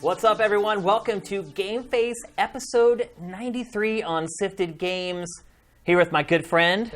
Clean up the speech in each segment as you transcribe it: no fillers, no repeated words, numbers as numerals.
What's up, everyone? Welcome to GameFace episode 93 on Sifted Games. Here with my good friend,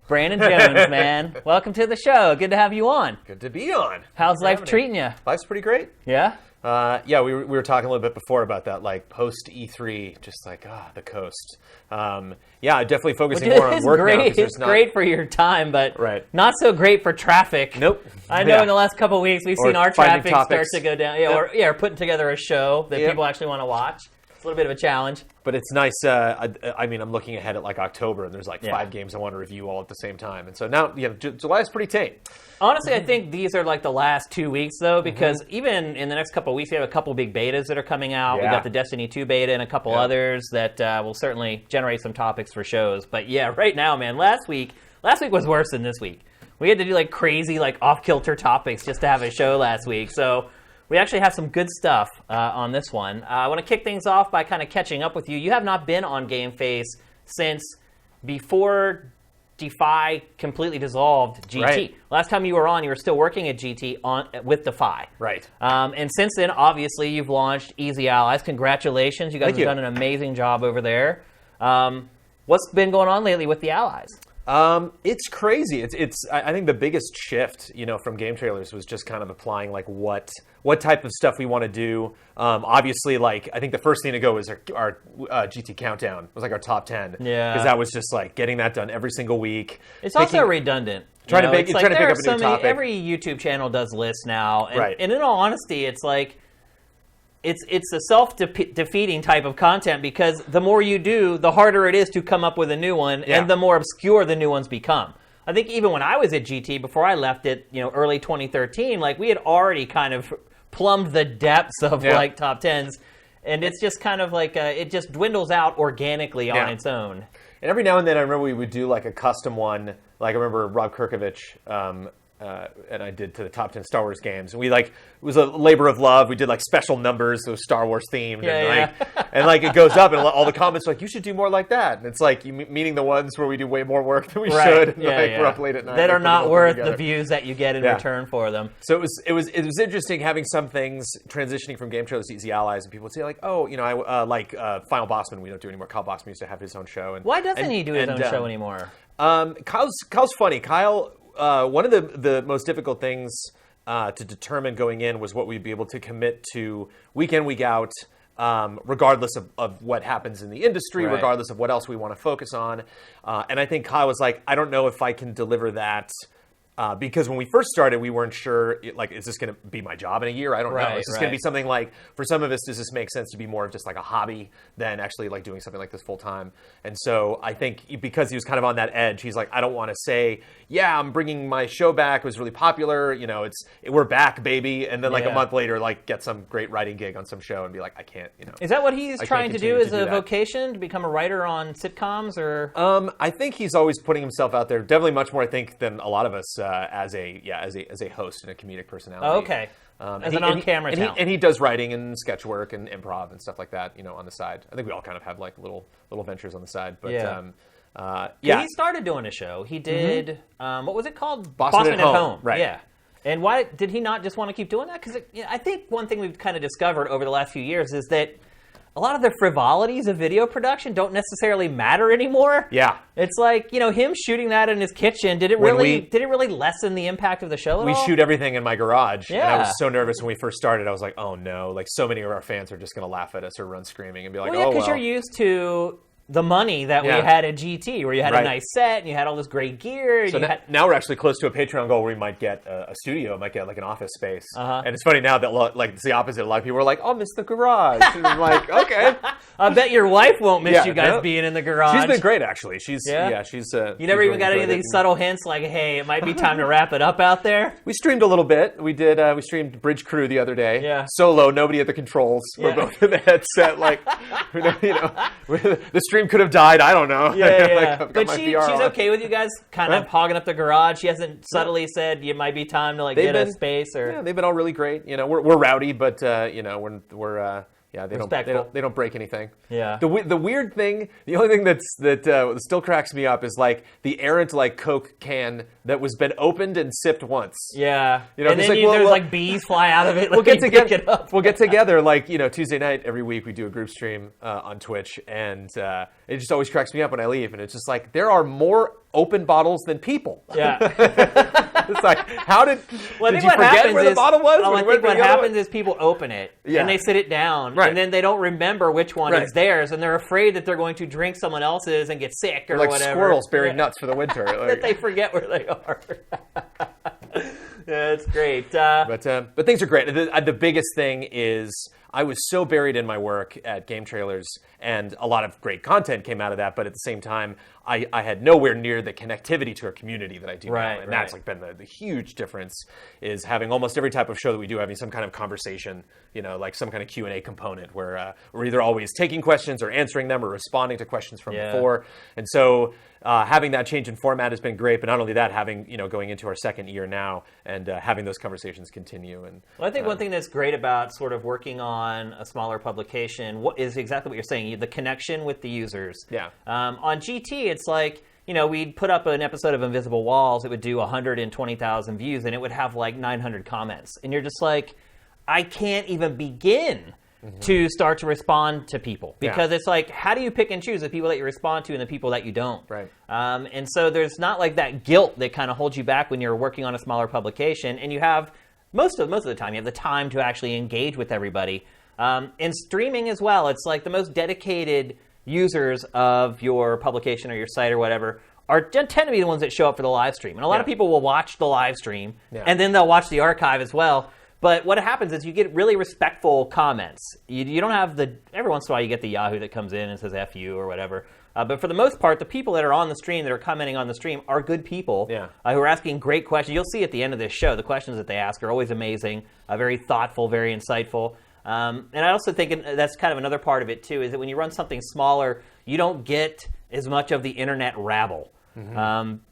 Brandon Jones, man. Welcome to the show. Good to have you on. Good to be on. How's life treating you? Life's pretty great. Yeah? We were talking a little bit before about that, like post E3, just like the coast. Definitely focusing more on work now. It's great for your time, but not so great for traffic. Nope. I know in the last couple of weeks we've seen our traffic start to go down. Or putting together a show that people actually want to watch. It's a little bit of a challenge. But it's nice. I'm looking ahead at like October, and there's like 5 games I want to review all at the same time. And so now, July is pretty tame. Honestly, I think these are like the last 2 weeks, though, because even in the next couple of weeks, we have a couple big betas that are coming out. Yeah. We got the Destiny 2 beta and a couple others that will certainly generate some topics for shows. But yeah, right now, man, last week was worse than this week. We had to do like crazy, like off-kilter topics just to have a show last week. So we actually have some good stuff on this one. I want to kick things off by kind of catching up with you. You have not been on GameFace since before Defy completely dissolved GT. Right. Last time you were on, you were still working at GT with Defy. Right. And since then, obviously, you've launched Easy Allies. Congratulations. You guys have done an amazing job over there. What's been going on lately with the Allies? It's crazy. I think the biggest shift, from game trailers was just kind of applying like what type of stuff we want to do. Obviously, like I think the first thing to go is our GT countdown. It was like our top 10. Yeah. Because that was just like getting that done every single week. It's also redundant. Trying to pick up a new topic. Every YouTube channel does lists now, and, and in all honesty, it's like it's a self-defeating type of content because the more you do, the harder it is to come up with a new one, and the more obscure the new ones become. I think even when I was at GT, before I left it, early 2013, like we had already kind of plumbed the depths of like top 10s, and it's just kind of like it just dwindles out organically on its own. And every now and then, I remember we would do like a custom one. Like I remember Rob Kirkovich and I did to the top 10 Star Wars games. And it was a labor of love. We did like special numbers, so Star Wars themed. And like it goes up and all the comments are like, you should do more like that. And it's like, meaning the ones where we do way more work than we should. And we're up late at night. That are not worth the views that you get in return for them. So it was interesting having some things transitioning from game trailers to Easy Allies. And people would say like, I like Final Bossman. We don't do anymore. Kyle Bossman used to have his own show. And why doesn't he do his own show anymore? Kyle's funny. Kyle, one of the most difficult things to determine going in was what we'd be able to commit to week in, week out, regardless of what happens in the industry, regardless of what else we want to focus on. And I think Kyle was like, I don't know if I can deliver that. Because when we first started, we weren't sure, like, is this going to be my job in a year? I don't know. Is this going to be something like, for some of us, does this make sense to be more of just like a hobby than actually like doing something like this full time? And so I think because he was kind of on that edge, he's like, I don't want to say, I'm bringing my show back. It was really popular. We're back, baby. And then like a month later, like get some great writing gig on some show and be like, I can't, Is that what he's trying to do as a vocation, to become a writer on sitcoms or? I think he's always putting himself out there, definitely much more, I think, than a lot of us. As a host and a comedic personality. Oh, okay. As an on-camera talent. And he does writing and sketch work and improv and stuff like that, on the side. I think we all kind of have like little ventures on the side. But he started doing a show. He did what was it called? Boston at Home. Right. Yeah. And why did he not just want to keep doing that? Because I think one thing we've kind of discovered over the last few years is that a lot of the frivolities of video production don't necessarily matter anymore. Yeah. It's like, him shooting that in his kitchen, did it really lessen the impact of the show at all? We shoot everything in my garage. Yeah. And I was so nervous when we first started. I was like, oh no, like so many of our fans are just going to laugh at us or run screaming and be like, because you're used to the money that we had at GT, where you had a nice set and you had all this great gear. So now we're actually close to a Patreon goal where we might get a studio, might get like an office space. And it's funny now that like it's the opposite. A lot of people are like, "Oh, miss the garage." And I'm like, okay. I bet your wife won't miss you guys being in the garage. She's been great, actually. She's You never even got any of these subtle hints like, "Hey, it might be time to wrap it up out there." We streamed a little bit. We did. We streamed Bridge Crew the other day. Yeah. Solo, nobody at the controls. We're both in the headset. Like, the stream could have died. I don't know. Yeah. But she's okay with you guys kind of hogging up the garage. She hasn't subtly said it might be time to get a space or. Yeah, they've been all really great. We're rowdy, but we're Yeah, they don't break anything. Yeah. The weird thing, the only thing that still cracks me up is like the errant like Coke can that was been opened and sipped once. Yeah. You know, and then there's like bees fly out of it. Like, we'll get together like Tuesday night every week. We do a group stream on Twitch, and it just always cracks me up when I leave. And it's just like there are more open bottles than people. Yeah. It's like did you forget where the bottle was? I think what happens is people open it and they sit it down, right. and then they don't remember which one is theirs, and they're afraid that they're going to drink someone else's and get sick or like whatever. Squirrels bearing nuts for the winter. That they forget where they are. Yeah, it's great. But things are great. The biggest thing is I was so buried in my work at Game Trailers, and a lot of great content came out of that. But at the same time, I had nowhere near the connectivity to our community that I do now, and that's like been the huge difference. Is having almost every type of show that we do having some kind of conversation, like some kind of Q&A component where we're either always taking questions or answering them or responding to questions from before, and so. Having that change in format has been great, but not only that, having going into our second year now and having those conversations continue. And I think one thing that's great about sort of working on a smaller publication is exactly what you're saying: the connection with the users. Yeah. On GT, it's like we'd put up an episode of Invisible Walls, it would do 120,000 views, and it would have like 900 comments, and you're just like, I can't even begin. To start to respond to people because it's like, how do you pick and choose the people that you respond to and the people that you don't? Right. And so there's not like that guilt that kind of holds you back when you're working on a smaller publication, and you have most of the time you have the time to actually engage with everybody. And streaming as well, it's like the most dedicated users of your publication or your site or whatever tend to be the ones that show up for the live stream, and a lot of people will watch the live stream and then they'll watch the archive as well. But what happens is you get really respectful comments. You don't have every once in a while you get the Yahoo that comes in and says F you or whatever. But for the most part, the people that are on the stream, that are commenting on the stream, are good people who are asking great questions. You'll see at the end of this show, the questions that they ask are always amazing, very thoughtful, very insightful. And I also think that's kind of another part of it, too, is that when you run something smaller, you don't get as much of the internet rabble.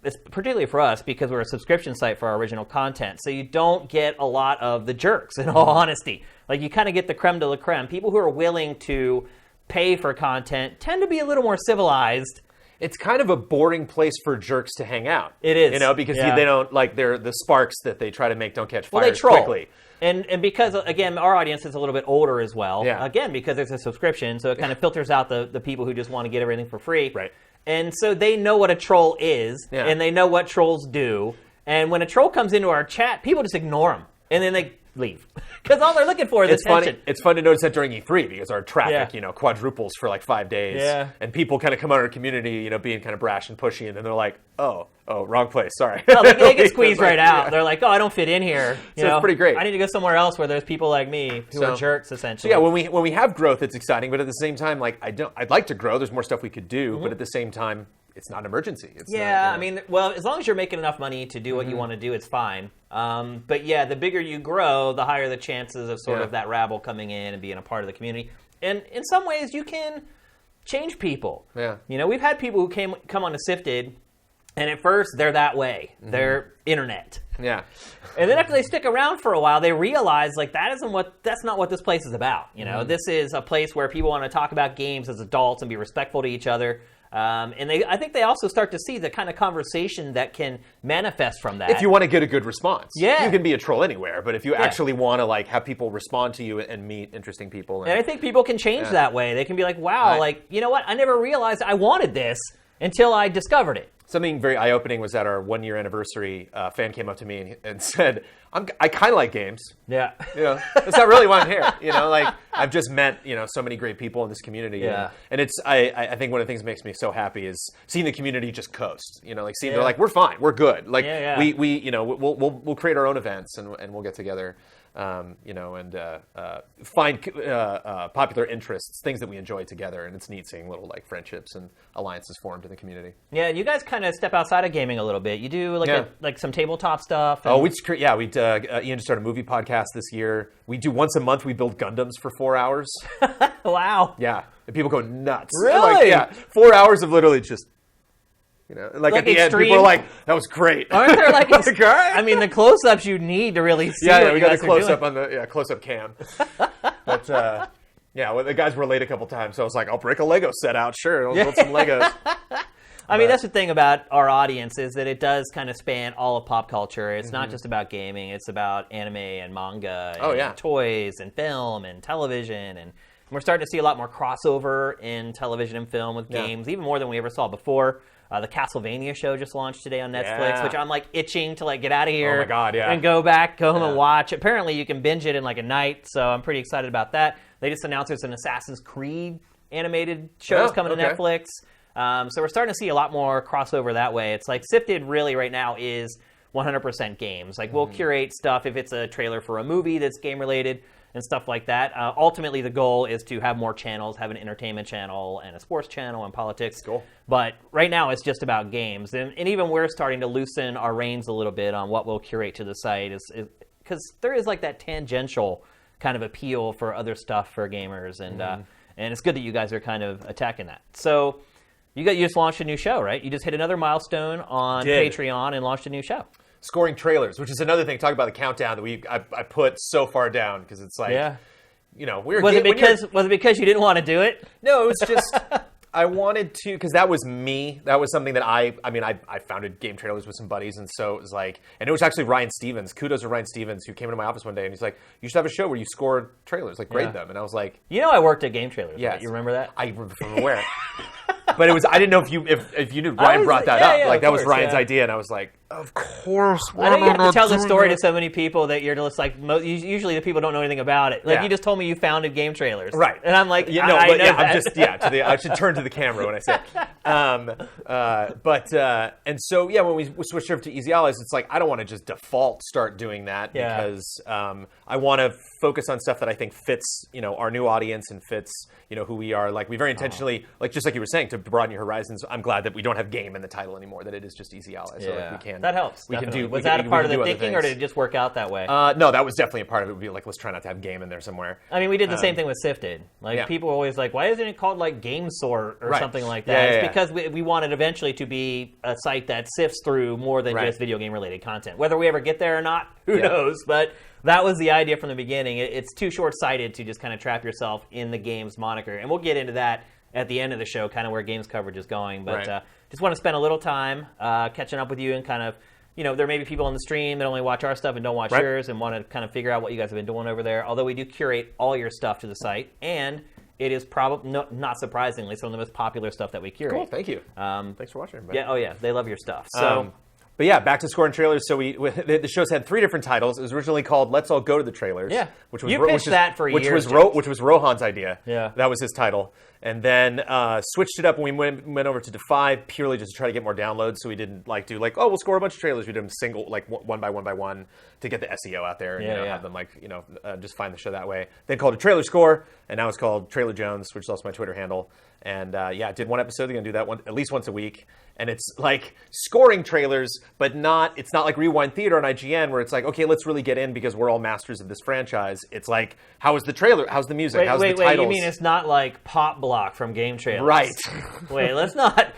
It's particularly for us because we're a subscription site for our original content, so you don't get a lot of the jerks, in all honesty. Like, you kind of get the creme de la creme. People who are willing to pay for content tend to be a little more civilized. It's kind of a boring place for jerks to hang out. It is. Because they don't, they're the sparks that they try to make don't catch fire they troll. Quickly. And because, again, our audience is a little bit older as well. Yeah. Again, because there's a subscription, so it kind of filters out the people who just want to get everything for free. Right. And so they know what a troll is, and they know what trolls do. And when a troll comes into our chat, people just ignore them, and then they leave. Because all they're looking for is attention. It's fun to notice that during E3 because our traffic, quadruples for like 5 days. Yeah. And people kind of come out of our community, being kind of brash and pushy, and then they're like, oh, wrong place, sorry. No, they get squeezed right out. Yeah. They're like, oh, I don't fit in here. It's pretty great. I need to go somewhere else where there's people like me who are jerks, essentially. So when we have growth, it's exciting, but at the same time, I'd like to grow. There's more stuff we could do, but at the same time, it's not an emergency. It's not, I mean, as long as you're making enough money to do what you want to do, it's fine. But the bigger you grow, the higher the chances of sort of that rabble coming in and being a part of the community. And in some ways, you can change people. Yeah. We've had people who come on to Sifted, and at first they're that way. They're internet. Yeah. And then after they stick around for a while, they realize that's not what this place is about. This is a place where people want to talk about games as adults and be respectful to each other. And I think they also start to see the kind of conversation that can manifest from that. If you want to get a good response. Yeah. You can be a troll anywhere, but if you actually want to have people respond to you and meet interesting people. And I think people can change that way. They can be like, wow, you know what? I never realized I wanted this until I discovered it. Something very eye-opening was at our 1-year anniversary. A fan came up to me and said, I kind of like games. Yeah. That's not really why I'm here. I've just met, so many great people in this community. Yeah. And it's, I think one of the things that makes me so happy is seeing the community just coast. Seeing they're like, we're fine, we're good. We'll create our own events and we'll get together. And find popular interests, things that we enjoy together, and it's neat seeing little friendships and alliances formed in the community. Yeah, and you guys kind of step outside of gaming a little bit. You do some tabletop stuff. And... Ian just started a movie podcast this year. We do once a month. We build Gundams for 4 hours. Wow. Yeah, and people go nuts. Really? 4 hours of literally just. At the extreme... end, people are like, that was great. Aren't there I mean, the close-ups you need to really see what we you got guys a close-up on the close-up cam. But, Yeah, well, the guys were late a couple times, so I was like, I'll break a Lego set out. Sure, I'll build some Legos. I mean, that's the thing about our audience is that it does kind of span all of pop culture. It's not just about gaming. It's about anime and manga and toys and film and television. And we're starting to see a lot more crossover in television and film with games, even more than we ever saw before. The Castlevania show just launched today on Netflix, which I'm like itching to like get out of here and go home and watch. Apparently, you can binge it in like a night, so I'm pretty excited about that. They just announced there's an Assassin's Creed animated show coming to Netflix. So we're starting to see a lot more crossover that way. It's like Sifted really right now is 100% games. Like we'll curate stuff if it's a trailer for a movie that's game related and stuff like that. Ultimately, the goal is to have more channels, have an entertainment channel and a sports channel and politics. Cool. But right now it's just about games. And even we're starting to loosen our reins a little bit on what we'll curate to the site because there is like that tangential kind of appeal for other stuff for gamers. And it's good that you guys are kind of attacking that. So you just launched a new show, right? You just hit another milestone on Patreon and launched a new show. Scoring trailers, which is another thing. Talk about the countdown that I put so far down because it's like, was it because you didn't want to do it? No, it was just I wanted to because that was me. That was something that I founded game trailers with some buddies, and so it was like, and it was actually Ryan Stevens. Kudos to Ryan Stevens who came into my office one day and he's like, "You should have a show where you score trailers, like grade them." And I was like, I worked at Game Trailers. Yeah, right? You remember that? I'm aware. But it was I didn't know if you knew Ryan brought that up. Like that was Ryan's idea, and I was like, of course. I know you have to tell the story to so many people that you're just like usually the people don't know anything about it. Like you just told me you founded Game Trailers, right? And I'm like, I should turn to the camera when I say it. And so when we switched over to Easy Allies, it's like I don't want to just default start doing that because I want to focus on stuff that I think fits our new audience and fits who we are. Like we very intentionally, like just like you were saying, to broaden your horizons. I'm glad that we don't have game in the title anymore. That it is just Easy Allies. So like we can. That helps. Was that a part of the thinking, or did it just work out that way? No, that was definitely a part of it. Would be like, let's try not to have game in there somewhere. I mean, we did the same thing with Sifted. Like people are always like, why isn't it called like Game Sort or something like that? It's because we wanted eventually to be a site that sifts through more than just video game related content. Whether we ever get there or not, who knows? But that was the idea from the beginning. It's too short-sighted to just kind of trap yourself in the games moniker, and we'll get into that at the end of the show, kind of where games coverage is going. But just want to spend a little time catching up with you and kind of, there may be people on the stream that only watch our stuff and don't watch yours and want to kind of figure out what you guys have been doing over there. Although we do curate all your stuff to the site, and it is probably, not surprisingly, some of the most popular stuff that we curate. Cool, thank you. Thanks for watching, everybody. Yeah, they love your stuff. So. But yeah, back to scoring trailers. So the show's had 3 different titles. It was originally called "Let's All Go to the Trailers." Yeah, which was that for years. Which was Rohan's idea. Yeah, that was his title. And then switched it up when we went over to Defy purely just to try to get more downloads. So we didn't we'll score a bunch of trailers. We did them single, like one by one to get the SEO out there and have them just find the show that way. Then called it Trailer Score, and now it's called Trailer Jones, which is also my Twitter handle. And did one episode. They're gonna do that at least once a week. And it's like scoring trailers, but it's not like Rewind Theater on IGN where it's like, okay, let's really get in because we're all masters of this franchise. It's like, how is the trailer? How's the music? How's the titles? You mean it's not like Pop Block from Game Trailers? Right. Wait, let's not.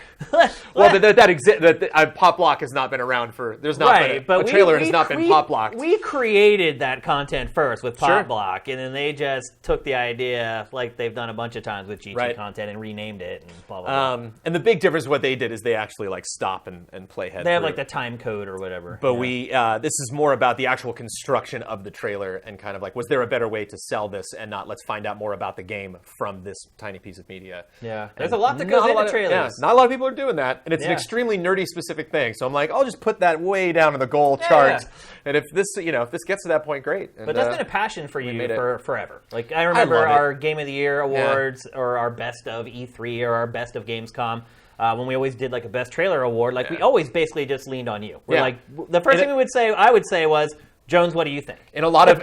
Pop Block has not been around for. There's not been a trailer has not been Pop Blocked. We created that content first with Pop Block, and then they just took the idea, like they've done a bunch of times with GT content, and renamed it and blah blah blah. And the big difference, what they did is they actually stop and play head. They have like the time code or whatever. But this is more about the actual construction of the trailer and kind of like, was there a better way to sell this and not let's find out more about the game from this tiny piece of media? Yeah, there's a lot that goes into trailers. Not a lot of people are doing that, and it's an extremely nerdy specific thing. So I'm like, I'll just put that way down in the goal chart. And if this gets to that point, great. And, but that's been a passion for you for forever. Like I remember our Game of the Year awards or our best of E3 or our best of Gamescom. When we always did like a best trailer award, we always basically just leaned on you. We're like, the first thing I would say was, Jones, what do you think? In a lot of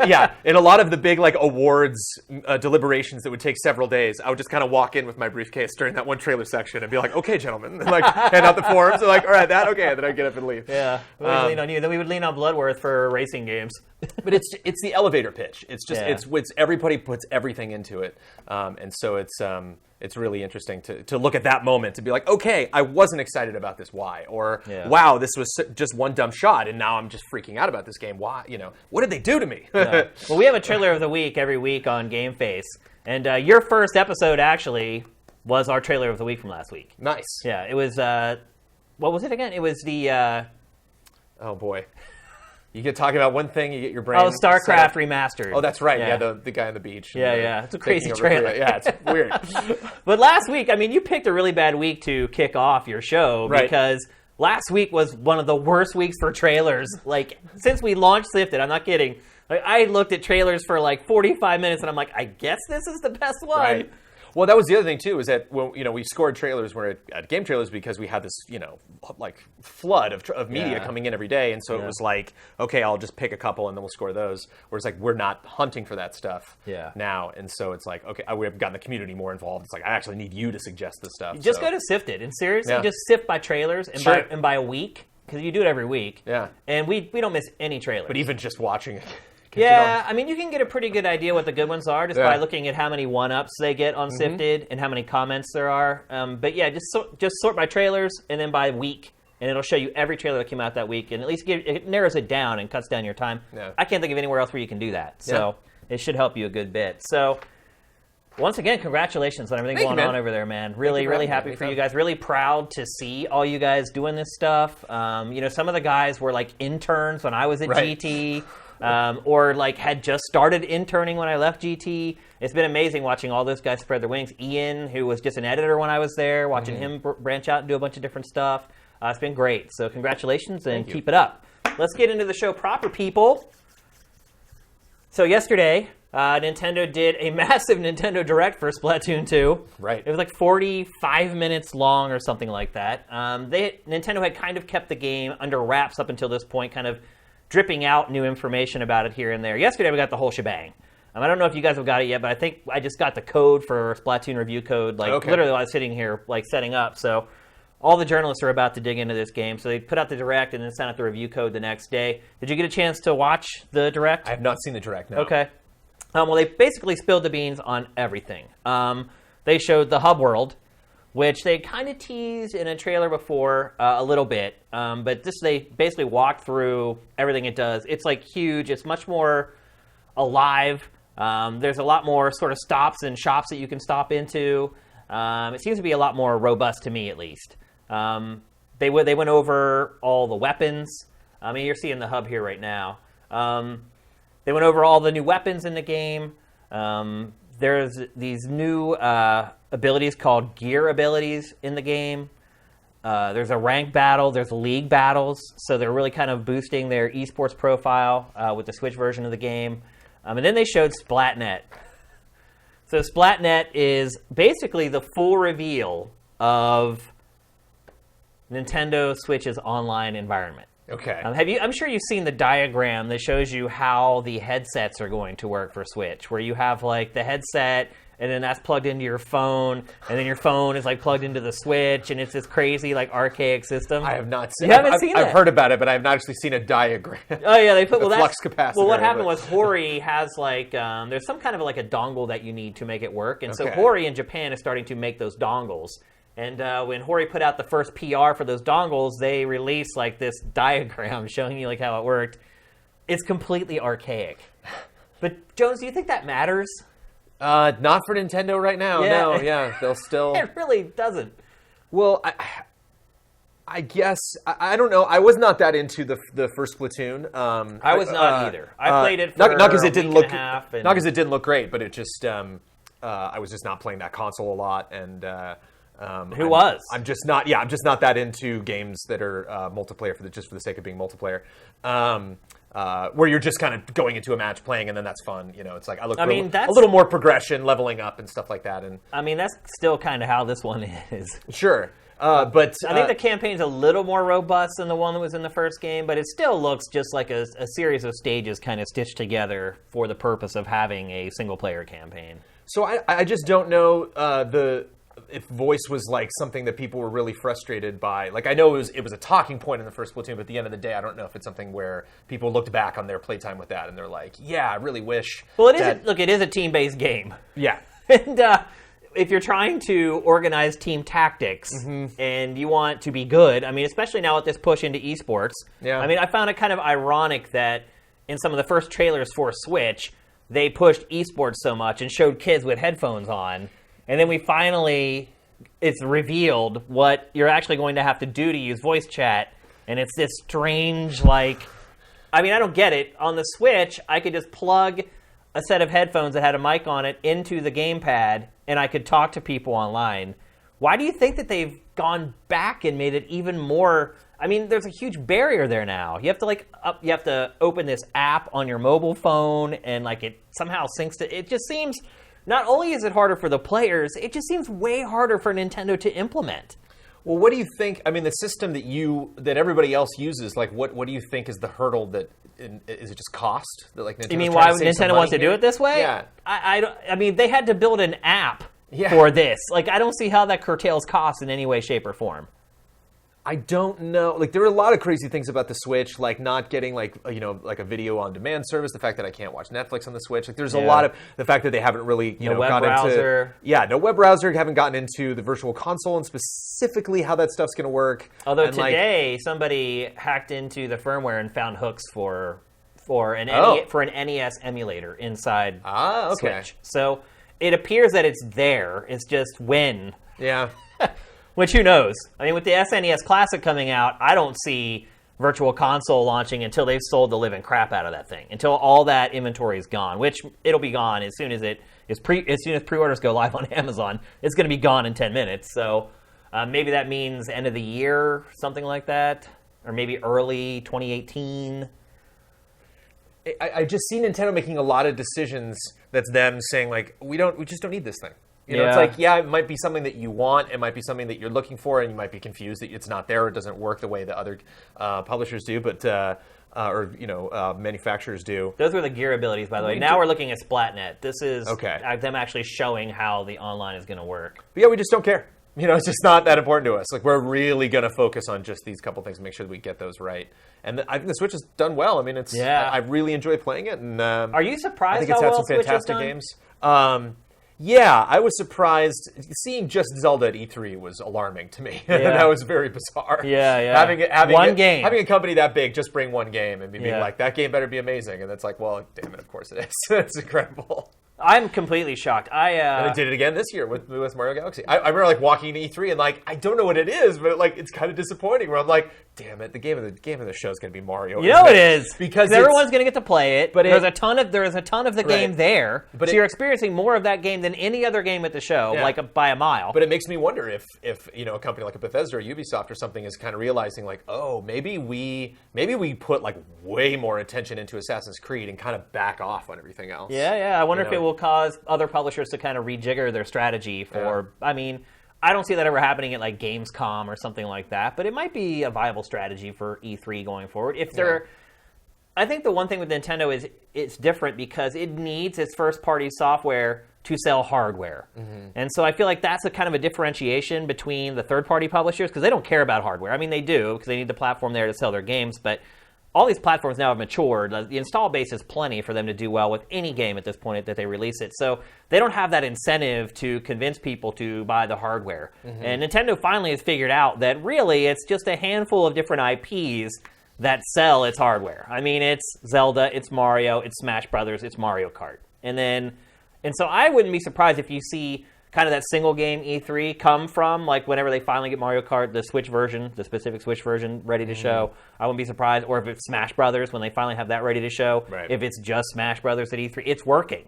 the big like awards deliberations that would take several days, I would just kind of walk in with my briefcase during that one trailer section and be like, "Okay, gentlemen," and hand out the forms. And like, "All right, that okay." And then I'd get up and leave. Yeah, we would lean on you. Then we would lean on Bloodworth for racing games. But it's the elevator pitch. It's just it's everybody puts everything into it, and so it's really interesting to look at that moment and be like, okay, I wasn't excited about this. Why? Or wow, this was just one dumb shot, and now I'm just freaking out about this game. Why? What did they do to me? Well, we have a trailer of the week every week on GameFace. And your first episode, actually, was our trailer of the week from last week. Nice. Yeah, it was, what was it again? It was the... Oh, boy. You get talking about one thing, you get your brain... Oh, StarCraft Remastered. Oh, that's right. Yeah, the guy on the beach. Yeah. It's a crazy trailer. Yeah, it's weird. But last week, I mean, you picked a really bad week to kick off your show because last week was one of the worst weeks for trailers. Like, since we launched Sifted, I'm not kidding. Like, I looked at trailers for like 45 minutes, and I'm like, I guess this is the best one. Right. Well, that was the other thing too, is that when we scored trailers, we're at game trailers because we had this like flood of media coming in every day, and so it was like, okay, I'll just pick a couple and then we'll score those. Whereas like we're not hunting for that stuff now, and so it's like, okay, we've gotten the community more involved. It's like I actually need you to suggest this stuff. Just go to Sifted and seriously just sift by trailers and by a week, because you do it every week. Yeah, and we don't miss any trailers. But even just watching it. Yeah, I mean, you can get a pretty good idea what the good ones are just by looking at how many one-ups they get on Sifted and how many comments there are. But yeah, just sort by trailers and then by week, and it'll show you every trailer that came out that week, and at least it narrows it down and cuts down your time. Yeah. I can't think of anywhere else where you can do that, so it should help you a good bit. So once again, congratulations on everything going on over there, man. Really, really happy for you guys. Really proud to see all you guys doing this stuff. Some of the guys were like interns when I was at GT. Or like had just started interning when I left GT. It's been amazing watching all those guys spread their wings. Ian, who was just an editor when I was there, watching him branch out and do a bunch of different stuff. It's been great. So congratulations and keep it up. Let's get into the show proper, people. So yesterday, Nintendo did a massive Nintendo Direct for Splatoon 2. Right. It was like 45 minutes long or something like that. Nintendo had kind of kept the game under wraps up until this point, kind of dripping out new information about it here and there. Yesterday, we got the whole shebang. I don't know if you guys have got it yet, but I think I just got the code for Splatoon review code, literally while I was sitting here, setting up. So all the journalists are about to dig into this game. So they put out the Direct and then sent out the review code the next day. Did you get a chance to watch the Direct? I have not seen the Direct, no. Okay. Well, they basically spilled the beans on everything. They showed the hub world, which they kind of teased in a trailer before a little bit. But they basically walked through everything it does. It's like huge. It's much more alive. There's a lot more sort of stops and shops that you can stop into. It seems to be a lot more robust to me, at least. They went over all the weapons. I mean, you're seeing the hub here right now. They went over all the new weapons in the game. There's these new abilities called gear abilities in the game. There's a rank battle. There's league battles. So they're really kind of boosting their esports profile with the Switch version of the game. And then they showed Splatnet. So Splatnet is basically the full reveal of Nintendo Switch's online environment. Okay. I'm sure you've seen the diagram that shows you how the headsets are going to work for Switch, where you have like the headset, and then that's plugged into your phone, and then your phone is like plugged into the Switch, and it's this crazy like archaic system. I have not seen. You haven't seen that? I've heard about it, but I have not actually seen a diagram. Oh yeah, they put the flux capacitor. Well, what happened was Hori has like there's some kind of like a dongle that you need to make it work, and so Hori in Japan is starting to make those dongles. And when Hori put out the first PR for those dongles, they released like this diagram showing you like how it worked. It's completely archaic. But Jones, do you think that matters? Not for Nintendo right now. Yeah. No, yeah, they'll still. It really doesn't. Well, I guess I don't know. I was not that into the first Splatoon. I was not either. I played it for not because it didn't look and a half, and... not because it didn't look great, but it just I was just not playing that console a lot, and I'm just not. Yeah, I'm just not that into games that are multiplayer just for the sake of being multiplayer. Where you're just kind of going into a match, playing, and then that's fun. It's like I look for a little more progression, leveling up, and stuff like that. And I mean, that's still kind of how this one is. Sure. But I think the campaign's a little more robust than the one that was in the first game, but it still looks just like a series of stages kind of stitched together for the purpose of having a single-player campaign. So I just don't know if voice was like something that people were really frustrated by. Like I know it was a talking point in the first Splatoon, but at the end of the day, I don't know if it's something where people looked back on their playtime with that and they're like, yeah, I really wish. Well, it is a team-based game. Yeah. And if you're trying to organize team tactics and you want to be good, I mean, especially now with this push into esports, I mean, I found it kind of ironic that in some of the first trailers for Switch, they pushed esports so much and showed kids with headphones on, and then it's revealed what you're actually going to have to do to use voice chat, and it's this strange, I don't get it. On the Switch, I could just plug a set of headphones that had a mic on it into the gamepad, and I could talk to people online. Why do you think that they've gone back and made it even more? There's a huge barrier there now. You have to you have to open this app on your mobile phone, and it somehow syncs to. It just seems not only is it harder for the players, it just seems way harder for Nintendo to implement. Well, what do you think? The system that everybody else uses, what do you think is the hurdle that is it just cost? That Nintendo's you mean why Nintendo wants to do it this way? Yeah. I don't. They had to build an app for this. I don't see how that curtails costs in any way, shape, or form. I don't know. There are a lot of crazy things about the Switch, not getting a video on demand service. The fact that I can't watch Netflix on the Switch. There's a lot of the fact that they haven't really no web browser. No web browser. Haven't gotten into the Virtual Console and specifically how that stuff's going to work. Although today somebody hacked into the firmware and found hooks for an NES emulator inside Switch. So it appears that it's there. It's just when. Yeah. Which, who knows? With the SNES Classic coming out, I don't see Virtual Console launching until they've sold the living crap out of that thing. Until all that inventory is gone, which it'll be gone as soon as pre-orders go live on Amazon. It's going to be gone in 10 minutes. So maybe that means end of the year, something like that, or maybe early 2018. I just see Nintendo making a lot of decisions. That's them saying we just don't need this thing. It's it might be something that you want. It might be something that you're looking for, and you might be confused that it's not there or it doesn't work the way that other publishers do, but manufacturers do. Those were the gear abilities, by the way. Now we're looking at Splatnet. This is them actually showing how the online is going to work. But we just don't care. It's just not that important to us. We're really going to focus on just these couple things and make sure that we get those right. And I think the Switch has done well. I really enjoy playing it. And are you surprised I think it's had some fantastic games. Yeah, I was surprised. Seeing just Zelda at E3 was alarming to me. Yeah. That was very bizarre. Yeah. Having a company that big just bring one game and being that game better be amazing. And it's well, damn it, of course it is. It's incredible. I'm completely shocked. And they did it again this year with Mario Galaxy. I remember walking to E3 and I don't know what it is, but it's kind of disappointing. Where I'm damn it, the game of the show is going to be Mario. It is because everyone's going to get to play it. But there is a ton of the game there, but you're experiencing more of that game than any other game at the show, by a mile. But it makes me wonder if a company like a Bethesda or Ubisoft or something is kind of realizing maybe we put way more attention into Assassin's Creed and kind of back off on everything else. Yeah. I wonder if it will cause other publishers to kind of rejigger their strategy for. Yeah. I don't see that ever happening at Gamescom or something like that, but it might be a viable strategy for E3 going forward. I think the one thing with Nintendo is it's different because it needs its first-party software to sell hardware. Mm-hmm. And so I feel that's a kind of a differentiation between the third-party publishers because they don't care about hardware. They do because they need the platform there to sell their games, but all these platforms now have matured. The install base is plenty for them to do well with any game at this point that they release it. So they don't have that incentive to convince people to buy the hardware. Mm-hmm. And Nintendo finally has figured out that really it's just a handful of different IPs that sell its hardware. It's Zelda, it's Mario, it's Smash Brothers, it's Mario Kart. And so I wouldn't be surprised if you see kind of that single game E3 come from whenever they finally get Mario Kart, the Switch version, the specific Switch version ready to show. I wouldn't be surprised. Or if it's Smash Brothers when they finally have that ready to show. Right. If it's just Smash Brothers at E3, it's working.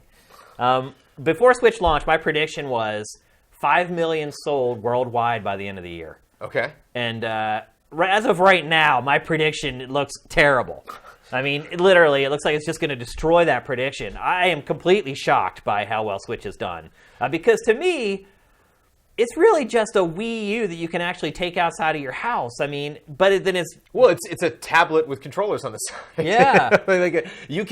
Before Switch launch, my prediction was 5 million sold worldwide by the end of the year. Okay. And as of right now, my prediction looks terrible. Literally, it looks like it's just going to destroy that prediction. I am completely shocked by how well Switch has done. Because to me, it's really just a Wii U that you can actually take outside of your house. But then it's... Well, it's a tablet with controllers on the side. Yeah. You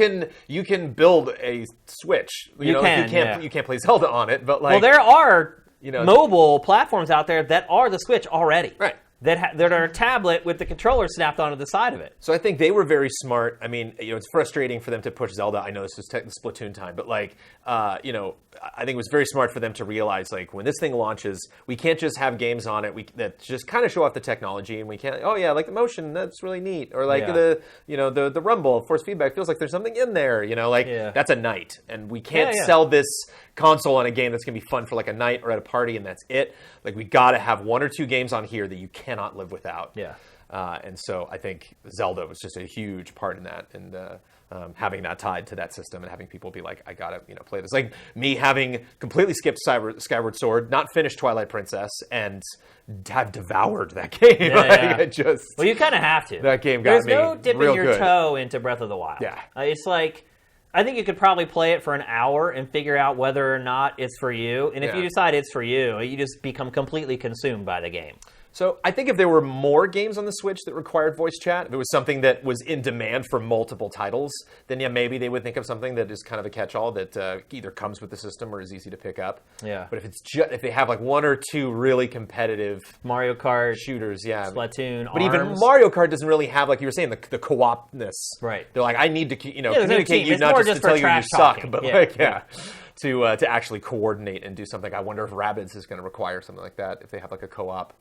can build a Switch. You can't play Zelda on it, but Well, there are mobile platforms out there that are the Switch already. Right. that are a tablet with the controller snapped onto the side of it. So I think they were very smart. I mean, it's frustrating for them to push Zelda. I know this was Splatoon time, but I think it was very smart for them to realize, when this thing launches, we can't just have games on it that just kind of show off the technology, and we can't. Oh yeah, the motion, that's really neat, or the rumble, force feedback feels like there's something in there. That's a night, and we can't sell this console on a game that's gonna be fun for a night or at a party, and that's it. We got to have 1 or 2 games on here that you cannot live without. Yeah. And so I think Zelda was just a huge part in that, and having that tied to that system and having people be like, I gotta play this. Like me having completely skipped Skyward Sword, not finished Twilight Princess, and have devoured that game. Well, you kind of have to. That game got me There's no dipping real your good. toe into Breath of the Wild. Yeah. It's I think you could probably play it for an hour and figure out whether or not it's for you. And if you decide it's for you, you just become completely consumed by the game. So I think if there were more games on the Switch that required voice chat, if it was something that was in demand for multiple titles, then maybe they would think of something that is kind of a catch-all that either comes with the system or is easy to pick up. Yeah. But if they have 1 or 2 really competitive Mario Kart, shooters, Splatoon, but ARMS. even Mario Kart doesn't really have, like you were saying, the co-opness. Right. They're like, I need to communicate you, it's not more just to for tell you trash suck, talking. but to actually coordinate and do something. I wonder if Rabbids is going to require something like that, if they have a co-op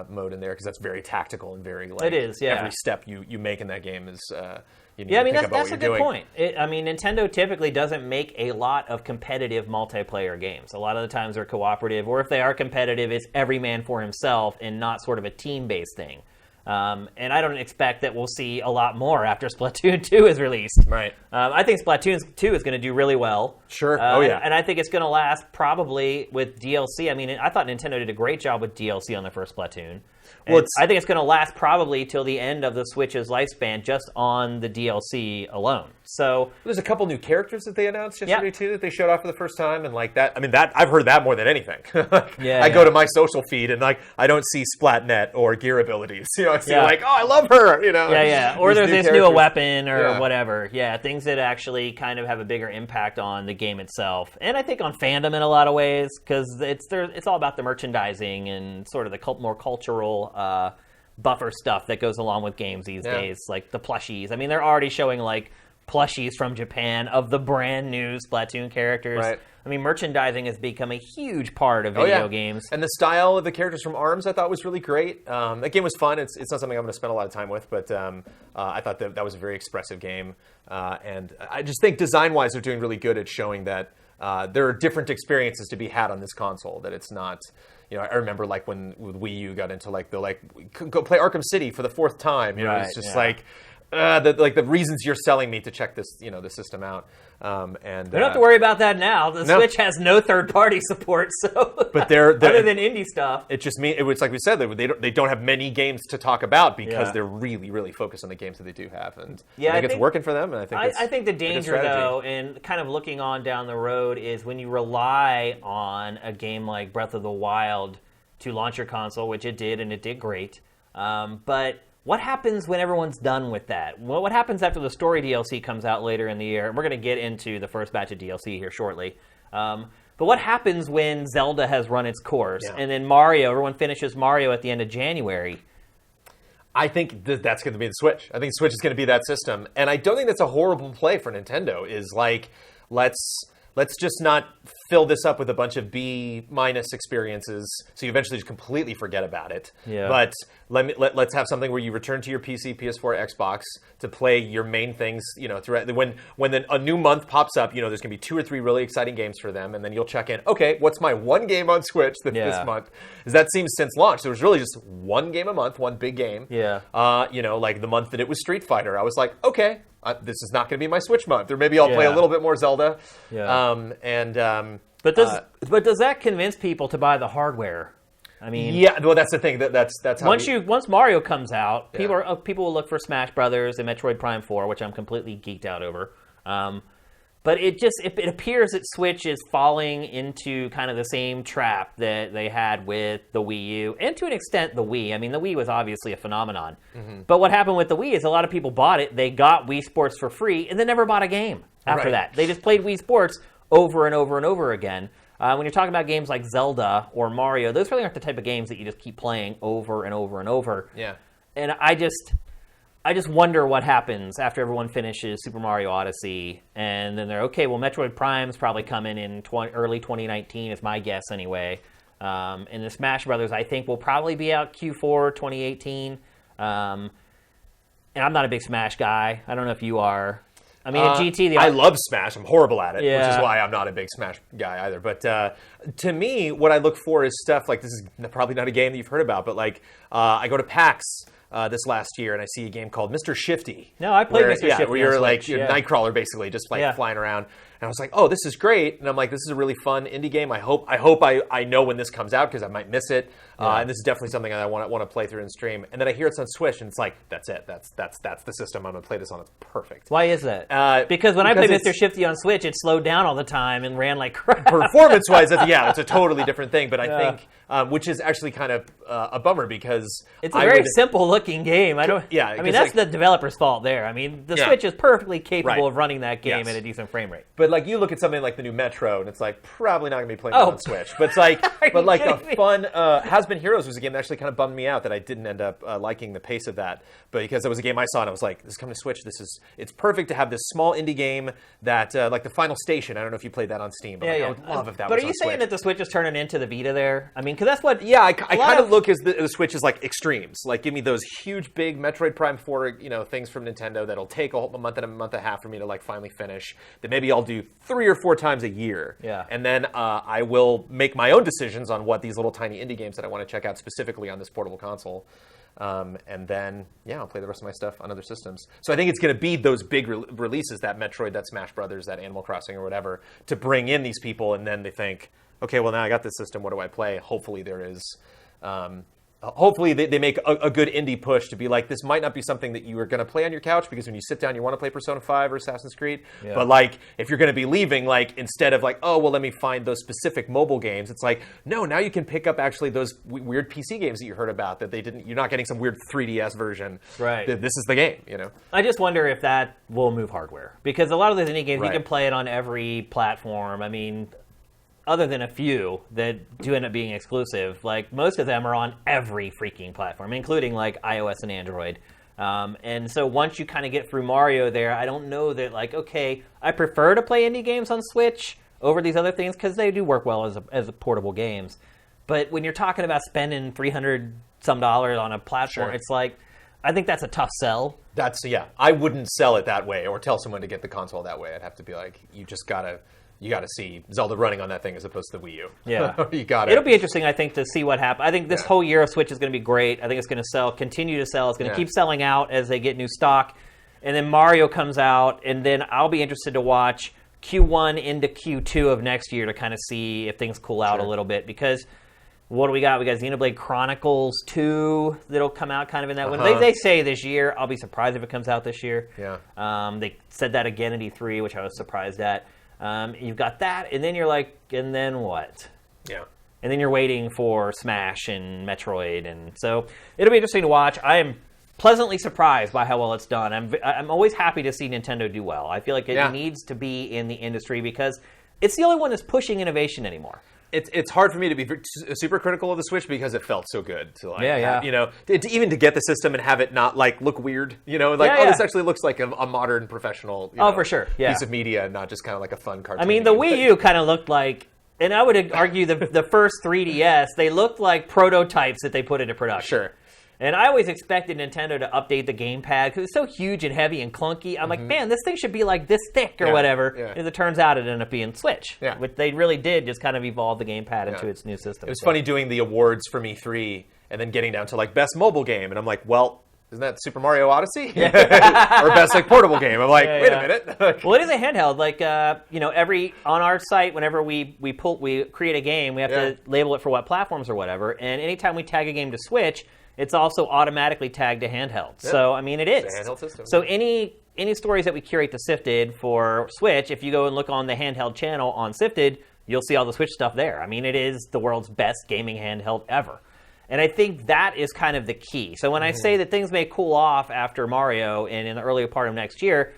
mode in there, because that's very tactical and very it is, every step you make in that game is you need I to mean, think about that's what a you're good doing. point. Nintendo typically doesn't make a lot of competitive multiplayer games. A lot of the times they're cooperative, or if they are competitive, it's every man for himself and not sort of a team-based thing. And I don't expect that we'll see a lot more after Splatoon 2 is released. Right. I think Splatoon 2 is going to do really well. Sure. And I think it's going to last probably with DLC. I mean, I thought Nintendo did a great job with DLC on the first Splatoon. Well, I think it's going to last probably till the end of the Switch's lifespan just on the DLC alone. So there's a couple new characters that they announced yesterday too that they showed off for the first time, and that. I mean, that I've heard that more than anything. I go to my social feed and I don't see Splatnet or gear abilities. I see oh, I love her. Or there's this new weapon or whatever. Yeah, things that actually kind of have a bigger impact on the game itself, and I think on fandom in a lot of ways, because it's all about the merchandising and sort of the more cultural buffer stuff that goes along with games these days, like the plushies. I mean, they're already showing plushies from Japan of the brand new Splatoon characters. Right. I mean, merchandising has become a huge part of video games. And the style of the characters from ARMS I thought was really great. That game was fun. It's not something I'm going to spend a lot of time with, but I thought that was a very expressive game. And I just think design-wise they're doing really good at showing that there are different experiences to be had on this console, that it's not... I remember when with Wii U got into go play Arkham City for the 4th time. It's just the reasons you're selling me to check this the system out. And you don't have to worry about that now. The Switch has no third-party support, so but they're other than indie stuff. It just means it's like we said, they don't have many games to talk about because they're really, really focused on the games that they do have, and I think it's working for them. And I think the danger though, and kind of looking on down the road, is when you rely on a game like Breath of the Wild to launch your console, which it did, and it did great, but what happens when everyone's done with that? Well, what happens after the story DLC comes out later in the year? We're going to get into the first batch of DLC here shortly. But what happens when Zelda has run its course and then everyone finishes Mario at the end of January? I think that's going to be the Switch. I think Switch is going to be that system. And I don't think that's a horrible play for Nintendo, is let's just not fill this up with a bunch of B- experiences, so you eventually just completely forget about it. Yeah. But let's have something where you return to your PC, PS4, Xbox to play your main things. Throughout when a new month pops up, there's gonna be 2 or 3 really exciting games for them, and then you'll check in. Okay, what's my one game on Switch this month? Because that seems since launch there was really just one game a month, one big game. Yeah. Like the month that it was Street Fighter, I was like, okay. This is not going to be my Switch month, or maybe I'll play a little bit more Zelda. Yeah. But does that convince people to buy the hardware? I mean, yeah. Well, that's the thing. That's how once Mario comes out, people will look for Smash Brothers and Metroid Prime 4, which I'm completely geeked out over. But it appears that Switch is falling into kind of the same trap that they had with the Wii U, and to an extent the Wii. I mean, the Wii was obviously a phenomenon. Mm-hmm. But what happened with the Wii is a lot of people bought it, they got Wii Sports for free, and then never bought a game after that. They just played Wii Sports over and over and over again. When you're talking about games like Zelda or Mario, those really aren't the type of games that you just keep playing over and over and over. Yeah. And I just wonder what happens after everyone finishes Super Mario Odyssey, and then they're, okay, well, Metroid Prime's probably coming in early 2019, is my guess anyway. And the Smash Brothers, I think, will probably be out Q4 2018. And I'm not a big Smash guy. I don't know if you are. I mean, in GT, I love Smash. I'm horrible at it, Yeah. which is why I'm not a big Smash guy either. But to me, what I look for is stuff like, this is probably not a game that you've heard about, but like I go to PAX this last year, and I see a game called Mr. Shifty. No, I played Mr. Shifty. Where you're on like Switch, you're Nightcrawler, basically, just like flying around. And I was like, oh, this is great. And I'm like, this is a really fun indie game. I hope I know when this comes out, because I might miss it. And this is definitely something I want to play through and stream. And then I hear it's on Switch, and it's like, that's it. That's the system I'm going to play this on. It's perfect. Why is that? Because when I played Mr. Shifty on Switch, it slowed down all the time and ran like crap. Performance-wise, it's a totally different thing. But I think, which is actually kind of a bummer, because it's a very simple-looking game. I mean, that's the developer's fault there. I mean, the Switch is perfectly capable of running that game at a decent frame rate. But like, you look at something like the new Metro, and it's like, probably not going to be playing it on Switch. But it's like, a fun Has Been Heroes was a game that actually kind of bummed me out, that I didn't end up liking the pace of that. But because it was a game I saw, and I was like, this is coming to Switch. It's perfect to have this small indie game that, like the Final Station. I don't know if you played that on Steam, but I would love if that was on Switch. But are you saying that the Switch is turning into the Vita there? I mean, because that's what... Yeah, I kind of look as the Switch as like extremes. Like, give me those huge, big Metroid Prime 4, things from Nintendo that'll take a month and a half for me to like finally finish. That maybe I'll do 3 or 4 times a year. Yeah. And then I will make my own decisions on what these little tiny indie games that I want to check out specifically on this portable console. And then, I'll play the rest of my stuff on other systems. So I think it's going to be those big releases, that Metroid, that Smash Brothers, that Animal Crossing or whatever, to bring in these people, and then they think, okay, well, now I got this system, what do I play? Hopefully there is... hopefully they make a good indie push to be like, this might not be something that you are going to play on your couch, because when you sit down you want to play Persona 5 or Assassin's Creed, but like, if you're going to be leaving, like, instead of like, oh, well, let me find those specific mobile games, it's like, no, now you can pick up actually those weird PC games that you heard about that you're not getting some weird 3DS version. Right. This is the game, I just wonder if that will move hardware, because a lot of those indie games, you can play it on every platform. I mean, other than a few that do end up being exclusive, like, most of them are on every freaking platform, including like iOS and Android. And so once you kind of get through Mario there, I don't know that, like, okay, I prefer to play indie games on Switch over these other things, because they do work well as portable games. But when you're talking about spending $300 some on a platform, it's like, I think that's a tough sell. I wouldn't sell it that way, or tell someone to get the console that way. I'd have to be like, you got to see Zelda running on that thing as opposed to the Wii U. Yeah. You got it. It'll be interesting, I think, to see what happens. I think this whole year of Switch is going to be great. I think it's going to continue to sell. It's going to keep selling out as they get new stock. And then Mario comes out, and then I'll be interested to watch Q1 into Q2 of next year to kind of see if things cool out a little bit. Because what do we got? We got Xenoblade Chronicles 2 that'll come out kind of in that window. They say this year. I'll be surprised if it comes out this year. Yeah. They said that again at E3, which I was surprised at. You've got that, and then you're like, and then what? Yeah. And then you're waiting for Smash and Metroid, and so it'll be interesting to watch. I am pleasantly surprised by how well it's done. I'm always happy to see Nintendo do well. I feel like it needs to be in the industry, because it's the only one that's pushing innovation anymore. It's hard for me to be super critical of the Switch, because it felt so good to like, have, even to get the system and have it not like look weird, this actually looks like a modern professional, for sure, piece of media, and not just kind of like a fun cartoon. I mean, the Wii U kind of looked like, and I would argue the first 3DS, they looked like prototypes that they put into production. Sure. And I always expected Nintendo to update the gamepad, because it's so huge and heavy and clunky. I'm like, man, this thing should be like this thick or whatever. Yeah. As it turns out, it ended up being Switch, which they really did just kind of evolve the gamepad into its new system. It was funny doing the awards from E3 and then getting down to like best mobile game, and I'm like, well, isn't that Super Mario Odyssey? Or best like portable game? I'm like, wait a minute. Well, it is a handheld. Like, on our site, whenever we create a game, we have to label it for what platforms or whatever. And anytime we tag a game to Switch, it's also automatically tagged to handheld. Yeah. So, I mean, it is. It's a handheld system. So any stories that we curate to Sifted for Switch, if you go and look on the handheld channel on Sifted, you'll see all the Switch stuff there. I mean, it is the world's best gaming handheld ever. And I think that is kind of the key. So when I say that things may cool off after Mario and in the earlier part of next year,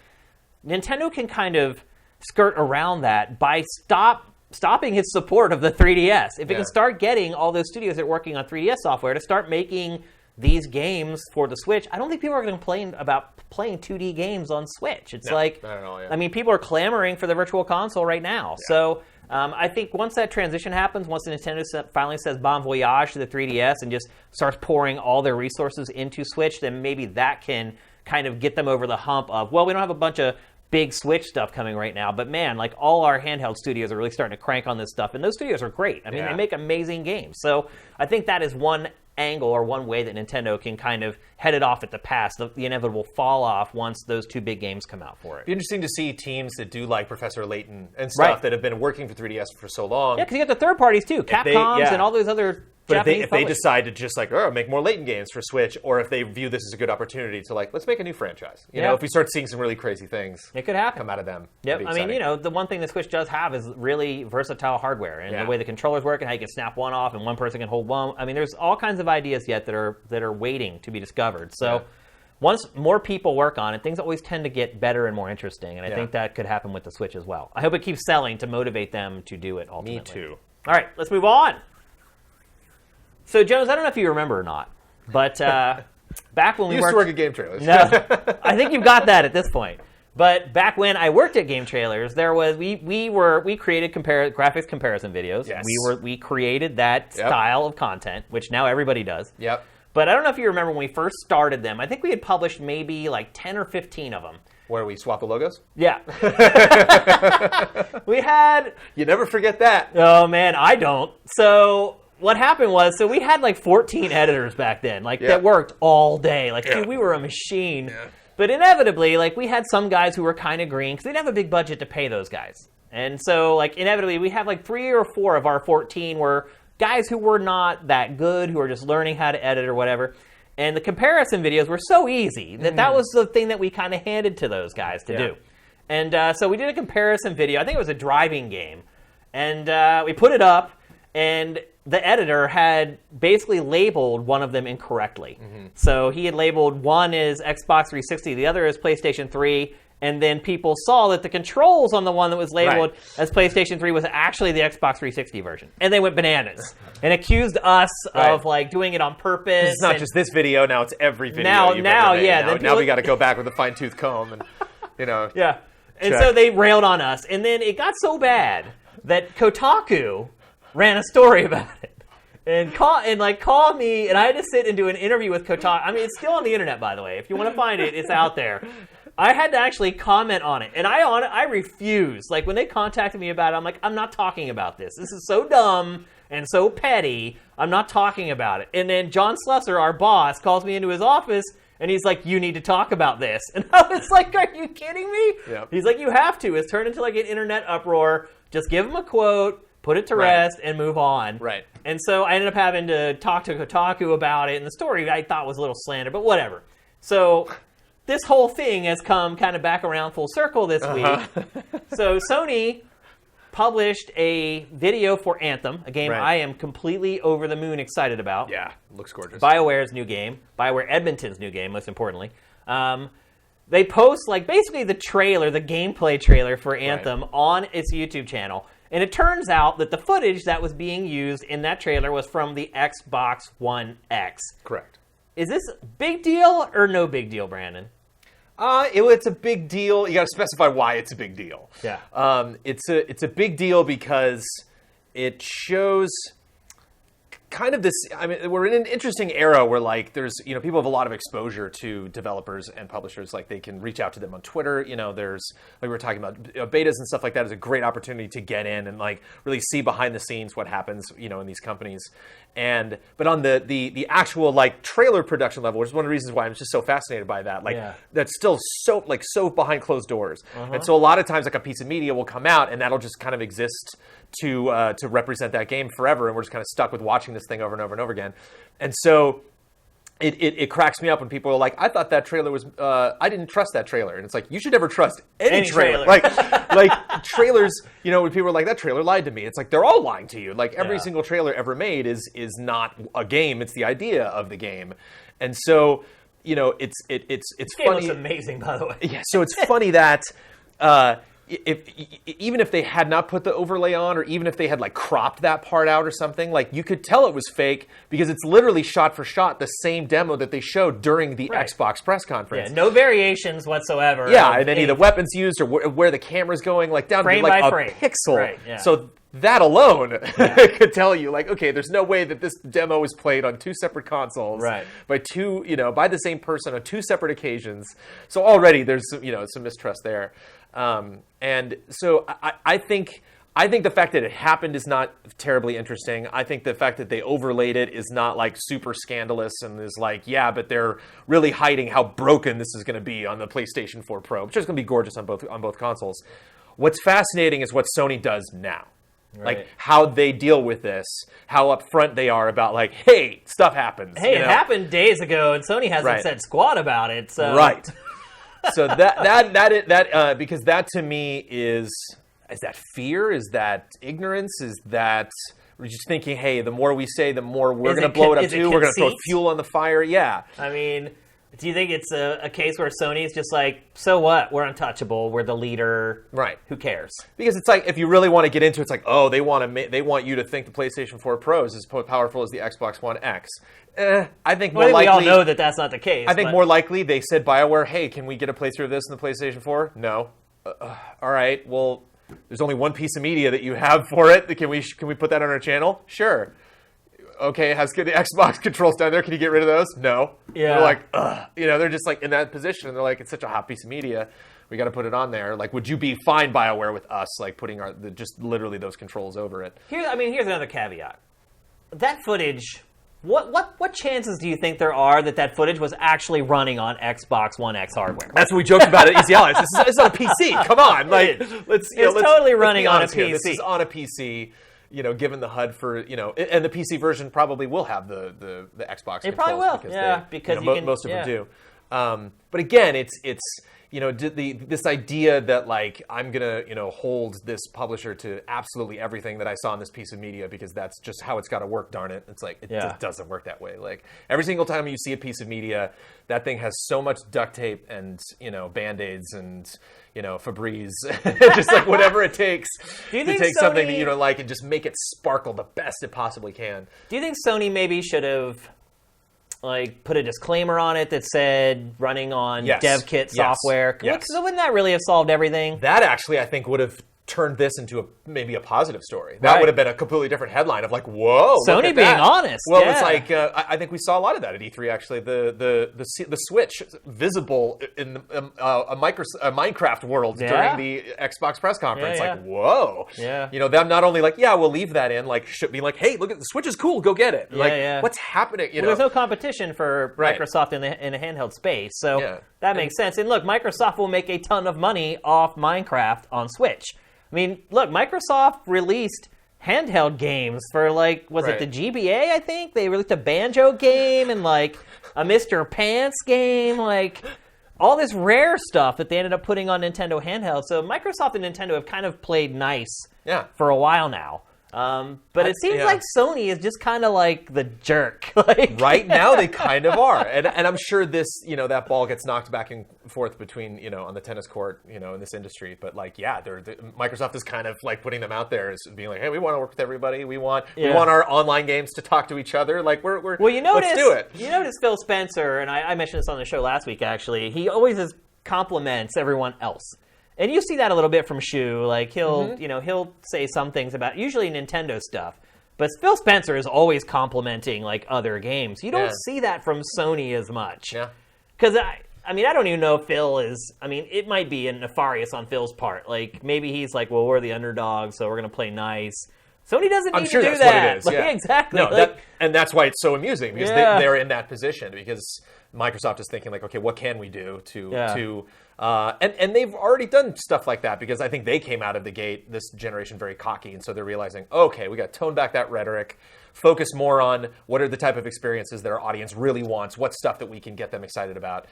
Nintendo can kind of skirt around that by stop stopping his support of the 3DS. If it can start getting all those studios that are working on 3DS software to start making these games for the Switch, I don't think people are going to complain about playing 2D games on Switch. It's like, not at all, I mean, people are clamoring for the Virtual Console right now. Yeah. So I think once that transition happens, once Nintendo finally says bon voyage to the 3DS and just starts pouring all their resources into Switch, then maybe that can kind of get them over the hump of, well, we don't have a bunch of big Switch stuff coming right now, but man, like all our handheld studios are really starting to crank on this stuff, and those studios are great. I mean, they make amazing games. So I think that is one angle or one way that Nintendo can kind of head it off at the pass, the inevitable fall off once those two big games come out for it. It'd be interesting to see teams that do like Professor Layton and stuff that have been working for 3DS for so long. Yeah, because you got the third parties too, Capcom's and all those other But if they decide to just like, make more Layton games for Switch, or if they view this as a good opportunity to like, let's make a new franchise. You know, if we start seeing some really crazy things, it could happen. Come out of them. Yep. I mean, you know, the one thing that Switch does have is really versatile hardware, and the way the controllers work, and how you can snap one off, and one person can hold one. I mean, there's all kinds of ideas yet that are waiting to be discovered. So once more people work on it, things always tend to get better and more interesting, and I think that could happen with the Switch as well. I hope it keeps selling to motivate them to do it ultimately. Me too. All right, let's move on. So, Jones, I don't know if you remember or not, but back when we used to work at Game Trailers. No, I think you've got that at this point. But back when I worked at Game Trailers, there was we created graphics comparison videos. Yes. We created that style of content, which now everybody does. Yep. But I don't know if you remember when we first started them. I think we had published maybe like 10 or 15 of them. Where we swap the logos? Yeah. We had... You never forget that. Oh, man, I don't. So... What happened was, so we had like 14 editors back then, like that worked all day. Like, dude, we were a machine. Yeah. But inevitably, like we had some guys who were kind of green because they didn't have a big budget to pay those guys. And so, like, inevitably, we have like 3 or 4 of our 14 were guys who were not that good, who were just learning how to edit or whatever. And the comparison videos were so easy that was the thing that we kind of handed to those guys to do. And so we did a comparison video. I think it was a driving game. And we put it up, and the editor had basically labeled one of them incorrectly. So he had labeled one as Xbox 360, the other as PlayStation 3, and then people saw that the controls on the one that was labeled as PlayStation 3 was actually the Xbox 360 version. And they went bananas and accused us of like doing it on purpose. It's not just this video, now it's every video now, you've ever made. Now we got to go back with a fine-tooth comb and, you know. Yeah. And so they railed on us. And then it got so bad that Kotaku ran a story about it. And called me, and I had to sit and do an interview with Kotaku. I mean, it's still on the internet, by the way. If you want to find it, it's out there. I had to actually comment on it, and I refused. Like, when they contacted me about it, I'm like, I'm not talking about this. This is so dumb and so petty. I'm not talking about it. And then John Slusser, our boss, calls me into his office, and he's like, you need to talk about this. And I was like, are you kidding me? Yep. He's like, you have to. It's turned into like an internet uproar. Just give him a quote, put it to rest, and move on. Right. And so I ended up having to talk to Kotaku about it, and the story I thought was a little slander, but whatever. So this whole thing has come kind of back around full circle this week. So Sony published a video for Anthem, a game I am completely over the moon excited about. Yeah, looks gorgeous. BioWare's new game, BioWare Edmonton's new game, most importantly. They post like basically the trailer, the gameplay trailer for Anthem on its YouTube channel. And it turns out that the footage that was being used in that trailer was from the Xbox One X. Correct. Is this a big deal or no big deal, Brandon? It's a big deal. You got to specify why it's a big deal. Yeah. It's a big deal because it shows kind of this. I mean, we're in an interesting era where like there's people have a lot of exposure to developers and publishers. Like they can reach out to them on Twitter. There's like we were talking about betas and stuff like that is a great opportunity to get in and like really see behind the scenes what happens in these companies. But on the actual like trailer production level, which is one of the reasons why I'm just so fascinated by that. Like that's still so behind closed doors. And so a lot of times like a piece of media will come out and that'll just kind of exist to represent that game forever, and we're just kind of stuck with watching this thing over and over and over again. And so it cracks me up when people are like, I thought that trailer was I didn't trust that trailer. And it's like, you should never trust any trailer. like trailers, when people are like, that trailer lied to me, it's like they're all lying to you. Like every single trailer ever made is not a game, it's the idea of the game. And so it's this funny. Game looks amazing, by the way. Yeah, so it's funny that even if they had not put the overlay on, or even if they had like cropped that part out or something, like you could tell it was fake because it's literally shot for shot the same demo that they showed during the Xbox press conference. Yeah, no variations whatsoever. Yeah, and any of the weapons used or where the camera's going, like down to like a pixel. Right, yeah. So that alone could tell you, like, okay, there's no way that this demo was played on two separate consoles by by the same person on two separate occasions. So already there's some mistrust there. And so I think the fact that it happened is not terribly interesting. I think the fact that they overlaid it is not like super scandalous and is like, yeah, but they're really hiding how broken this is going to be on the PlayStation 4 Pro, which is going to be gorgeous on both consoles. What's fascinating is what Sony does now. Right. Like how they deal with this, how upfront they are about like, hey, stuff happens. Hey, it happened days ago, and Sony hasn't said squat about it. So. Right. So that because that to me is that fear? Is that ignorance? Is that we're just thinking, hey, the more we say, the more we're going to blow it up too. We're going to throw fuel on the fire. Yeah. I mean, do you think it's a case where Sony's just like, so what? We're untouchable. We're the leader. Right. Who cares? Because it's like, if you really want to get into it, it's like, oh, they want you to think the PlayStation 4 Pro is as powerful as the Xbox One X. I think more likely... we all know that that's not the case. I think more likely they said, BioWare, hey, can we get a playthrough of this in the PlayStation 4? No. All right, well, there's only one piece of media that you have for it. Can we put that on our channel? Sure. Okay, has the Xbox controls down there. Can you get rid of those? No. Yeah. They're like, ugh. They're just like in that position. They're like, it's such a hot piece of media. We got to put it on there. Like, would you be fine, BioWare, with us like putting just literally those controls over it? Here's another caveat. That footage. What chances do you think there are that footage was actually running on Xbox One X hardware? That's what we joked about at Easy Allies. It's on a PC. Come on, like let's totally running on a PC. Here. This is on a PC. Given the HUD for, and the PC version probably will have the Xbox controls. It probably will, because most of them do. But again, it's this idea that like I'm gonna hold this publisher to absolutely everything that I saw in this piece of media because that's just how it's got to work. Darn it! It's like it just doesn't work that way. Like every single time you see a piece of media, that thing has so much duct tape and Band-Aids and Febreze, just like whatever it takes to take something that you don't like and just make it sparkle the best it possibly can. Do you think Sony maybe should have like put a disclaimer on it that said running on dev kit software? Yes. So wouldn't that really have solved everything? That actually, I think, would have turned this into maybe a positive story. That would have been a completely different headline of like, whoa, Sony being honest. Well, it's like I think we saw a lot of that at E3. Actually, the Switch visible in a Minecraft world during the Xbox press conference. Like, whoa, them not only like, we'll leave that in, like, should be like, hey, look at the Switch is cool, go get it. What's happening? There's no competition for Microsoft in the handheld space, so that makes sense. And look, Microsoft will make a ton of money off Minecraft on Switch. I mean, look, Microsoft released handheld games for, like, was it the GBA, I think? They released a Banjo game and, like, a Mr. Pants game, like, all this rare stuff that they ended up putting on Nintendo handheld. So Microsoft and Nintendo have kind of played nice for a while now. But it seems like Sony is just kind of like the jerk. Right now, they kind of are, and I'm sure this, that ball gets knocked back and forth between, on the tennis court, in this industry. But like, Microsoft is kind of like putting them out there as being like, hey, we want to work with everybody. We want our online games to talk to each other. Like we're let's do it. You notice Phil Spencer, and I mentioned this on the show last week. Actually, he always compliments everyone else. And you see that a little bit from Shu. Like he'll say some things about usually Nintendo stuff, but Phil Spencer is always complimenting like other games. You don't see that from Sony as much. Yeah. Because I don't even know if Phil is. It might be nefarious on Phil's part. Like maybe he's like, well, we're the underdog, so we're gonna play nice. Sony doesn't need to do that. What it is. Like, exactly. No, and that's why it's so amusing because they're in that position because Microsoft is thinking like, okay, what can we do to and they've already done stuff like that because I think they came out of the gate this generation very cocky, and so they're realizing, okay, we got to tone back that rhetoric, focus more on what are the type of experiences that our audience really wants, what stuff that we can get them excited about.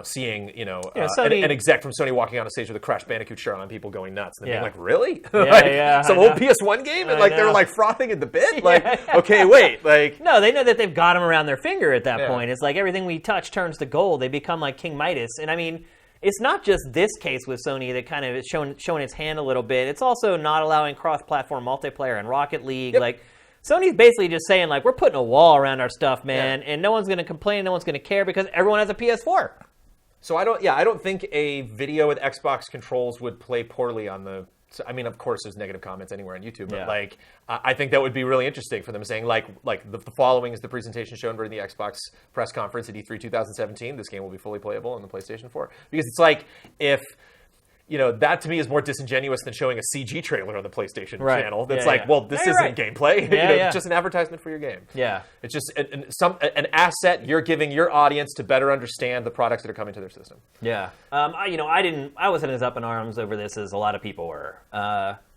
Seeing an exec from Sony walking on a stage with a Crash Bandicoot shirt on, people going nuts, and being like, really? Some old PS1 game, and like they're like frothing at the bit. Like, okay, wait, like no, they know that they've got them around their finger at that point. It's like everything we touch turns to gold. They become like King Midas, and it's not just this case with Sony that kind of is showing its hand a little bit. It's also not allowing cross-platform multiplayer in Rocket League. Yep. Like, Sony's basically just saying, like, we're putting a wall around our stuff, man, and no one's going to complain, no one's going to care because everyone has a PS4. So I don't think a video with Xbox controls would play poorly on the. I mean, of course, there's negative comments anywhere on YouTube, but like, I think that would be really interesting for them saying, like the following is the presentation shown during the Xbox press conference at E3 2017. This game will be fully playable on the PlayStation 4 because it's like if. That to me is more disingenuous than showing a CG trailer on the PlayStation channel. That's well, this isn't gameplay. It's just an advertisement for your game. Yeah. It's just an asset you're giving your audience to better understand the products that are coming to their system. Yeah. I wasn't as up in arms over this as a lot of people were.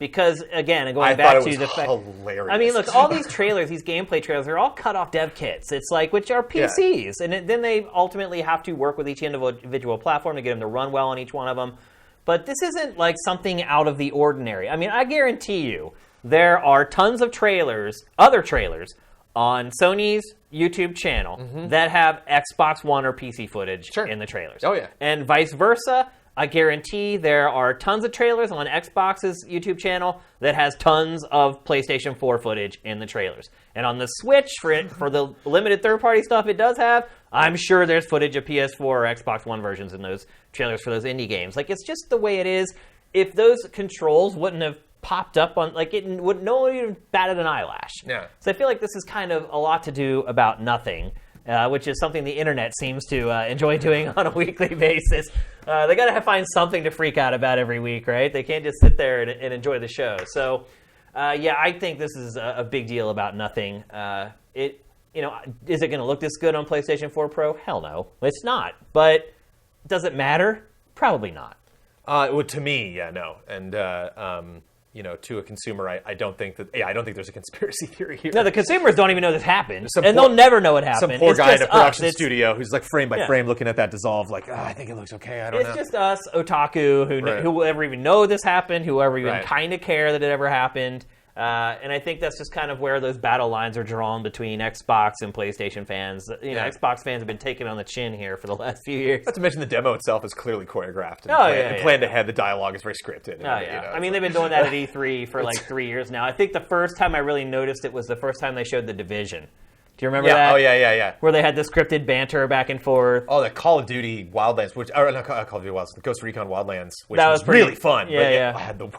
Because, again, going back to the fact... hilarious. I mean, look, all these trailers, these gameplay trailers, they're all cut-off dev kits. It's like, which are PCs. Yeah. And then they ultimately have to work with each individual platform to get them to run well on each one of them. But this isn't like something out of the ordinary. I mean, I guarantee you there are tons of other trailers, on Sony's YouTube channel that have Xbox One or PC footage in the trailers. Oh, yeah. And vice versa. I guarantee there are tons of trailers on Xbox's YouTube channel that has tons of PlayStation 4 footage in the trailers. And on the Switch, for the limited third-party stuff it does have, I'm sure there's footage of PS4 or Xbox One versions in those trailers for those indie games. Like, it's just the way it is. If those controls wouldn't have popped up on, like, no one would have batted an eyelash. Yeah. So I feel like this is kind of a lot to do about nothing. Which is something the internet seems to enjoy doing on a weekly basis. They got to find something to freak out about every week, right? They can't just sit there and enjoy the show. So, I think this is a big deal about nothing. Is it going to look this good on PlayStation 4 Pro? Hell no, it's not. But does it matter? Probably not. To me, no. And to a consumer, I don't think there's a conspiracy theory here. No, the consumers don't even know this happened, they'll never know it happened. Some poor guy in a production studio who's like frame by frame looking at that dissolve, like, I think it looks okay. I don't know. It's just us, otaku, who will ever even know this happened, whoever even kind of care that it ever happened. And I think that's just kind of where those battle lines are drawn between Xbox and PlayStation fans. Xbox fans have been taken on the chin here for the last few years. Not to mention the demo itself is clearly choreographed and planned ahead. The dialogue is very scripted. I mean, they've been doing that at E3 for like 3 years now. I think the first time I really noticed it was the first time they showed The Division. Do you remember that? Oh, yeah. Where they had the scripted banter back and forth. Oh, the Call of Duty Wildlands, not Call of Duty Wildlands, the Ghost Recon Wildlands, which was really fun. But it had the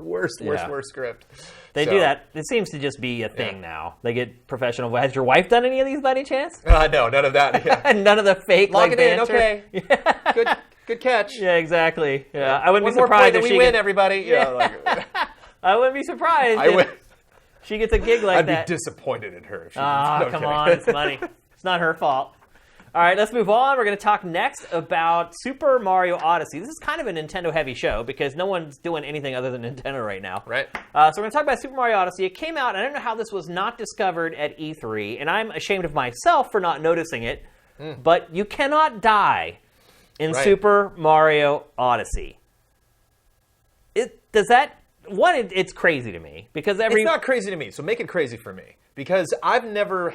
worst script. They do that. It seems to just be a thing now. They get professional. Has your wife done any of these by any chance? No, none of that. Yeah. None of the fake Log it banter? In, okay. Good catch. Yeah, exactly. Yeah. I wouldn't be surprised if we win, everybody. Yeah. I wouldn't be surprised if she gets a gig like that. I'd be disappointed in her. Come on, it's money. It's not her fault. All right, let's move on. We're going to talk next about Super Mario Odyssey. This is kind of a Nintendo-heavy show because no one's doing anything other than Nintendo right now. Right. So we're going to talk about Super Mario Odyssey. It came out, and I don't know how this was not discovered at E3, and I'm ashamed of myself for not noticing it, but you cannot die in Super Mario Odyssey. It's crazy to me because It's not crazy to me, so make it crazy for me. Because I've never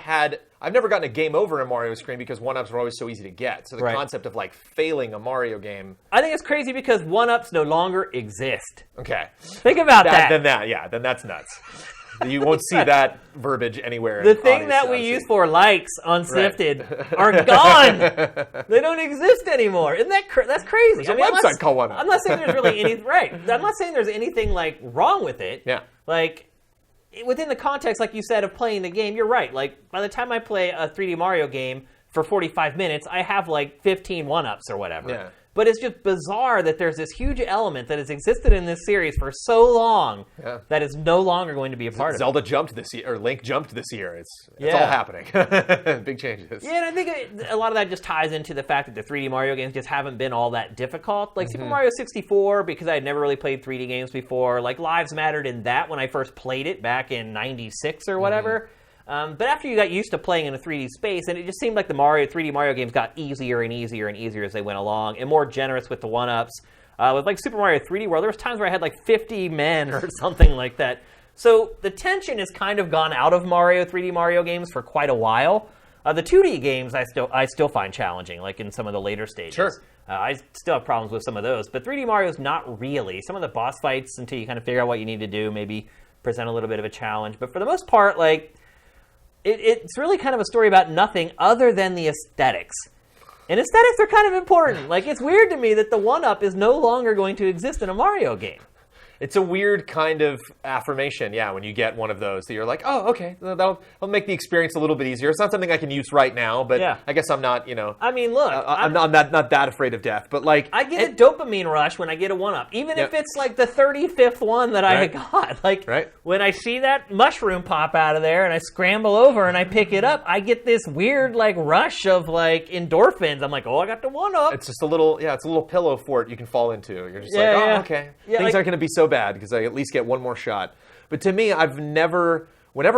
gotten a game over in a Mario screen because 1-ups are always so easy to get. So the concept of like failing a Mario game. I think it's crazy because 1-ups no longer exist. Okay. Think about that. Then that's nuts. You won't see that verbiage anywhere. The thing that we use for likes on Sifted are gone. They don't exist anymore. Isn't that's crazy? There's a website called 1-up. I'm not saying there's really anything I'm not saying there's anything like wrong with it. Yeah. Like within the context, like you said, of playing the game, you're right. Like by the time I play a 3D Mario game for 45 minutes, I have like 15 1-ups or whatever. Yeah. But it's just bizarre that there's this huge element that has existed in this series for so long that is no longer going to be a part of it. Zelda jumped this year, or Link jumped this year. It's all happening. Big changes. Yeah, and I think a lot of that just ties into the fact that the 3D Mario games just haven't been all that difficult. Like Super Mario 64, because I had never really played 3D games before. Like Lives mattered in that when I first played it back in 96 or whatever. But after you got used to playing in a 3D space, and it just seemed like the 3D Mario games got easier and easier and easier as they went along, and more generous with the 1-ups. With like Super Mario 3D World, there was times where I had like 50 men or something like that. So the tension has kind of gone out of 3D Mario games for quite a while. The 2D games I still find challenging, like in some of the later stages. Sure. I still have problems with some of those, but 3D Mario's not really. Some of the boss fights, until you kind of figure out what you need to do, maybe present a little bit of a challenge. But for the most part, like, it's really kind of a story about nothing other than the aesthetics. And aesthetics are kind of important. Like, it's weird to me that the 1-up is no longer going to exist in a Mario game. It's a weird kind of affirmation, yeah, when you get one of those that you're like, oh, okay, that'll make the experience a little bit easier. It's not something I can use right now, but I guess I'm not, I mean, look. I'm not that afraid of death, but like... I get a dopamine rush when I get a 1-up, even if it's like the 35th one that I got. Like, when I see that mushroom pop out of there and I scramble over and I pick it up, I get this weird, like, rush of, like, endorphins. I'm like, oh, I got the 1-up. It's just a little pillow fort you can fall into. You're just okay. Things aren't going to be so bad because I at least get one more shot. But to me, whenever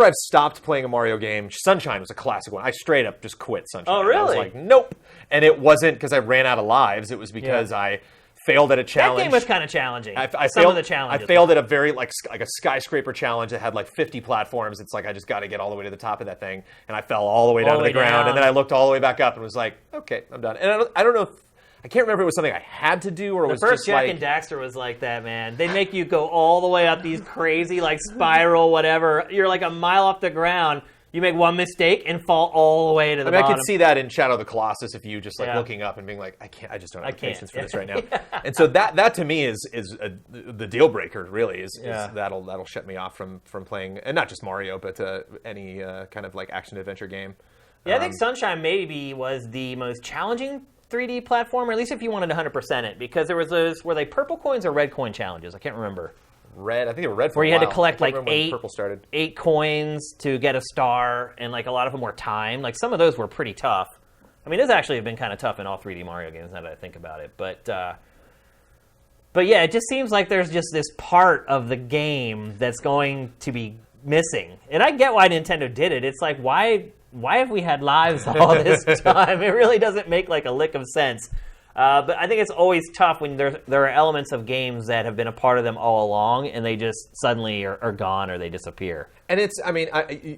I've stopped playing a Mario game, Sunshine was a classic one. I straight up just quit Sunshine. Oh, really? I was like, nope. And it wasn't because I ran out of lives. It was because I failed at a challenge. That game was kind of challenging. Some of the challenges. I failed at a very, like a skyscraper challenge that had like 50 platforms. It's like, I just got to get all the way to the top of that thing. And I fell all the way down to the ground. And then I looked all the way back up and was like, okay, I'm done. And I don't know if, I can't remember if it was something I had to do or it was just just like... The first Jak and Daxter was like that, man. They make you go all the way up these crazy, like, spiral, whatever. You're like a mile off the ground. You make one mistake and fall all the way to the bottom. I could see that in Shadow of the Colossus if you just, like, looking up and being like, I just don't have the patience for this right now. And so that to me is the deal breaker, really, is that'll shut me off from playing, and not just Mario, but any kind of, like, action-adventure game. Yeah, I think Sunshine maybe was the most challenging 3D platform, or at least if you wanted to 100% it, because there was those, were they purple coins or red coin challenges? I can't remember. Red, I think they were red for where a you while. Had to collect like purple started. 8 coins to get a star, and like a lot of them were timed. Like some of those were pretty tough. I mean, those actually have been kind of tough in all 3D Mario games now that I think about it. But yeah, it just seems like there's just this part of the game that's going to be missing. And I get why Nintendo did it. It's like, why have we had lives all this time? It really doesn't make like a lick of sense. But I think it's always tough when there are elements of games that have been a part of them all along, and they just suddenly are gone or they disappear. And it's, I mean,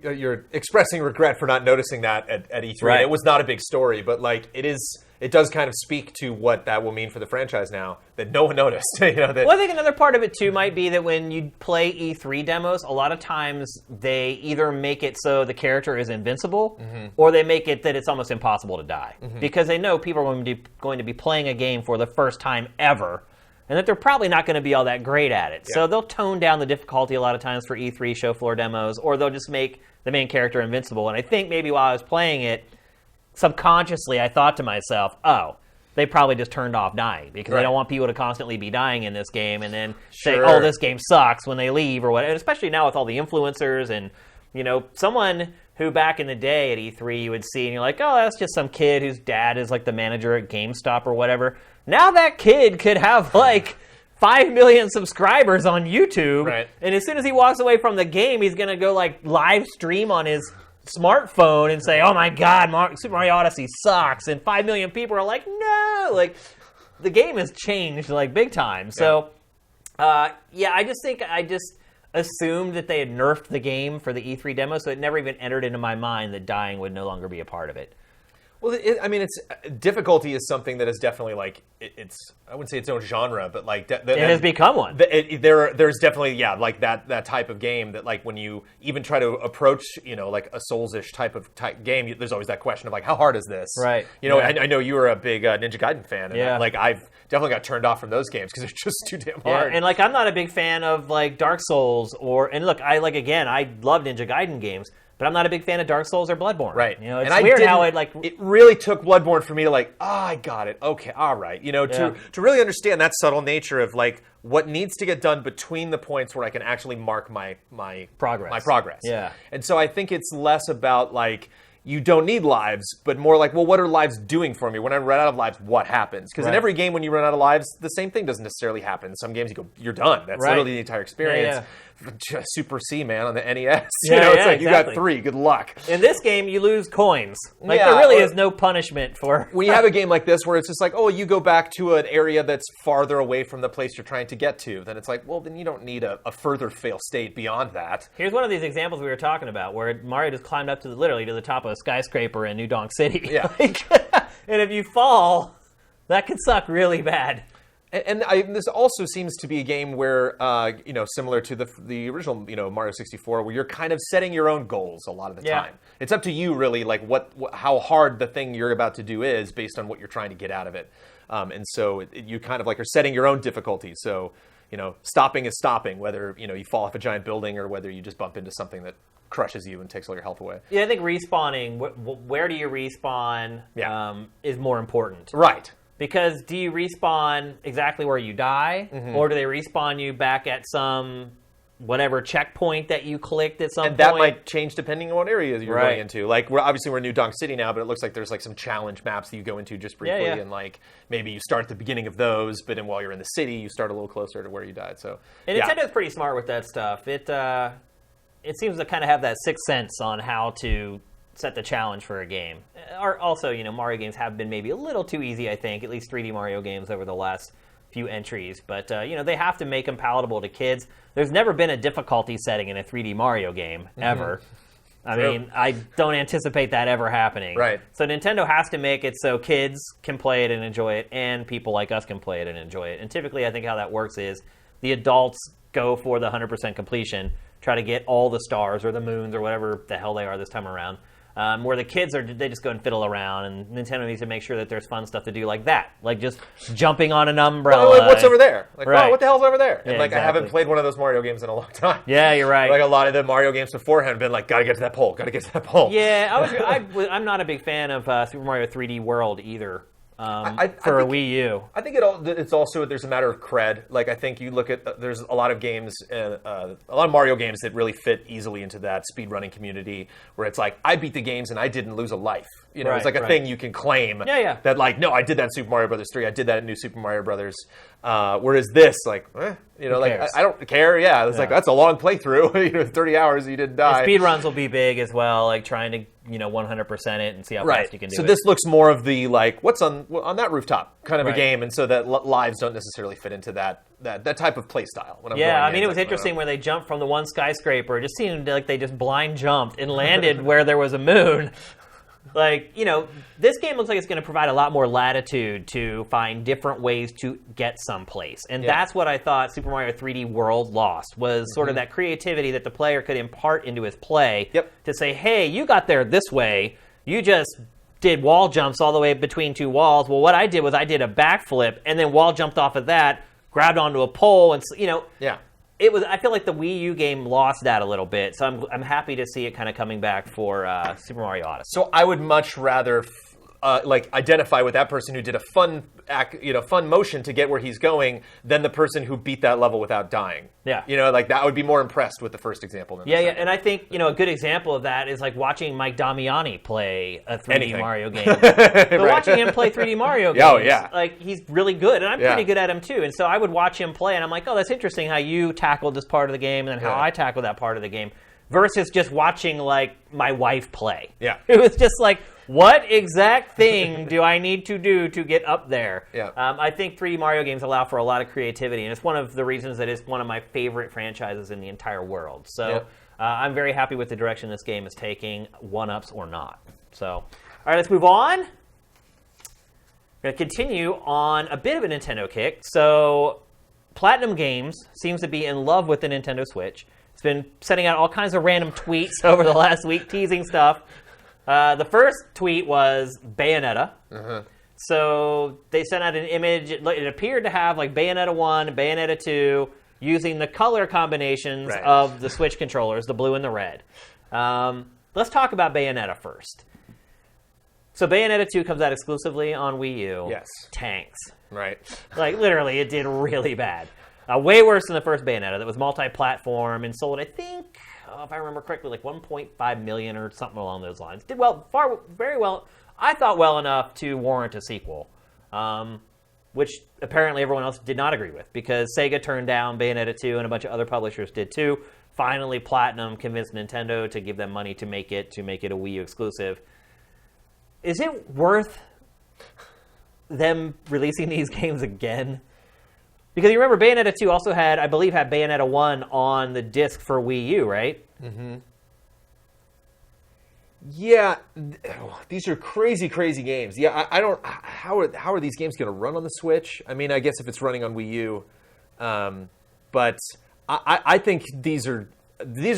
you're expressing regret for not noticing that at E3. Right. It was not a big story, but like it does kind of speak to what that will mean for the franchise now, that no one noticed. Well, I think another part of it, too, might be that when you play E3 demos, a lot of times they either make it so the character is invincible, or they make it that it's almost impossible to die. Because they know people are going to be playing a game for the first time ever, and that they're probably not going to be all that great at it. Yeah. So they'll tone down the difficulty a lot of times for E3 show floor demos, or they'll just make the main character invincible. And I think maybe while I was playing it, subconsciously, I thought to myself, oh, they probably just turned off dying because they don't want people to constantly be dying in this game and then say, oh, this game sucks when they leave or whatever. And especially now with all the influencers and, someone who back in the day at E3 you would see and you're like, oh, that's just some kid whose dad is like the manager at GameStop or whatever. Now that kid could have like 5 million subscribers on YouTube. Right. And as soon as he walks away from the game, he's going to go like live stream on his smartphone and say, oh my God, Super Mario Odyssey sucks. And 5 million people are like, no. Like, the game has changed like big time. So, I just think I assumed that they had nerfed the game for the E3 demo, so it never even entered into my mind that dying would no longer be a part of it. Well, it's difficulty is something that is definitely like it's. I wouldn't say its own genre, but like it has become one. There's definitely like that type of game that like when you even try to approach like a Souls-ish type game, there's always that question of like how hard is this? Right. I know you were a big Ninja Gaiden fan, and like I've definitely got turned off from those games because they're just too damn hard. And like I'm not a big fan of like Dark Souls and look, I love Ninja Gaiden games. But I'm not a big fan of Dark Souls or Bloodborne. Right. It's weird how it really took Bloodborne for me to like, I got it. Okay, all right. To really understand that subtle nature of like what needs to get done between the points where I can actually mark my progress. Yeah. And so I think it's less about like you don't need lives, but more like, well, what are lives doing for me? When I run out of lives, what happens? Because in every game, when you run out of lives, the same thing doesn't necessarily happen. In some games, you're done. That's literally the entire experience. Yeah. Super C, man, on the NES. It's like you got 3. Good luck. In this game, you lose coins. Like there really is no punishment for. When you have a game like this where it's just like, oh, you go back to an area that's farther away from the place you're trying to get to, then it's like, well, then you don't need a further fail state beyond that. Here's one of these examples we were talking about where Mario just climbed up to literally to the top of a skyscraper in New Donk City. Yeah. And if you fall, That could suck really bad. And this also seems to be a game where, similar to the original, Mario 64, where you're kind of setting your own goals a lot of the time. It's up to you, really, like how hard the thing you're about to do is based on what you're trying to get out of it. And so you kind of like are setting your own difficulty. So, stopping is stopping, whether, you fall off a giant building or whether you just bump into something that crushes you and takes all your health away. Yeah, I think respawning, where do you respawn is more important. Right. Because do you respawn exactly where you die, or do they respawn you back at some whatever checkpoint that you clicked at some point? And that might change depending on what areas you're going into. Like, we're in New Donk City now, but it looks like there's like some challenge maps that you go into just briefly, and like maybe you start at the beginning of those, but then while you're in the city, you start a little closer to where you died. So, and Nintendo's pretty smart with that stuff. It seems to kind of have that sixth sense on how to set the challenge for a game. Also, Mario games have been maybe a little too easy, I think, at least 3D Mario games over the last few entries. But, they have to make them palatable to kids. There's never been a difficulty setting in a 3D Mario game, ever. I mean, I don't anticipate that ever happening. Right. So Nintendo has to make it so kids can play it and enjoy it, and people like us can play it and enjoy it. And typically, I think how that works is the adults go for the 100% completion, try to get all the stars or the moons or whatever the hell they are this time around. Where the kids they just go and fiddle around, and Nintendo needs to make sure that there's fun stuff to do like that, like just jumping on an umbrella. Well, what's over there? Like, what the hell's over there? And I haven't played one of those Mario games in a long time. Yeah, you're right. Like a lot of the Mario games beforehand have been like, gotta get to that pole, gotta get to that pole. Yeah, I'm not a big fan of Super Mario 3D World either. For a Wii U. I think it's also, there's a matter of cred. Like, I think you look at, there's a lot of games, a lot of Mario games that really fit easily into that speedrunning community, where it's like, I beat the games and I didn't lose a life. It's like a thing you can claim. That like, no, I did that in Super Mario Brothers 3, I did that in New Super Mario Brothers. Whereas this, like, I don't care. Yeah, it's like, that's a long playthrough. 30 hours, you didn't die. Speedruns will be big as well, like trying to 100% it and see how fast you can do it. So this looks more of the, like, what's on that rooftop kind of a game, and so that lives don't necessarily fit into that type of play style. I mean, it was interesting where they jumped from the one skyscraper. It just seemed like they just blind jumped and landed where there was a moon. Like, this game looks like it's going to provide a lot more latitude to find different ways to get someplace. And that's what I thought Super Mario 3D World lost, was sort of that creativity that the player could impart into his play to say, hey, you got there this way. You just did wall jumps all the way between two walls. Well, what I did was I did a backflip and then wall jumped off of that, grabbed onto a pole, and, It was. I feel like the Wii U game lost that a little bit, so I'm happy to see it kind of coming back for Super Mario Odyssey. So I would much rather identify with that person who did a fun motion to get where he's going than the person who beat that level without dying. Yeah. I would be more impressed with the first example than the second. And I think, a good example of that is like watching Mike Damiani play a 3D Mario game. Watching him play 3D Mario games, like, he's really good, and I'm pretty good at him too. And so I would watch him play, and I'm like, oh, that's interesting how you tackled this part of the game and then how I tackled that part of the game, versus just watching, like, my wife play. Yeah. It was just like, what exact thing do I need to do to get up there? Yeah. I think 3D Mario games allow for a lot of creativity, and it's one of the reasons that it's one of my favorite franchises in the entire world. So I'm very happy with the direction this game is taking, one-ups or not. So, all right, let's move on. We're going to continue on a bit of a Nintendo kick. So Platinum Games seems to be in love with the Nintendo Switch. It's been sending out all kinds of random tweets over the last week, teasing stuff. The first tweet was Bayonetta. So they sent out an image. It appeared to have like Bayonetta 1, Bayonetta 2, using the color combinations of the Switch controllers, the blue and the red. Let's talk about Bayonetta first. So Bayonetta 2 comes out exclusively on Wii U. Yes. Tanks. Right. Like, literally, it did really bad. Way worse than the first Bayonetta that was multi-platform and sold, I think, if I remember correctly, like 1.5 million or something along those lines. Did very well. I thought well enough to warrant a sequel, which apparently everyone else did not agree with, because Sega turned down Bayonetta 2 and a bunch of other publishers did too. Finally, Platinum convinced Nintendo to give them money to make it a Wii U exclusive. Is it worth them releasing these games again? Because you remember Bayonetta 2 also had Bayonetta 1 on the disc for Wii U, right? Yeah, these are crazy games. Yeah, I don't. How are these games going to run on the Switch? I mean, I guess if it's running on Wii U, but I think these are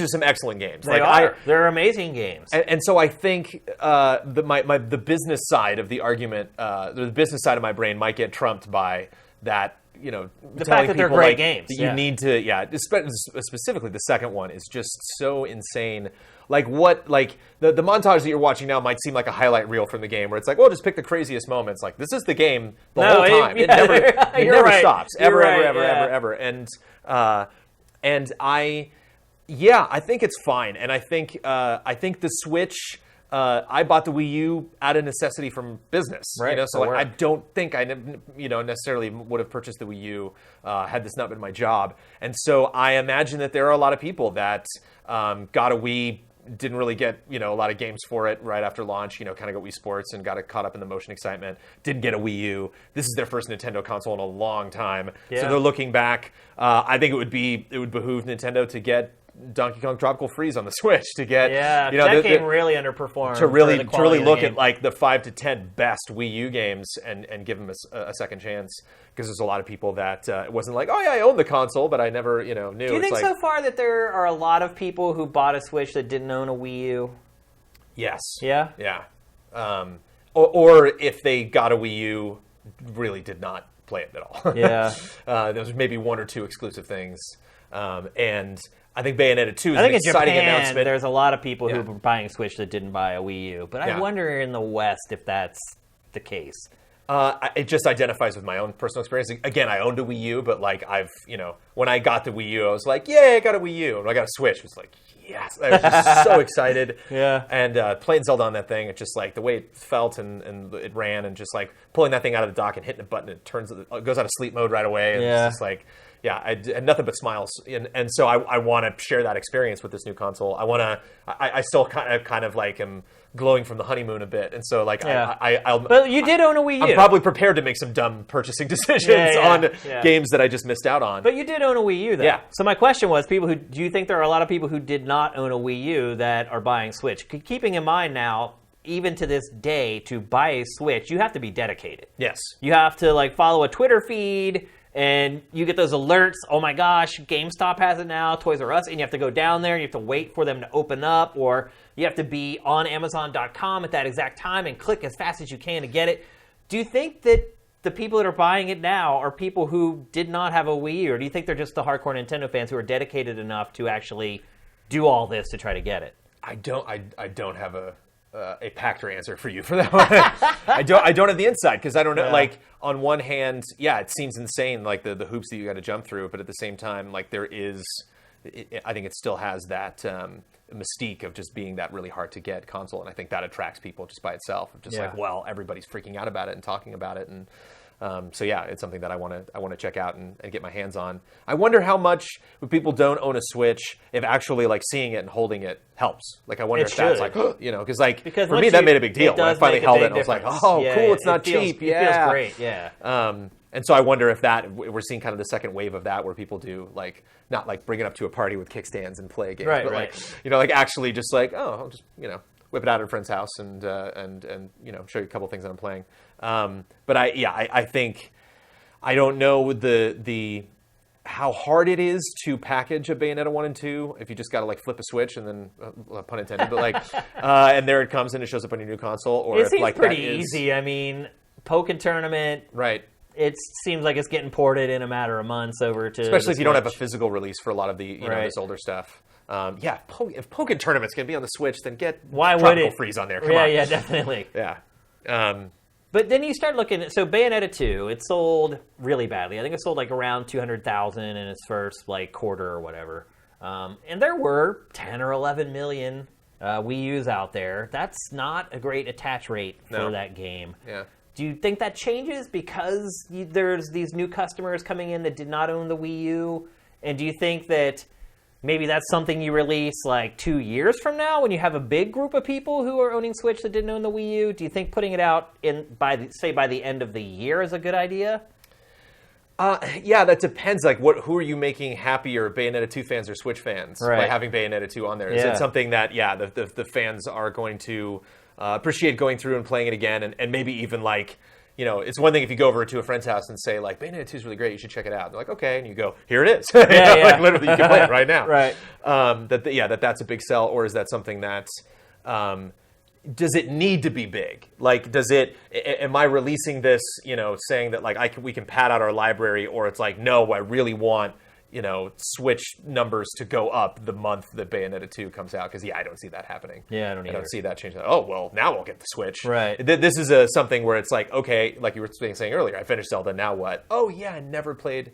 some excellent games. They're amazing games. And so I think the business side of the argument, the business side of my brain might get trumped by that. The fact that they're great games. That you need to, specifically the second one is just so insane. Like the montage that you're watching now might seem like a highlight reel from the game, where it's like, well, just pick the craziest moments. Like, this is the game the whole time. It never stops, ever. And I think it's fine. And I think the Switch. I bought the Wii U out of necessity from business, right? So I don't think I, necessarily would have purchased the Wii U had this not been my job. And so I imagine that there are a lot of people that got a Wii, didn't really get a lot of games for it right after launch. Kind of got Wii Sports and got caught up in the motion excitement. Didn't get a Wii U. This is their first Nintendo console in a long time, so they're looking back. I think it would behoove Nintendo to get Donkey Kong Tropical Freeze on the Switch to get that game really underperformed to really look at like the 5 to 10 best Wii U games and give them a second chance, because there's a lot of people that it wasn't like, oh yeah, I own the console but I never knew. Do you think so far that there are a lot of people who bought a Switch that didn't own a Wii U? Yes. Yeah. Or if they got a Wii U, really did not play it at all. Yeah. There was maybe one or two exclusive things, and I think Bayonetta 2 is an exciting in Japan, announcement. There's a lot of people who were buying a Switch that didn't buy a Wii U. But I wonder in the West if that's the case. It just identifies with my own personal experience. Again, I owned a Wii U, but like when I got the Wii U, I was like, yay, I got a Wii U. And when I got a Switch, it was like, yes. I was just so excited. Yeah. And playing Zelda on that thing, it just like the way it felt and it ran, and just like pulling that thing out of the dock and hitting a button, it goes out of sleep mode right away. And it's just like, I had nothing but smiles, and so I want to share that experience with this new console. I still kind of like am glowing from the honeymoon a bit, and so like But you did own a Wii U. I'm probably prepared to make some dumb purchasing decisions on games that I just missed out on. But you did own a Wii U, though. Yeah. So my question was, do you think there are a lot of people who did not own a Wii U that are buying Switch? Keeping in mind now, even to this day, to buy a Switch, you have to be dedicated. Yes. You have to like follow a Twitter feed. And you get those alerts, oh my gosh, GameStop has it now, Toys R Us, and you have to go down there, and you have to wait for them to open up, or you have to be on Amazon.com at that exact time and click as fast as you can to get it. Do you think that the people that are buying it now are people who did not have a Wii U, or do you think they're just the hardcore Nintendo fans who are dedicated enough to actually do all this to try to get it? I don't have a Pachter answer for you for that one. I don't have the insight, because I don't know. Yeah. Like, on one hand, it seems insane, like the hoops that you got to jump through, but at the same time, like I think it still has that mystique of just being that really hard to get console, and I think that attracts people just by itself. Just like, well, everybody's freaking out about it and talking about it, and it's something that I want to check out and get my hands on. I wonder how much, when people don't own a Switch, if actually like seeing it and holding it helps. Like, I wonder if that's like, because for me that made a big deal when I finally held it and I was like, oh, cool, it's not cheap. It feels great. Yeah. And so I wonder if we're seeing kind of the second wave of that, where people do like, not like bring it up to a party with kickstands and play games, but like, like actually just like, oh, I'll just whip it out at a friend's house and show you a couple things that I'm playing. But I think, I don't know the how hard it is to package a Bayonetta 1 and 2 if you just got to like flip a switch and then, pun intended, but like, and there it comes and it shows up on your new console. Or it seems pretty easy. I mean, Pokken Tournament. Right. It seems like it's getting ported in a matter of months over to especially if you don't have a physical release for a lot of the this older stuff. If Pokken Tournaments can be on the Switch, then get Tropical Freeze on there. Come on. Yeah, definitely. Yeah. But then you start looking at, so Bayonetta 2, it sold really badly. I think it sold like around 200,000 in its first like quarter or whatever. And there were 10 or 11 million Wii U's out there. That's not a great attach rate for that game. Yeah. Do you think that changes because there's these new customers coming in that did not own the Wii U? And do you think that maybe that's something you release like 2 years from now when you have a big group of people who are owning Switch that didn't own the Wii U? Do you think putting it out by the end of the year is a good idea? Yeah, that depends. Like, who are you making happier, Bayonetta 2 fans or Switch fans, by having Bayonetta 2 on there? Is it something that, the fans are going to appreciate going through and playing it again, and maybe even like, it's one thing if you go over to a friend's house and say, like, Bayonetta 2 is really great, you should check it out. They're like, okay, and you go, here it is. Like, literally, you can play it right now. Right. That's a big sell, or is that something that's... does it need to be big? Like, am I releasing this, saying that, like, we can pad out our library, or it's like, no, I really want, Switch numbers to go up the month that Bayonetta 2 comes out? Because, I don't see that happening. Yeah, I don't either. I don't see that changing. Oh, well, now I'll get the Switch. Right. This is something where it's like, okay, like you were saying earlier, I finished Zelda, now what? Oh, yeah, I never played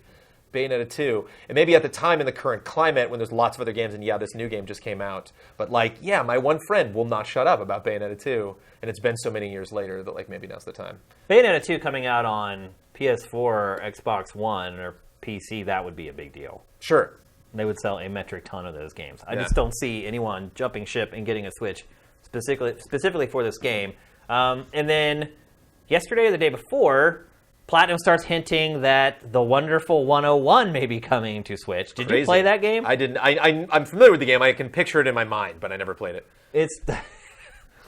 Bayonetta 2. And maybe at the time in the current climate when there's lots of other games and this new game just came out. But like, my one friend will not shut up about Bayonetta 2. And it's been so many years later that like maybe now's the time. Bayonetta 2 coming out on PS4, Xbox One, or PC, that would be a big deal. Sure. They would sell a metric ton of those games. I just don't see anyone jumping ship and getting a Switch specifically for this game. And then yesterday or the day before, Platinum starts hinting that the wonderful 101 may be coming to Switch. Did you play that game? I didn't. I'm familiar with the game. I can picture it in my mind, but I never played it.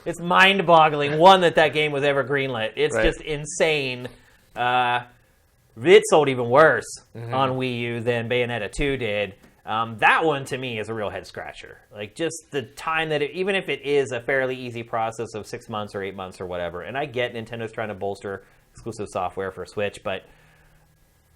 It's mind-boggling, one, that game was ever greenlit. It's just insane. It sold even worse on Wii U than Bayonetta 2 did. That one, to me, is a real head-scratcher. Like, just the time that even if it is a fairly easy process of 6 months or 8 months or whatever, and I get Nintendo's trying to bolster exclusive software for Switch,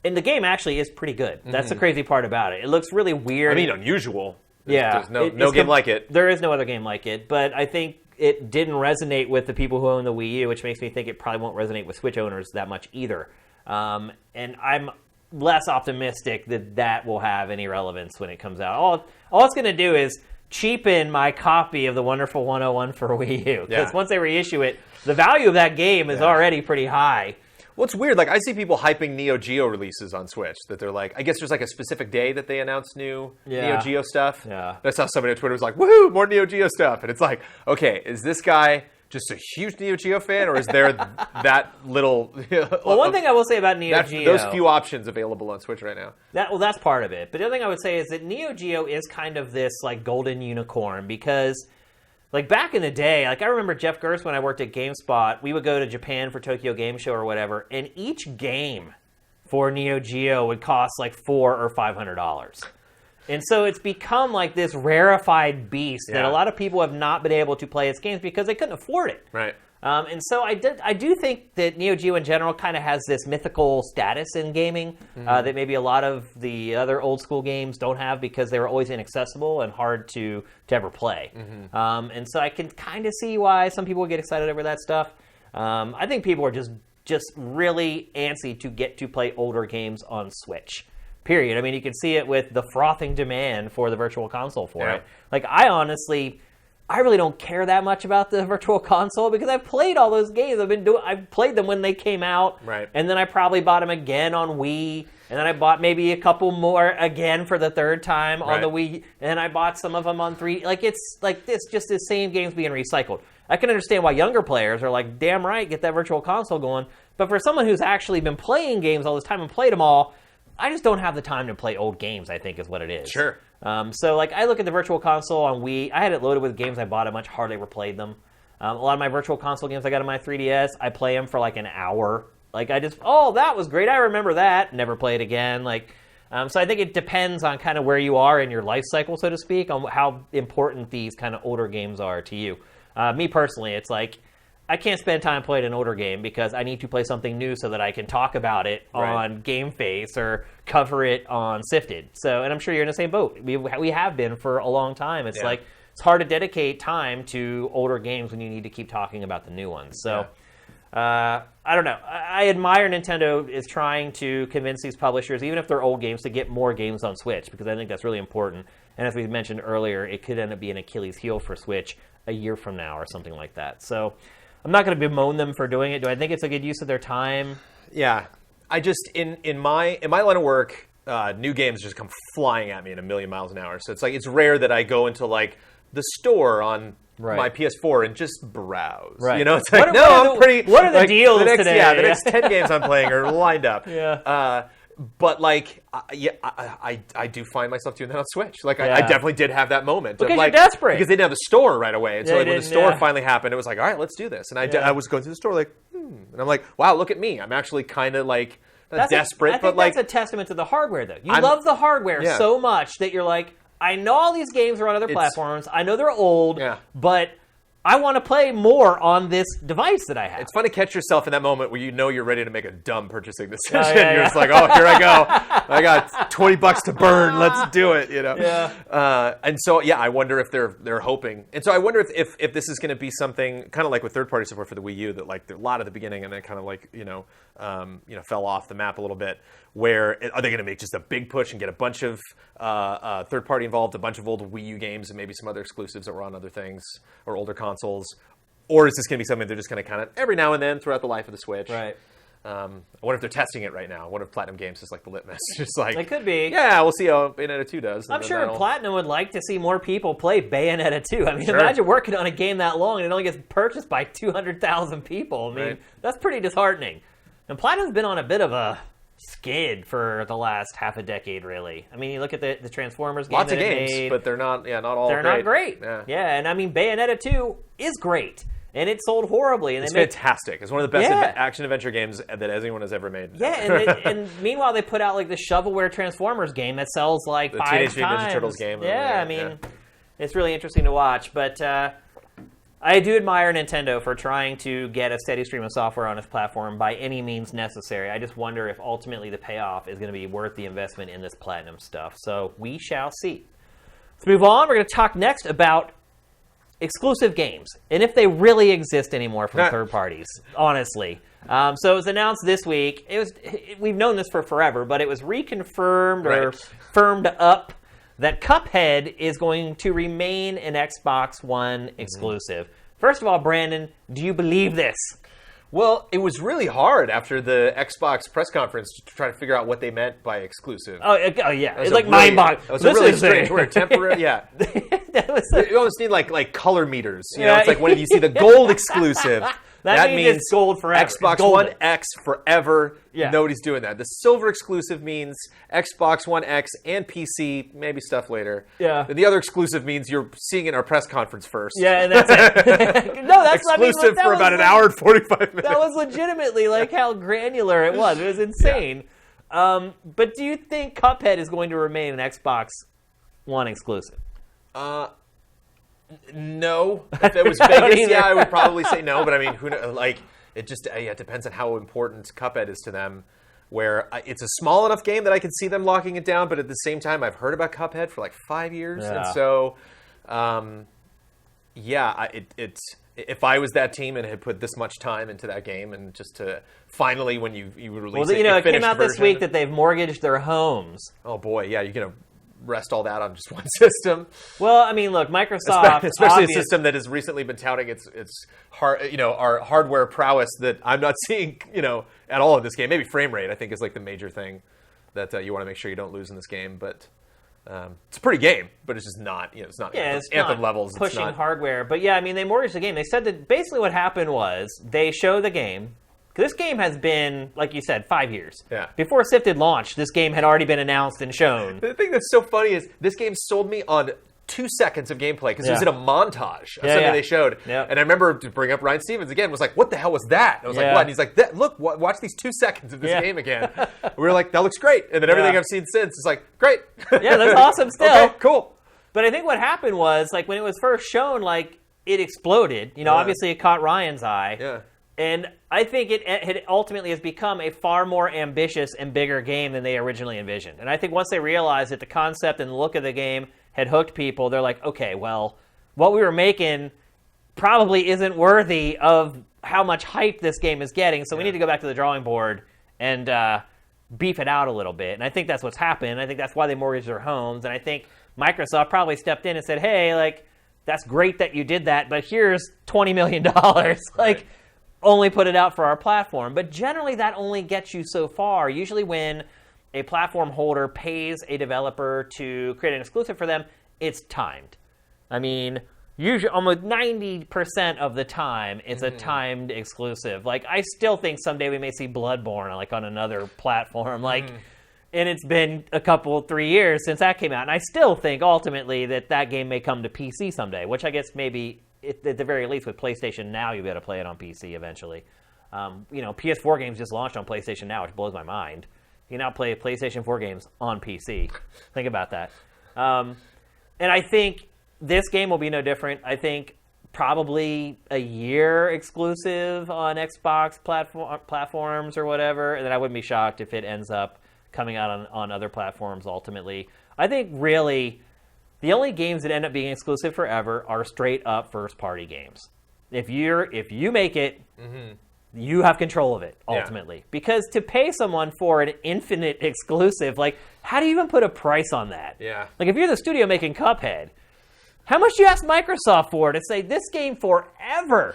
and the game actually is pretty good. That's the crazy part about it. It looks really weird. I mean, unusual. There's no game like it. There is no other game like it, but I think it didn't resonate with the people who own the Wii U, which makes me think it probably won't resonate with Switch owners that much either. And I'm less optimistic that will have any relevance when it comes out. All it's going to do is cheapen my copy of the wonderful 101 for Wii U. Because once they reissue it, the value of that game is already pretty high. Well, it's weird. Like, I see people hyping Neo Geo releases on Switch. That they're like, I guess there's like a specific day that they announce new Neo Geo stuff. Yeah. That's how somebody on Twitter was like, woohoo, more Neo Geo stuff. And it's like, okay, is this guy just a huge Neo Geo fan, or is there that little... Well, one thing I will say about Neo Geo... Those few options available on Switch right now. That's part of it. But the other thing I would say is that Neo Geo is kind of this like golden unicorn, because like back in the day, like I remember Jeff Gerst when I worked at GameSpot, we would go to Japan for Tokyo Game Show or whatever, and each game for Neo Geo would cost like $400 or $500. And so it's become like this rarefied beast that a lot of people have not been able to play its games because they couldn't afford it. Right. And so I do think that Neo Geo in general kind of has this mythical status in gaming that maybe a lot of the other old school games don't have because they were always inaccessible and hard to ever play. And so I can kind of see why some people get excited over that stuff. I think people are just really antsy to get to play older games on Switch. Period. I mean, you can see it with the frothing demand for the Virtual Console for it. Like, I really don't care that much about the Virtual Console because I've played all those games. I've played them when they came out, and then I probably bought them again on Wii, and then I bought maybe a couple more again for the third time on the Wii, and then I bought some of them on 3. Like, it's like this, just the same games being recycled. I can understand why younger players are like, damn right, get that Virtual Console going. But for someone who's actually been playing games all this time and played them all, I just don't have the time to play old games, I think, is what it is. Sure. So, like, I look at the Virtual Console on Wii. I had it loaded with games I bought. I much hardly ever played them. A lot of my Virtual Console games I got on my 3DS, I play them for, like, an hour. Like, that was great. I remember that. Never play it again. Like, so I think it depends on kind of where you are in your life cycle, so to speak, on how important these kind of older games are to you. Me, personally, it's like, I can't spend time playing an older game because I need to play something new so that I can talk about it on GameFace or cover it on Sifted. So, and I'm sure you're in the same boat. We have been for a long time. It's like, it's hard to dedicate time to older games when you need to keep talking about the new ones. So, I don't know. I admire Nintendo is trying to convince these publishers, even if they're old games, to get more games on Switch, because I think that's really important. And as we mentioned earlier, it could end up being an Achilles heel for Switch a year from now or something like that. So, I'm not going to bemoan them for doing it. Do I think it's a good use of their time? Yeah. I just, in my line of work, new games just come flying at me in a million miles an hour. So it's like, it's rare that I go into like the store on my PS4 and just browse. Right. You know, it's like, what are the deals today? Yeah, the next 10 games I'm playing are lined up. But like, I do find myself doing that on Switch. Like, I definitely did have that moment. Because like, you're desperate. Because they didn't have the store right away. And so like, when the store finally happened, it was like, all right, let's do this. And I was going to the store like, and I'm like, wow, look at me. I'm actually kind of like desperate. I think that's a testament to the hardware, though. You love the hardware so much that you're like, I know all these games are on other platforms. I know they're old, but I want to play more on this device that I have. It's fun to catch yourself in that moment where you know you're ready to make a dumb purchasing decision. You're just like, oh, here I go. I got $20 to burn. Let's do it. You know. Yeah. And so I wonder if they're hoping. And so I wonder if this is going to be something kind of like with third-party support for the Wii U that like a lot at the beginning and then kind of like fell off the map a little bit. Where are they going to make just a big push and get a bunch of third-party involved, a bunch of old Wii U games, and maybe some other exclusives that were on other things or older consoles? Or is this going to be something they're just going to kind of every now and then throughout the life of the Switch? Right. I wonder if they're testing it right now. I wonder if Platinum Games is like the litmus. Just like it could be. Yeah, we'll see how Bayonetta 2 does. I'm sure Platinum would like to see more people play Bayonetta 2. I mean, imagine working on a game that long and it only gets purchased by 200,000 people. I mean, that's pretty disheartening. And Platinum's been on a bit of a skid for the last half a decade, really. I mean, you look at the Transformers game. Lots of games, but they're not. Yeah, not all. They're not great. Yeah, and I mean, Bayonetta 2 is great, and it sold horribly. And it's fantastic. It's one of the best action adventure games that anyone has ever made. Yeah, and meanwhile, they put out like the shovelware Transformers game that sells like the 5 Teenage times. Mutant Ninja Turtles game. Yeah, I mean, it's really interesting to watch, but. I do admire Nintendo for trying to get a steady stream of software on its platform by any means necessary. I just wonder if ultimately the payoff is going to be worth the investment in this Platinum stuff. So we shall see. Let's move on. We're going to talk next about exclusive games and if they really exist anymore from third parties, honestly. So it was announced this week. We've known this for forever, but it was reconfirmed or firmed up that Cuphead is going to remain an Xbox One exclusive. First of all, Brandon, do you believe this? Well, it was really hard after the Xbox press conference to try to figure out what they meant by exclusive. Oh yeah. It's like mind-boggling. It was a really strange word. Temporary, yeah. You almost need like color meters. You know, it's like when you see the gold exclusive. That means it's gold forever. Xbox One X forever. Yeah. Nobody's doing that. The silver exclusive means Xbox One X and PC, maybe stuff later. Yeah. And the other exclusive means you're seeing it in our press conference first. Yeah, and that's it. No, that's exclusive for about an hour and 45 minutes. That was legitimately like how granular it was. It was insane. Yeah. But do you think Cuphead is going to remain an Xbox One exclusive? No. If it was Vegas, I would probably say no. But I mean, who knows? Like, it just it depends on how important Cuphead is to them. Where it's a small enough game that I can see them locking it down, but at the same time, I've heard about Cuphead for like 5 years, and so, if I was that team and had put this much time into that game, and just to finally, when you release it came out this week that they've mortgaged their homes. Oh boy, yeah, you're gonna rest all that on just one system. Well, I mean, look, Microsoft, especially a system that has recently been touting its our hardware prowess that I'm not seeing, at all in this game. Maybe frame rate, I think, is like the major thing that you want to make sure you don't lose in this game. But it's a pretty game, but it's just not, it's not Anthem levels. Pushing hardware, but yeah, I mean, they mortgaged the game. They said that basically what happened was they show the game. This game has been, like you said, 5 years. Yeah. Before Sifted launched, this game had already been announced and shown. The thing that's so funny is this game sold me on 2 seconds of gameplay because it was in a montage of something they showed. Yeah. And I remember to bring up Ryan Stevens again, was like, what the hell was that? And I was like, what? And he's like, look, watch these 2 seconds of this game again. We were like, that looks great. And then everything I've seen since is like, great. Yeah, that's awesome still. Okay, cool. But I think what happened was, like, when it was first shown, like, it exploded. Obviously it caught Ryan's eye. Yeah. And I think it ultimately has become a far more ambitious and bigger game than they originally envisioned. And I think once they realized that the concept and the look of the game had hooked people, they're like, okay, well, what we were making probably isn't worthy of how much hype this game is getting, so we need to go back to the drawing board and beef it out a little bit. And I think that's what's happened. I think that's why they mortgaged their homes. And I think Microsoft probably stepped in and said, hey, like, that's great that you did that, but here's $20 million. Like, only put it out for our platform. But generally, that only gets you so far. Usually when a platform holder pays a developer to create an exclusive for them, it's timed. I mean, usually almost 90% of the time, it's a timed exclusive. Like, I still think someday we may see Bloodborne, like, on another platform. Like, And it's been 3 years since that came out. And I still think, ultimately, that game may come to PC someday, which I guess maybe, at the very least, with PlayStation Now, you'll be able to play it on PC eventually. PS4 games just launched on PlayStation Now, which blows my mind. You can now play PlayStation 4 games on PC. Think about that. And I think this game will be no different. I think probably a year exclusive on Xbox platforms or whatever, and then I wouldn't be shocked if it ends up coming out on other platforms ultimately. I think really the only games that end up being exclusive forever are straight up first party games. If you make it, you have control of it ultimately. Because to pay someone for an infinite exclusive, like, how do you even put a price on that? Yeah. Like, if you're the studio making Cuphead, how much do you ask Microsoft for to say this game forever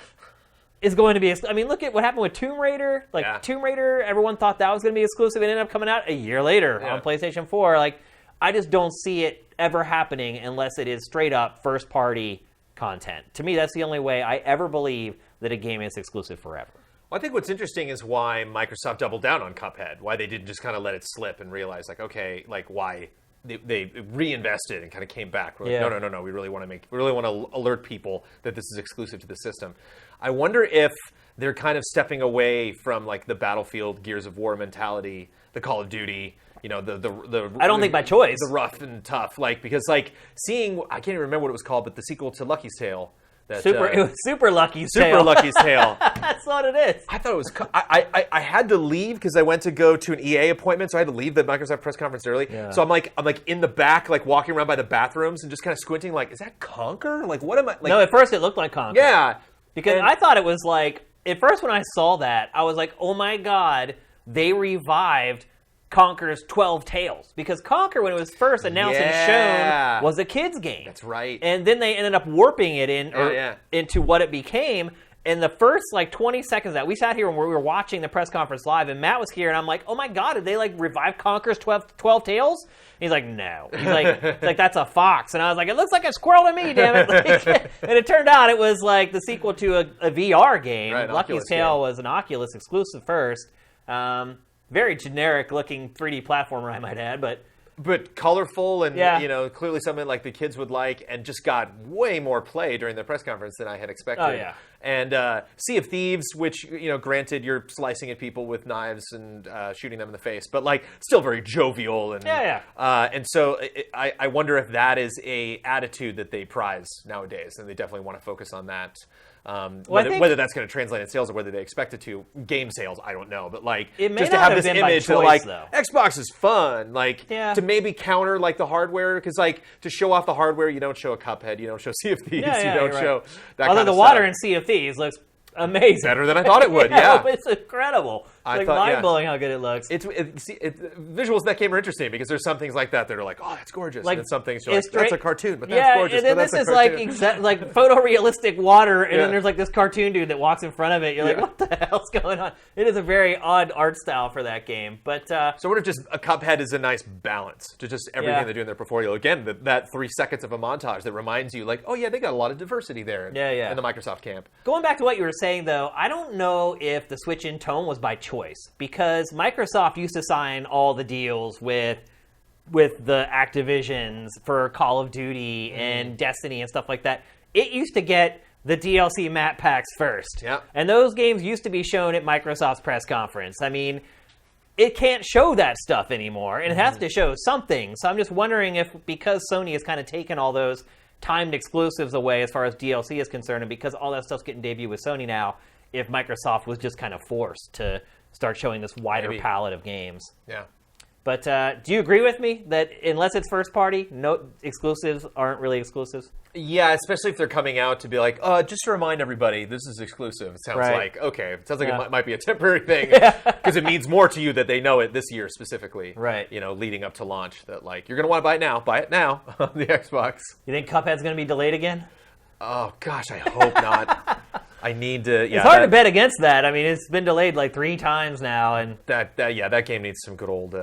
is going to be... I mean, look at what happened with Tomb Raider. Tomb Raider, everyone thought that was going to be exclusive. It ended up coming out a year later on PlayStation 4. Like, I just don't see it ever happening unless it is straight up first-party content. To me, that's the only way I ever believe that a game is exclusive forever. Well, I think what's interesting is why Microsoft doubled down on Cuphead. Why they didn't just kind of let it slip and realize, like, okay, like, why... They reinvested and kind of came back. We're like, no. We really want to alert people that this is exclusive to the system. I wonder if they're kind of stepping away from like the Battlefield, Gears of War mentality, the Call of Duty. The I don't think by choice. The rough and tough, because seeing, I can't even remember what it was called, but the sequel to Lucky's Tale. It was Super Lucky's Tale. Super Lucky's Tale. That's what it is. I thought it was... I had to leave because I went to go to an EA appointment, so I had to leave the Microsoft press conference early. Yeah. So I'm like in the back, like walking around by the bathrooms and just kind of squinting, like, is that Conker? Like, what am I... Like, no, at first it looked like Conker. Yeah. Because I thought it was like... At first when I saw that, I was like, oh my god, they revived Conker's 12 Tales. Because Conker, when it was first announced and shown, was a kid's game. That's right. And then they ended up warping it into what it became. And the first, 20 seconds that we sat here when we were watching the press conference live, and Matt was here, and I'm like, oh my god, did they, revive Conker's 12 Tales? And he's like, no. He's like, that's a fox. And I was like, it looks like a squirrel to me, damn it. And it turned out it was, the sequel to a VR game. Right, Lucky's Tale was an Oculus exclusive first. Very generic-looking 3D platformer, I might add, but colorful and clearly something like the kids would like, and just got way more play during the press conference than I had expected. Oh yeah. And Sea of Thieves, which granted you're slicing at people with knives and shooting them in the face, but still very jovial and and so I wonder if that is a attitude that they prize nowadays, and they definitely want to focus on that. Whether that's going to translate in sales or whether they expect it to, game sales, I don't know. But just to have this image that Xbox is fun, to maybe counter the hardware, because to show off the hardware, you don't show a Cuphead, you don't show Sea of Thieves, you don't show that. Although the water in Sea of Thieves looks amazing, better than I thought it would. It's incredible. It's mind-blowing how good it looks. Visuals in that game are interesting because there's some things like that that are like, oh, that's gorgeous. And then some things you're like, that's a cartoon, but that's gorgeous. And then this is photorealistic water, and then there's this cartoon dude that walks in front of it. You're like, what the hell's going on? It is a very odd art style for that game. But so what if just a Cuphead is a nice balance to just everything they do in their portfolio? Again, that 3 seconds of a montage that reminds you, oh yeah, they got a lot of diversity there in the Microsoft camp. Going back to what you were saying, though, I don't know if the switch in tone was by choice, because Microsoft used to sign all the deals with the Activisions for Call of Duty and Destiny and stuff like that. It used to get the DLC map packs first. Yep. And those games used to be shown at Microsoft's press conference. I mean, it can't show that stuff anymore, and it has to show something. So I'm just wondering if, because Sony has kind of taken all those timed exclusives away as far as DLC is concerned, and because all that stuff's getting debuted with Sony now, if Microsoft was just kind of forced to start showing this wider palette of games. Yeah. But do you agree with me that unless it's first party, no exclusives aren't really exclusives? Yeah, especially if they're coming out to be like, just to remind everybody, this is exclusive. It sounds like, okay, it sounds like it might be a temporary thing, because it means more to you that they know it this year specifically. Right. Leading up to launch, that you're going to want to buy it now on the Xbox. You think Cuphead's going to be delayed again? Oh, gosh, I hope not. I need to. Yeah, it's hard to bet against that. I mean, it's been delayed 3 times now, and that game needs some good old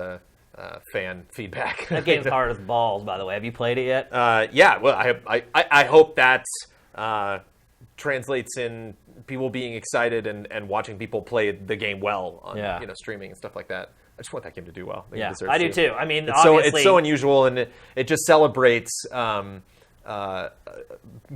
fan feedback. That game's hard as balls, by the way. Have you played it yet? Yeah. Well, I hope that translates in people being excited and watching people play the game well on streaming and stuff like that. I just want that game to do well. Yeah, I do too. I mean, it's so unusual, and it just celebrates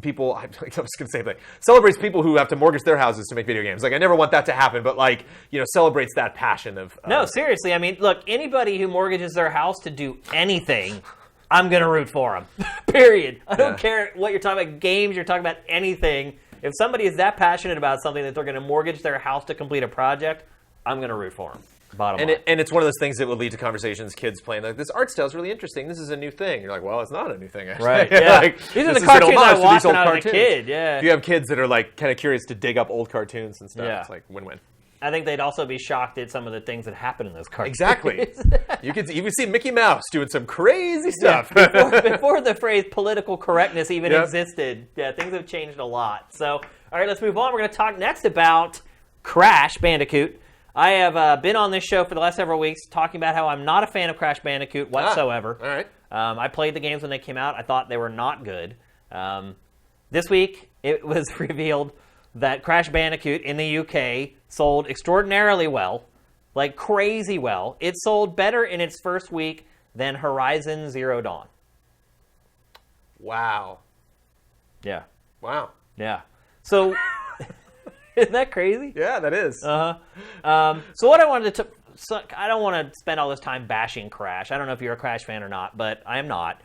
people. I was going to say, like, celebrates people who have to mortgage their houses to make video games. Like, I never want that to happen, but like, celebrates that passion of. No, seriously. I mean, look, anybody who mortgages their house to do anything, I'm going to root for them. Period. I don't care what you're talking about, games, you're talking about anything. If somebody is that passionate about something that they're going to mortgage their house to complete a project, I'm going to root for them. Bottom line. And it's one of those things that would lead to conversations, kids playing like, this art style is really interesting. This is a new thing. You're like, well, it's not a new thing, actually. Right. Yeah. Like, these are the cartoons I watched when I was a kid. Yeah. If you have kids that are like kind of curious to dig up old cartoons and stuff, it's like win-win. I think they'd also be shocked at some of the things that happen in those cartoons. Exactly. You could see Mickey Mouse doing some crazy stuff. Before the phrase political correctness even existed, things have changed a lot. So, all right, let's move on. We're going to talk next about Crash Bandicoot. I have been on this show for the last several weeks talking about how I'm not a fan of Crash Bandicoot whatsoever. All right. I played the games when they came out. I thought they were not good. This week, it was revealed that Crash Bandicoot in the UK sold extraordinarily well, like crazy well. It sold better in its first week than Horizon Zero Dawn. Wow. Yeah. Wow. Yeah. So... Isn't that crazy? Yeah, that is. So what I wanted to... So I don't want to spend all this time bashing Crash. I don't know if you're a Crash fan or not, but I am not.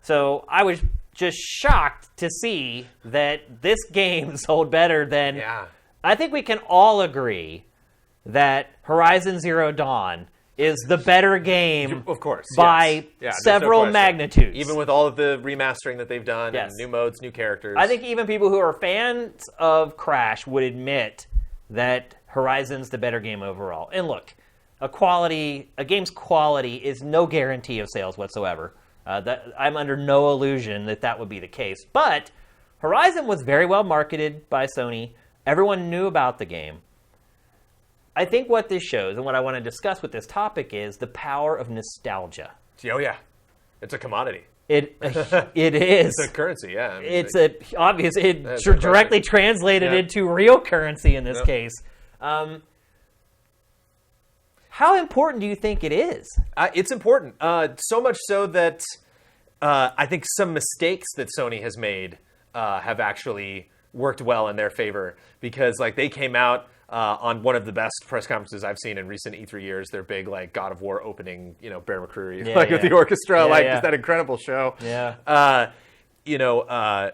So I was just shocked to see that this game sold better than... Yeah. I think we can all agree that Horizon Zero Dawn is the better game, of course, by several magnitudes. Even with all of the remastering that they've done, yes. and new modes, new characters. I think even people who are fans of Crash would admit that Horizon's the better game overall. And look, a game's quality is no guarantee of sales whatsoever. I'm under no illusion that would be the case. But Horizon was very well marketed by Sony. Everyone knew about the game. I think what this shows, and what I want to discuss with this topic, is the power of nostalgia. Oh, yeah. It's a commodity. It is. It's a currency, yeah. I mean, it's directly translated into real currency in this case. How important do you think it is? It's important. So much so that I think some mistakes that Sony has made have actually worked well in their favor, because like they came out on one of the best press conferences I've seen in recent E3 years. Their big like God of War opening, Bear McCreary, with the orchestra, just that incredible show. Yeah.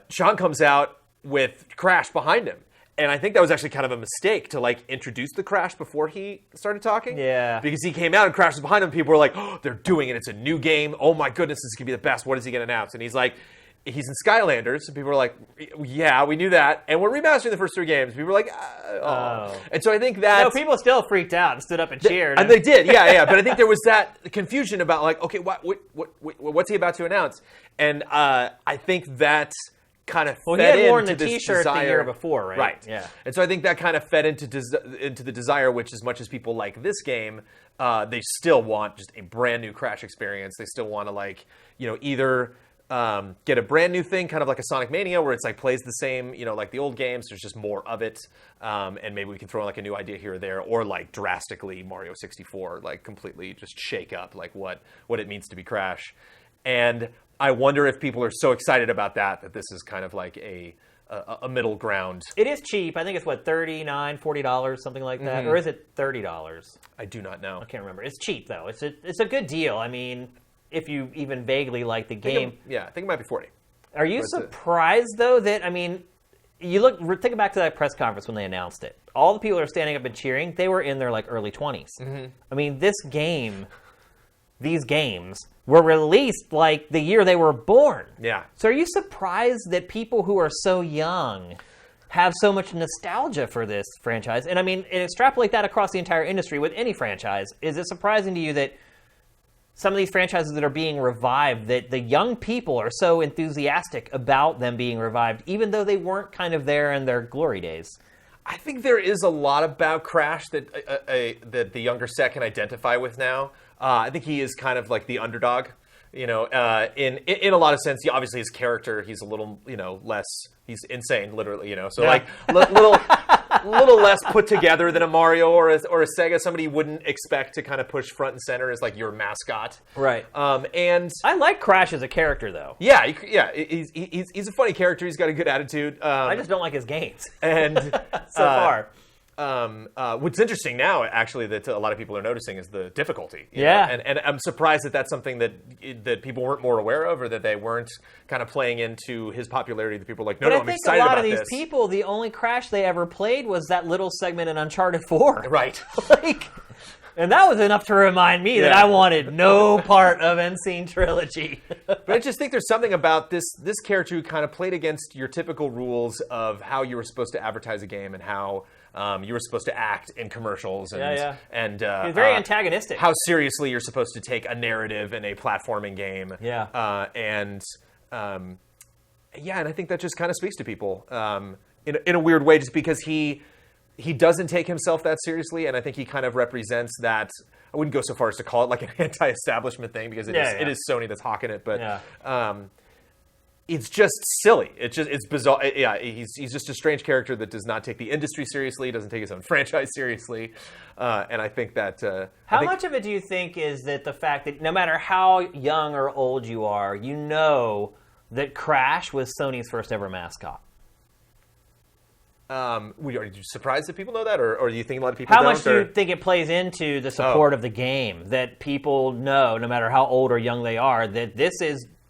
Sean comes out with Crash behind him. And I think that was actually kind of a mistake to like introduce the Crash before he started talking. Yeah. Because he came out and Crash was behind him. People were like, oh, they're doing it. It's a new game. Oh my goodness, this is going to be the best. What is he going to announce? And he's like, he's in Skylanders. And people were like, yeah, we knew that. And we're remastering the first 3 games. People were like, oh. And so I think that... No, people still freaked out and stood up and cheered. And they did, yeah. But I think there was that confusion about like, okay, what's he about to announce? And I think that kind of fed he had worn into the this T-shirt desire. the year before, right? Right. Yeah. And so I think that kind of fed into the desire, which as much as people like this game, they still want just a brand new Crash experience. They still want to like, either get a brand new thing, kind of like a Sonic Mania, where it's like plays the same, like the old games. There's just more of it, and maybe we can throw in like a new idea here or there, or like drastically Mario 64, like completely just shake up like what it means to be Crash. And I wonder if people are so excited about that this is kind of like a middle ground. It is cheap. I think it's $39, $40, something like that, or is it $30? I do not know. I can't remember. It's cheap though. It's a good deal. I mean, if you even vaguely like the game. I think it might be 40. Are you surprised though that think back to that press conference when they announced it. All the people that are standing up and cheering, they were in their like early 20s. I mean, these games were released like the year they were born. Yeah. So are you surprised that people who are so young have so much nostalgia for this franchise? And I mean, and extrapolate that across the entire industry with any franchise. Is it surprising to you that some of these franchises that are being revived, that the young people are so enthusiastic about them being revived, even though they weren't kind of there in their glory days? I think there is a lot about Crash that the younger set can identify with now. I think he is kind of like the underdog, in a lot of sense. Obviously, his character, he's a little, less. He's insane, literally, So like little. little less put together than a Mario or a Sega. Somebody you wouldn't expect to kind of push front and center as like your mascot. Right. And I like Crash as a character, though. Yeah, he's a funny character. He's got a good attitude. I just don't like his games. And so far. What's interesting now, actually, that a lot of people are noticing is the difficulty. Yeah. And I'm surprised that that's something that people weren't more aware of, or that they weren't kind of playing into his popularity. That people were like, no, I'm excited about this. But I think a lot of these people, the only Crash they ever played was that little segment in Uncharted 4. Right. And that was enough to remind me that I wanted no part of N-Scene Trilogy. But I just think there's something about this character who kind of played against your typical rules of how you were supposed to advertise a game and how you were supposed to act in commercials. And he's very antagonistic. How seriously you're supposed to take a narrative in a platforming game. Yeah. And I think that just kind of speaks to people in a weird way, just because he doesn't take himself that seriously, and I think he kind of represents that. I wouldn't go so far as to call it like an anti-establishment thing, because it is Sony that's hawking it, but it's just silly. It's bizarre. He's just a strange character that does not take the industry seriously, doesn't take his own franchise seriously, and I think that. How much of it do you think is that the fact that no matter how young or old you are, you know that Crash was Sony's first ever mascot? Are you surprised that people know that, or do you think a lot of people don't? How much do you think it plays into the support of the game, that people know, no matter how old or young they are, that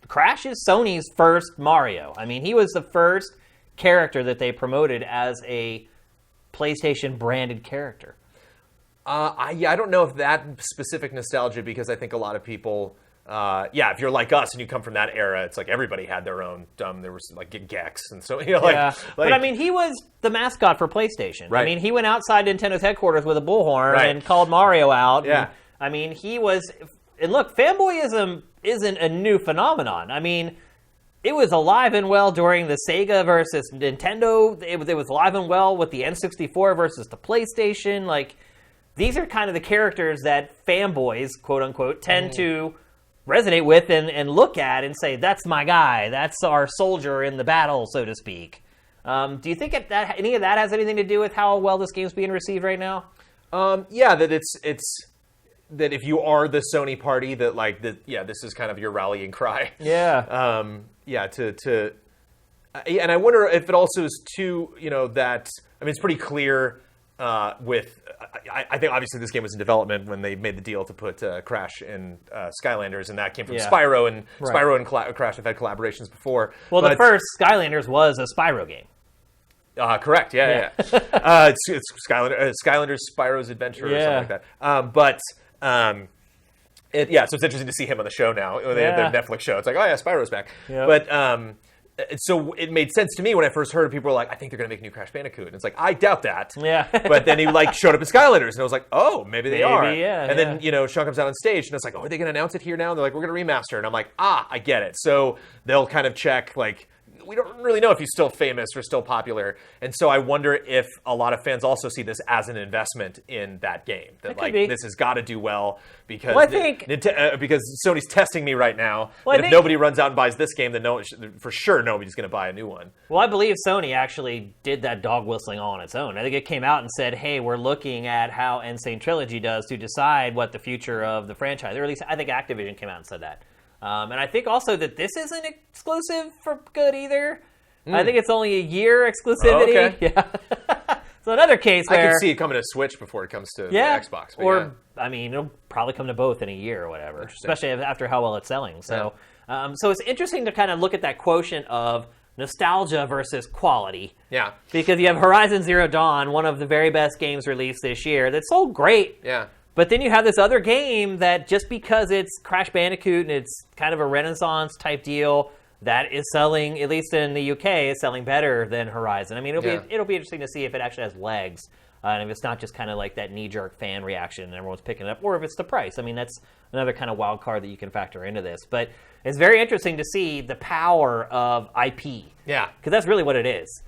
Crash is Sony's first Mario? I mean, he was the first character that they promoted as a PlayStation-branded character. I don't know if that specific nostalgia, because I think a lot of people... if you're like us and you come from that era, it's like everybody had their own there was like Gex and so but I mean, he was the mascot for PlayStation. Right. I mean, he went outside Nintendo's headquarters with a bullhorn and called Mario out. Yeah. And, I mean, he was, and look, fanboyism isn't a new phenomenon. I mean, it was alive and well during the Sega versus Nintendo. It was alive and well with the N64 versus the PlayStation. Like, these are kind of the characters that fanboys, quote unquote, tend to resonate with and look at and say, that's my guy, that's our soldier in the battle, so to speak. Do you think that any of that has anything to do with how well this game's being received right now? That it's that if you are the Sony party, that this is kind of your rallying cry. Yeah. And I wonder if it also is too, that, I mean, it's pretty clear with, I think obviously this game was in development when they made the deal to put Crash in Skylanders, and that came from Spyro, and Spyro and Crash have had collaborations before. Well, the first Skylanders was a Spyro game. Correct, it's Skylanders, Spyro's Adventure, or something like that. So it's interesting to see him on the show now. They have their Netflix show. It's like, Spyro's back. Yep. But so it made sense to me when I first heard it. People were like, I think they're going to make a new Crash Bandicoot. And it's like, I doubt that. Yeah. But then he showed up in Skylanders, and I was like, oh, maybe they are. And then, Sean comes out on stage, and it's like, are they going to announce it here now? And they're like, we're going to remaster. And I'm like, I get it. So they'll kind of check, like, we don't really know if he's still famous or still popular. And so I wonder if a lot of fans also see this as an investment in that game. That this has got to do well, because because Sony's testing me right now. If nobody runs out and buys this game, then for sure nobody's going to buy a new one. Well, I believe Sony actually did that dog whistling all on its own. I think it came out and said, hey, we're looking at how N-Scene Trilogy does to decide what the future of the franchise, or at least I think Activision came out and said that. And I think also that this isn't exclusive for good either. I think it's only a year exclusivity. Oh, okay. Yeah. So another case where... I can see it coming to Switch before it comes to the Xbox. I mean, it'll probably come to both in a year or whatever, especially after how well it's selling. So, so it's interesting to kind of look at that quotient of nostalgia versus quality. Yeah. Because you have Horizon Zero Dawn, one of the very best games released this year, that sold great. Yeah. But then you have this other game that, just because it's Crash Bandicoot and it's kind of a Renaissance type deal, that is selling, at least in the UK, is selling better than Horizon. I mean, it'll be interesting to see if it actually has legs, and if it's not just kind of like that knee-jerk fan reaction and everyone's picking it up, or if it's the price. I mean, that's another kind of wild card that you can factor into this. But it's very interesting to see the power of IP. Yeah. Because that's really what it is.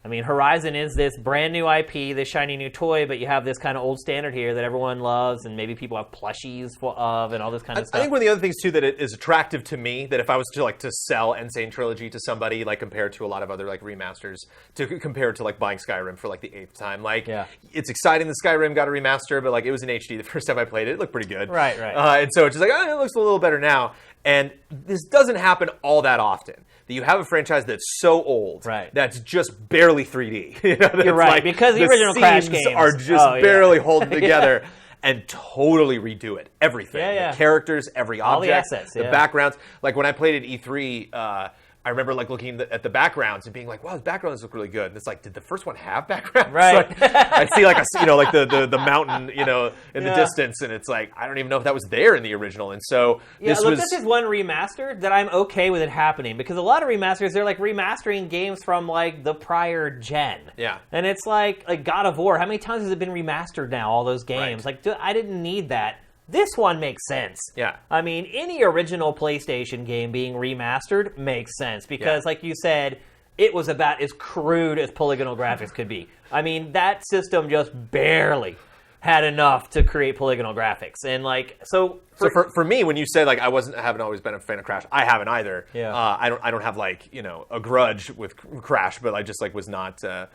I mean, Horizon is this brand new IP, this shiny new toy, but you have this kind of old standard here that everyone loves, and maybe people have plushies of, and all this kind of stuff. I think one of the other things too that it is attractive to me, that if I was to sell Insane Trilogy to somebody, like compared to a lot of other like remasters, to compare to like buying Skyrim for like the 8th time, like it's exciting that Skyrim got a remaster, but like it was in HD the first time I played it, it looked pretty good, right. And so it's just like it looks a little better now, and this doesn't happen all that often. That you have a franchise that's so old, that's just barely 3D. You're right, because the original Crash games are just barely holding together, and totally redo it. Everything, the characters, every object, all the assets, the backgrounds. Like when I played at E3. I remember like looking at the backgrounds and being like, "Wow, those backgrounds look really good." And it's like, did the first one have backgrounds? Right. Like, I see like like the mountain, in the distance, and it's like I don't even know if that was there in the original. And so this is one remaster that I'm okay with it happening, because a lot of remasters, they're like remastering games from like the prior gen. Yeah. And it's like God of War. How many times has it been remastered now? All those games, like I didn't need that. This one makes sense. Yeah. I mean, any original PlayStation game being remastered makes sense because, like you said, it was about as crude as polygonal graphics could be. I mean, that system just barely had enough to create polygonal graphics. And, like, so for me, when you say, like, I haven't always been a fan of Crash, I haven't either. Yeah. I don't have, like, a grudge with Crash, but I just, like, was not a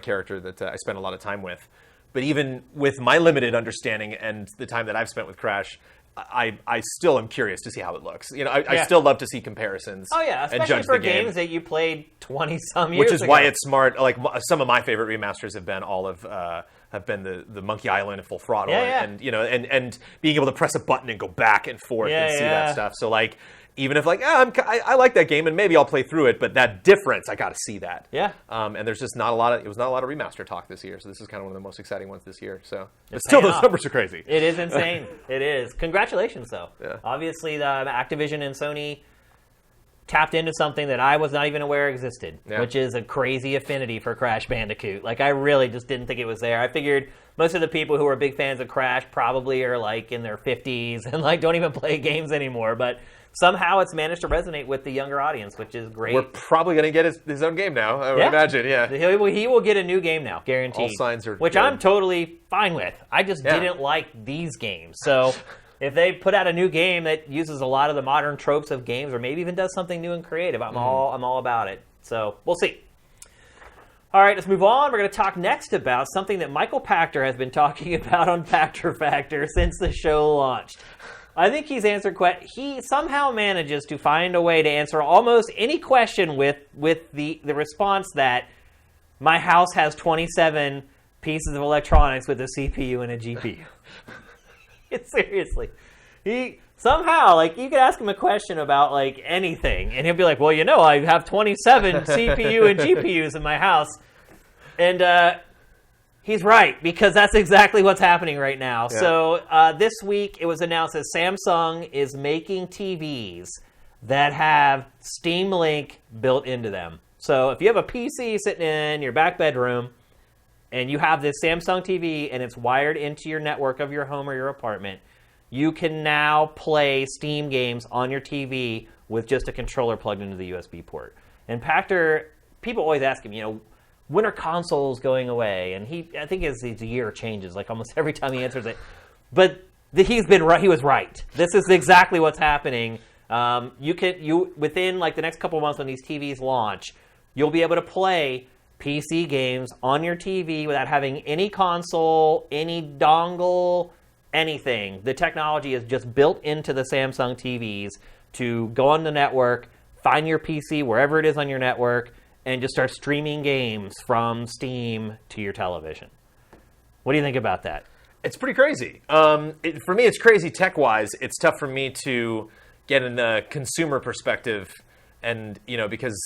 character that I spent a lot of time with. But even with my limited understanding and the time that I've spent with Crash, I still am curious to see how it looks. I still love to see comparisons. Oh yeah, especially and judge for the game. games that you played 20-some years ago. Which is why it's smart. Like some of my favorite remasters have been the Monkey Island and Full Throttle, and and being able to press a button and go back and forth and see that stuff. So like. Even if I like that game and maybe I'll play through it, but that difference I got to see that. Yeah. And there's just not a lot of remaster talk this year, so this is kind of one of the most exciting ones this year. So, but still, those numbers are crazy. It is insane. It is. Congratulations, though. Yeah. Obviously, the Activision and Sony tapped into something that I was not even aware existed, which is a crazy affinity for Crash Bandicoot. Like I really just didn't think it was there. I figured most of the people who are big fans of Crash probably are like in their 50s and like don't even play games anymore, but. Somehow it's managed to resonate with the younger audience, which is great. We're probably going to get his own game now, I would imagine, He will get a new game now, guaranteed. All signs are Which good. I'm totally fine with. I just didn't like these games. So if they put out a new game that uses a lot of the modern tropes of games or maybe even does something new and creative, I'm all about it. So we'll see. All right, let's move on. We're going to talk next about something that Michael Pachter has been talking about on Pachter Factor since the show launched. I think he's answered he somehow manages to find a way to answer almost any question with the response that my house has 27 pieces of electronics with a CPU and a GPU. Seriously. He somehow, like, you could ask him a question about, like, anything, and he'll be like, well, I have 27 CPU and GPUs in my house. And, he's right, because that's exactly what's happening right now. Yeah. So this week, it was announced that Samsung is making TVs that have Steam Link built into them. So if you have a PC sitting in your back bedroom, and you have this Samsung TV, and it's wired into your network of your home or your apartment, you can now play Steam games on your TV with just a controller plugged into the USB port. And Pachter, people always ask him, when are consoles going away? And I think as the year changes, like almost every time he answers it. But he's been right. He was right. This is exactly what's happening. Within like the next couple of months when these TVs launch, you'll be able to play PC games on your TV without having any console, any dongle, anything. The technology is just built into the Samsung TVs to go on the network, find your PC wherever it is on your network, and just start streaming games from Steam to your television. What do you think about that? It's pretty crazy. For me, it's crazy tech-wise. It's tough for me to get in the consumer perspective, and because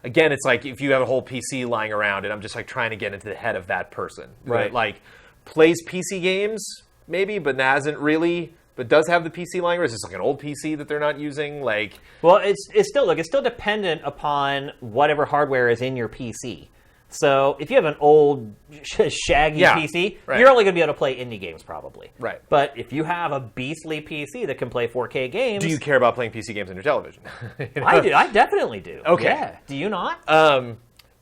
again, it's like if you have a whole PC lying around, and I'm just like trying to get into the head of that person, right? Like plays PC games maybe, but hasn't really. But does have the PC lying, or is this like an old PC that they're not using? Like, well, it's still dependent upon whatever hardware is in your PC. So if you have an old shaggy PC, you're only going to be able to play indie games probably. Right. But if you have a beastly PC that can play 4K games, do you care about playing PC games on your television? I do. I definitely do. Okay. Yeah. Do you not?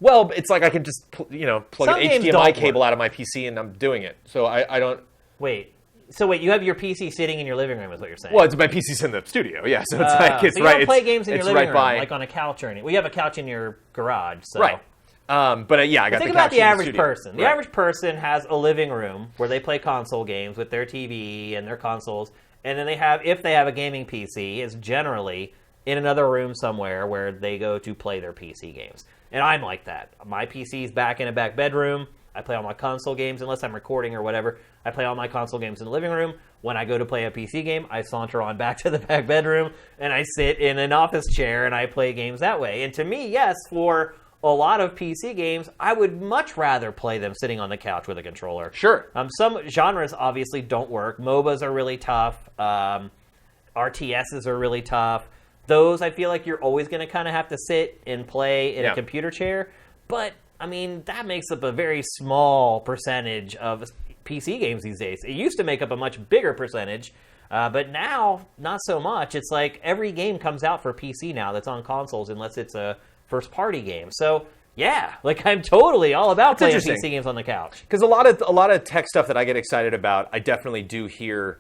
Well, it's like I can just plug Some an games HDMI don't cable work. out of my PC and I'm doing it. So I don't. Wait, you have your PC sitting in your living room, is what you're saying? Well, my PC's in the studio. Yeah, so it's like it's so you right. don't play games in your living room, by. like on a couch or anything. Well, you have a couch in your garage, so. Right. But yeah, I got Think the about couch the in average studio. person. The average person has a living room where they play console games with their TV and their consoles, and then if they have a gaming PC, it's generally in another room somewhere where they go to play their PC games. And I'm like that. My PC's back in a back bedroom. I play all my console games, unless I'm recording or whatever. I play all my console games in the living room. When I go to play a PC game, I saunter on back to the back bedroom, and I sit in an office chair, and I play games that way. And to me, yes, for a lot of PC games, I would much rather play them sitting on the couch with a controller. Sure. Some genres obviously don't work. MOBAs are really tough. RTSs are really tough. Those, I feel like you're always going to kind of have to sit and play in a computer chair. But, I mean, that makes up a very small percentage of PC games these days. It used to make up a much bigger percentage, but now, not so much. It's like every game comes out for PC now that's on consoles, unless it's a first-party game. So, yeah, like I'm totally all about playing PC games on the couch. Because a lot of tech stuff that I get excited about, I definitely do hear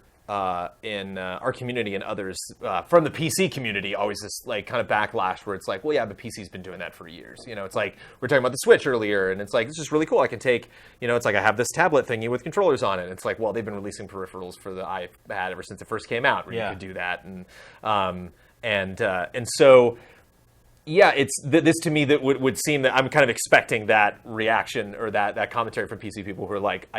in our community and others from the PC community, always this like kind of backlash where it's like, well, yeah, but PC's been doing that for years. It's like we're talking about the Switch earlier, and it's like, it's just really cool. I can take, it's like I have this tablet thingy with controllers on it. And it's like, well, they've been releasing peripherals for the iPad ever since it first came out, where you could do that, and so. Yeah, it's this to me that would seem that I'm kind of expecting that reaction or that commentary from PC people who are like,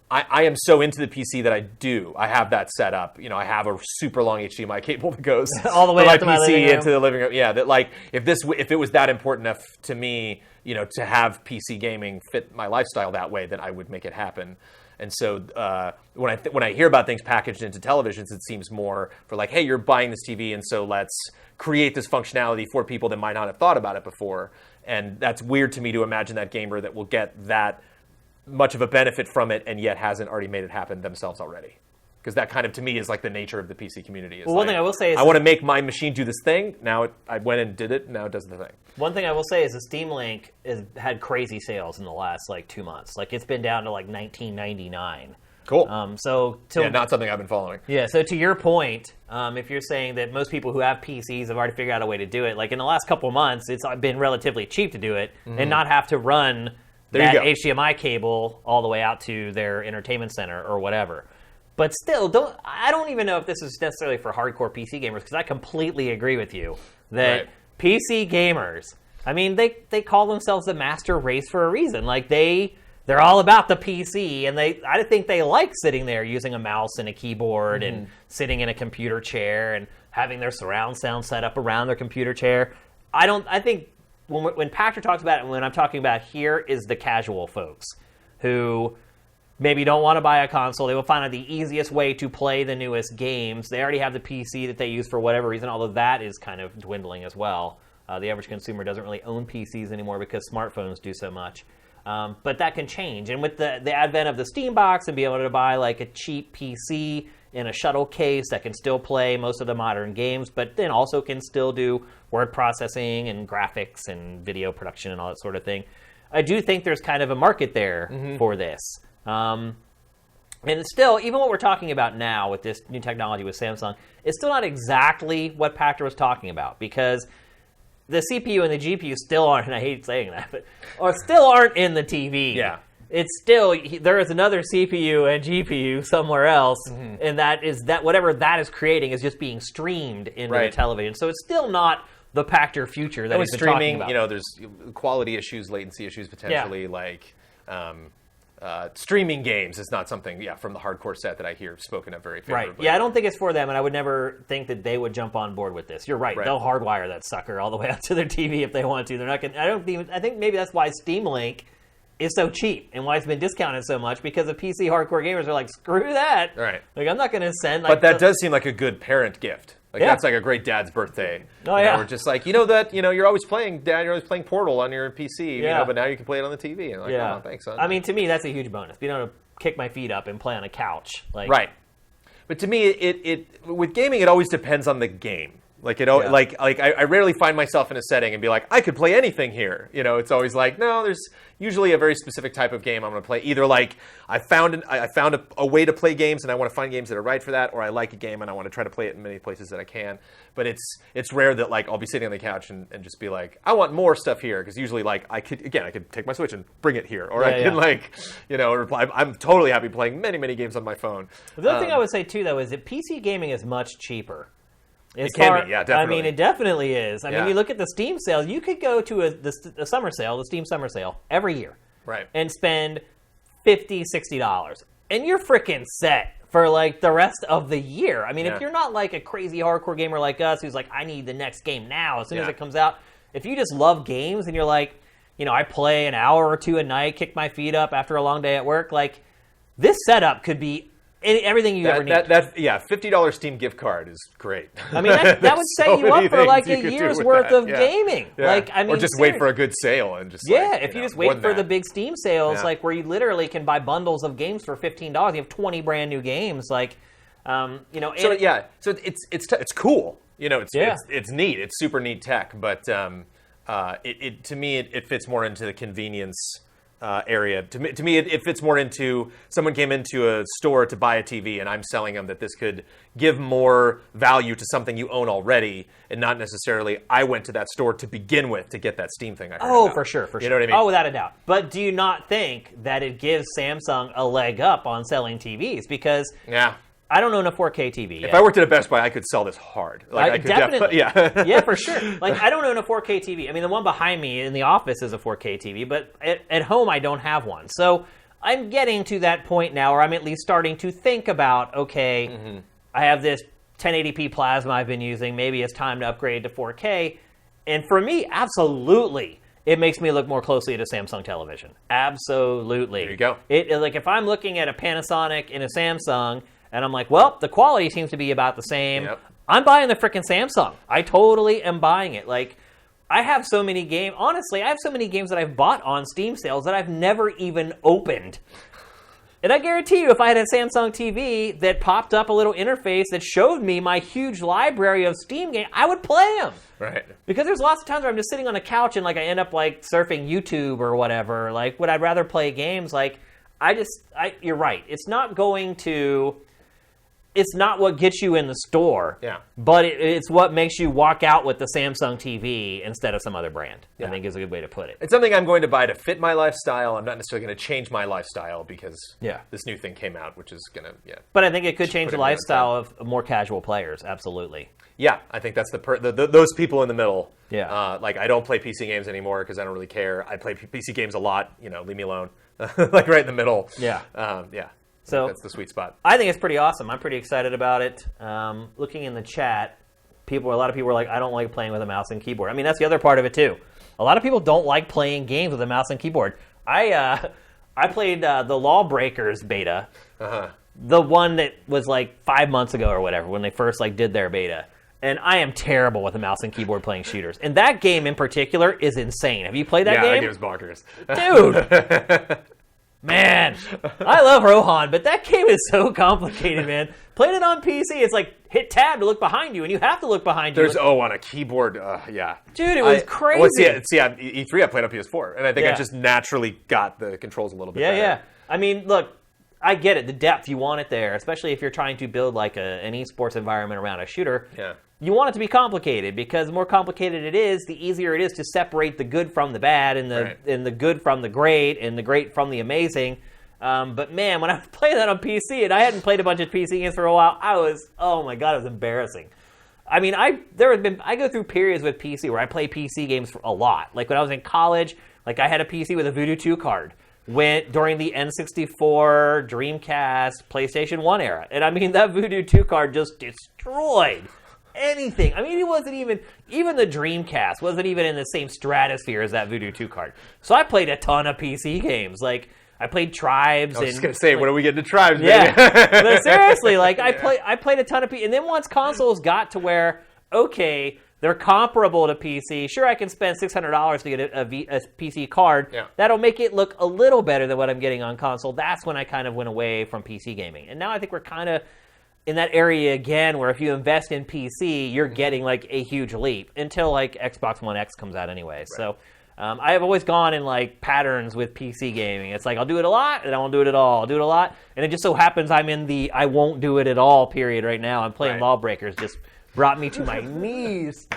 I am so into the PC that I have that set up. I have a super long HDMI cable that goes all the way from up to my living room. into the living room. Yeah, that like if it was that important enough to me, to have PC gaming fit my lifestyle that way, then I would make it happen. And so when I hear about things packaged into televisions, it seems more for like, hey, you're buying this TV, and so let's create this functionality for people that might not have thought about it before. And that's weird to me to imagine that gamer that will get that much of a benefit from it and yet hasn't already made it happen themselves already. Because that kind of, to me, is like the nature of the PC community. Well, one thing I will say is... I want to make my machine do this thing. Now I went and did it, and now it does the thing. One thing I will say is the Steam Link has had crazy sales in the last, 2 months. It's been down to, $19.99. Cool. Not something I've been following. Yeah, so to your point, if you're saying that most people who have PCs have already figured out a way to do it, in the last couple months, it's been relatively cheap to do it and not have to run that HDMI cable all the way out to their entertainment center or whatever. But still, I don't even know if this is necessarily for hardcore PC gamers, because I completely agree with you that PC gamers, I mean, they call themselves the master race for a reason. They're all about the PC, and I think they like sitting there using a mouse and a keyboard and sitting in a computer chair and having their surround sound set up around their computer chair. I think when Pachter talks about it, and when I'm talking about here, is the casual folks who maybe don't want to buy a console. They will find out the easiest way to play the newest games. They already have the PC that they use for whatever reason, although that is kind of dwindling as well. The average consumer doesn't really own PCs anymore because smartphones do so much. But that can change. And with the advent of the Steam Box and being able to buy a cheap PC in a shuttle case that can still play most of the modern games, but then also can still do word processing and graphics and video production and all that sort of thing, I do think there's kind of a market there for this. And still, even what we're talking about now with this new technology with Samsung, it's still not exactly what Pachter was talking about, because the CPU and the GPU still aren't, and I hate saying that, but still aren't in the TV. Yeah. It's still, there is another CPU and GPU somewhere else, and that whatever that is creating is just being streamed into the television. So it's still not the Pachter future that he's been talking about. There's quality issues, latency issues potentially, streaming games is not something, from the hardcore set that I hear spoken of very favorably. Right. Yeah, I don't think it's for them, and I would never think that they would jump on board with this. You're right. They'll hardwire that sucker all the way out to their TV if they want to. They're not going. I think maybe that's why Steam Link is so cheap and why it's been discounted so much, because the PC hardcore gamers are like, screw that. Right. I'm not going to send. But that does seem like a good parent gift. That's like a great dad's birthday. We're just like, you're always playing, Dad, you're always playing Portal on your PC, but now you can play it on the TV. And oh, thanks, son. I mean, to me, that's a huge bonus. Being able to kick my feet up and play on a couch. Right. But to me, it with gaming, it always depends on the game. Like I rarely find myself in a setting and be like, I could play anything here. It's always like, no, there's usually a very specific type of game I'm going to play. Either like I found a way to play games and I want to find games that are right for that, or I like a game and I want to try to play it in many places that I can. But it's rare that like I'll be sitting on the couch and just be like, I want more stuff here, because usually like I could take my Switch and bring it here, or I can I'm totally happy playing many games on my phone. The other thing I would say too, though, is that PC gaming is much cheaper. It can be, yeah, definitely. I mean, it definitely is. I mean, you look at the Steam sales. You could go to a summer sale, the Steam summer sale, every year, right, and spend $50, $60, and you're freaking set for like the rest of the year. I mean, if you're not like a crazy hardcore gamer like us, who's like, I need the next game now as soon as it comes out. If you just love games and you're like, I play an hour or two a night, kick my feet up after a long day at work, like this setup could be everything you ever need. $50 Steam gift card is great. I mean, that would set you up for like a year's worth of gaming. Yeah. Like, I mean, or just wait for a good sale and just if you just wait for the big Steam sales, like where you literally can buy bundles of games for $15. You have 20 brand new games, like, So it's cool. It's neat. It's super neat tech, but to me it fits more into the convenience area. To me, it fits more into someone came into a store to buy a TV, and I'm selling them that this could give more value to something you own already, and not necessarily I went to that store to begin with to get that Steam thing. I heard about. For sure. You know what I mean? Oh, without a doubt. But do you not think that it gives Samsung a leg up on selling TVs? Because I don't own a 4K TV yet. If I worked at a Best Buy, I could sell this hard. Like I could definitely. Yeah, for sure. Like I don't own a 4K TV. I mean, the one behind me in the office is a 4K TV, but at home I don't have one. So I'm getting to that point now where I'm at least starting to think about, I have this 1080p plasma I've been using. Maybe it's time to upgrade to 4K. And for me, absolutely, it makes me look more closely at a Samsung television. Absolutely. There you go. Like if I'm looking at a Panasonic and a Samsung, and I'm like, well, the quality seems to be about the same. Yep. I'm buying the freaking Samsung. I totally am buying it. Like, I have so many games. Honestly, I have so many games that I've bought on Steam sales that I've never even opened. And I guarantee you, if I had a Samsung TV that popped up a little interface that showed me my huge library of Steam games, I would play them. Right. Because there's lots of times where I'm just sitting on a couch and like I end up like surfing YouTube or whatever. Like, would I rather play games? Like, you're right. It's not what gets you in the store, but it's what makes you walk out with the Samsung TV instead of some other brand, I think is a good way to put it. It's something I'm going to buy to fit my lifestyle. I'm not necessarily going to change my lifestyle because this new thing came out, which is going to, But I think it could change the lifestyle of more casual players, absolutely. Yeah, I think that's those people in the middle. Yeah. Like, I don't play PC games anymore because I don't really care. I play PC games a lot, leave me alone. Like, right in the middle. Yeah. So that's the sweet spot. I think it's pretty awesome. I'm pretty excited about it. Looking in the chat, a lot of people are like, I don't like playing with a mouse and keyboard. I mean, that's the other part of it too. A lot of people don't like playing games with a mouse and keyboard. I played the Lawbreakers beta, the one that was like 5 months ago or whatever when they first like did their beta. And I am terrible with a mouse and keyboard playing shooters. And that game in particular is insane. Have you played that game? Yeah, that game is bonkers. Dude! Man, I love Rohan, but that game is so complicated, man. Playing it on PC, it's like hit tab to look behind you, and you have to look behind you. On a keyboard, Dude, it was crazy. E3 I played on PS4, and I think I just naturally got the controls a little bit better. Yeah. I mean, look, I get it. The depth, you want it there, especially if you're trying to build like an esports environment around a shooter. Yeah. You want it to be complicated, because the more complicated it is, the easier it is to separate the good from the bad, and the good from the great, and the great from the amazing. But man, when I was playing that on PC, and I hadn't played a bunch of PC games for a while, oh my god, it was embarrassing. I mean, I go through periods with PC where I play PC games for a lot. Like when I was in college, like I had a PC with a Voodoo 2 card. Went during the N64, Dreamcast, PlayStation 1 era. And I mean, that Voodoo 2 card just destroyed anything. I mean, it wasn't even the Dreamcast wasn't even in the same stratosphere as that Voodoo 2 card. So I played a ton of PC games. Like, I played Tribes. I was just going to say, when are we getting to Tribes, baby? Yeah. But seriously, like, I played a ton of PC. And then once consoles got to where, okay, they're comparable to PC. Sure, I can spend $600 to get a PC card. Yeah. That'll make it look a little better than what I'm getting on console. That's when I kind of went away from PC gaming. And now I think we're kind of in that area again where if you invest in PC, you're getting like a huge leap until like Xbox One X comes out anyway. Right. So I have always gone in like patterns with PC gaming. It's like I'll do it a lot and I won't do it at all. I'll do it a lot, and it just so happens I'm in the I won't do it at all period right now. I'm playing Lawbreakers, just brought me to my knees.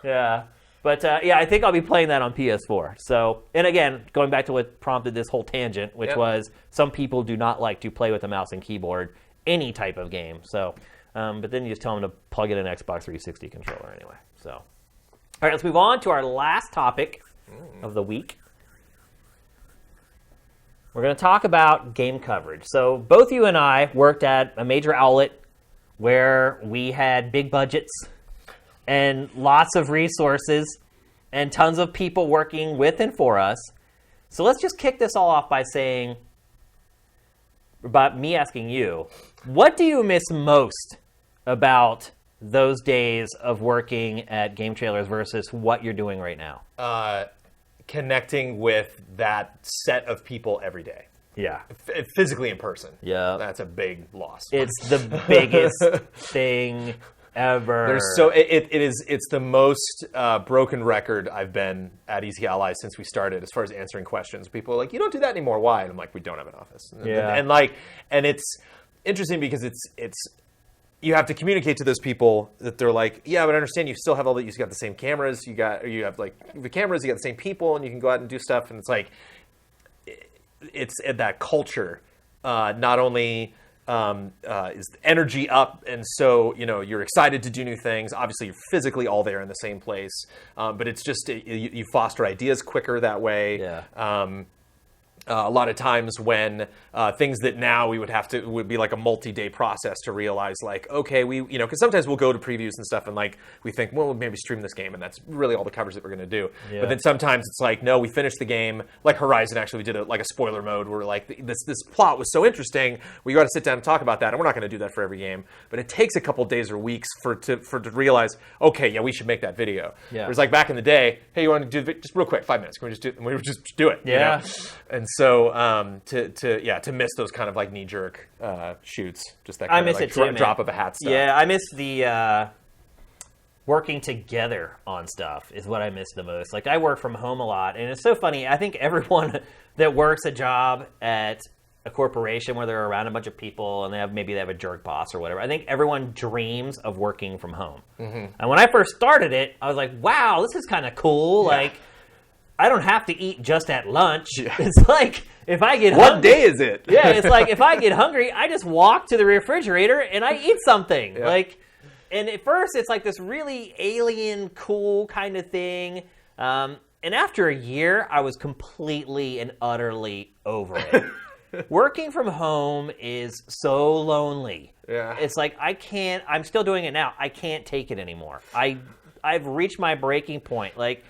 Yeah. But I think I'll be playing that on PS4. So, and again, going back to what prompted this whole tangent, which was some people do not like to play with a mouse and keyboard any type of game. So, but then you just tell them to plug in an Xbox 360 controller anyway. So, all right, let's move on to our last topic of the week. We're going to talk about game coverage. So, both you and I worked at a major outlet where we had big budgets and lots of resources and tons of people working with and for us. So let's just kick this all off by me asking you, what do you miss most about those days of working at Game Trailers versus what you're doing right now? Connecting with that set of people every day. Yeah. Physically in person. Yeah. That's a big loss. It's the biggest thing ever. It's the most broken record I've been at Easy Ally since we started as far as answering questions. People are like, you don't do that anymore. Why? And I'm like, we don't have an office. And it's interesting because it's you have to communicate to those people that they're like, yeah, but I understand you still have all that. You got the same cameras. You have like the cameras. You got the same people, and you can go out and do stuff. And it's like it's that culture. Not only is the energy up, and so you're excited to do new things. Obviously, you're physically all there in the same place, but it's just you foster ideas quicker that way. Yeah. A lot of times when things that now would be like a multi-day process to realize, like, okay, because sometimes we'll go to previews and stuff and like we think, well, we'll maybe stream this game and that's really all the coverage that we're going to do. Yeah. But then sometimes it's like, no, we finished the game. Like Horizon, actually, we did a spoiler mode where like this plot was so interesting, we got to sit down and talk about that. And we're not going to do that for every game, but it takes a couple days or weeks to realize, okay, yeah, we should make that video. Yeah. Whereas like back in the day, hey, you want to do just real quick, 5 minutes? Can we just do it? And we would just do it. Yeah. And so to miss those kind of like knee jerk shoots, just that kind of like drop of a hat stuff. Yeah, I miss the working together on stuff is what I miss the most. Like I work from home a lot, and it's so funny. I think everyone that works a job at a corporation where they're around a bunch of people and they have a jerk boss or whatever, I think everyone dreams of working from home. Mm-hmm. And when I first started it, I was like, wow, this is kind of cool. Yeah. Like, I don't have to eat just at lunch. Yeah. It's like if I get hungry. What day is it? Yeah, it's like if I get hungry, I just walk to the refrigerator and I eat something. Yeah. Like, and at first it's like this really alien, cool kind of thing. And after a year, I was completely and utterly over it. Working from home is so lonely. Yeah. It's like I'm still doing it now. I can't take it anymore. I've reached my breaking point. Like,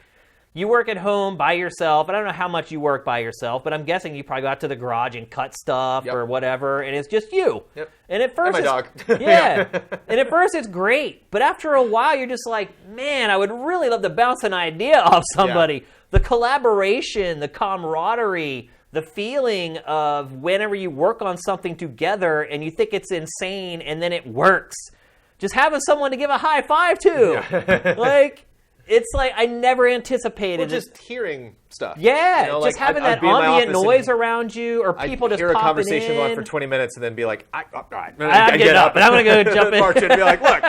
you work at home by yourself. I don't know how much you work by yourself, but I'm guessing you probably go out to the garage and cut stuff or whatever, and it's just you. Yep. And at first, and my dog. Yeah. And at first, it's great, but after a while, you're just like, man, I would really love to bounce an idea off somebody. Yeah. The collaboration, the camaraderie, the feeling of whenever you work on something together and you think it's insane, and then it works. Just having someone to give a high five to, like. It's like I never anticipated. Well, just hearing stuff. Yeah, just having that ambient noise around you, or people just popping in. I'd hear a conversation go on for 20 minutes and then be like, all right, I get up and I'm going to go jump in. March and be like, look.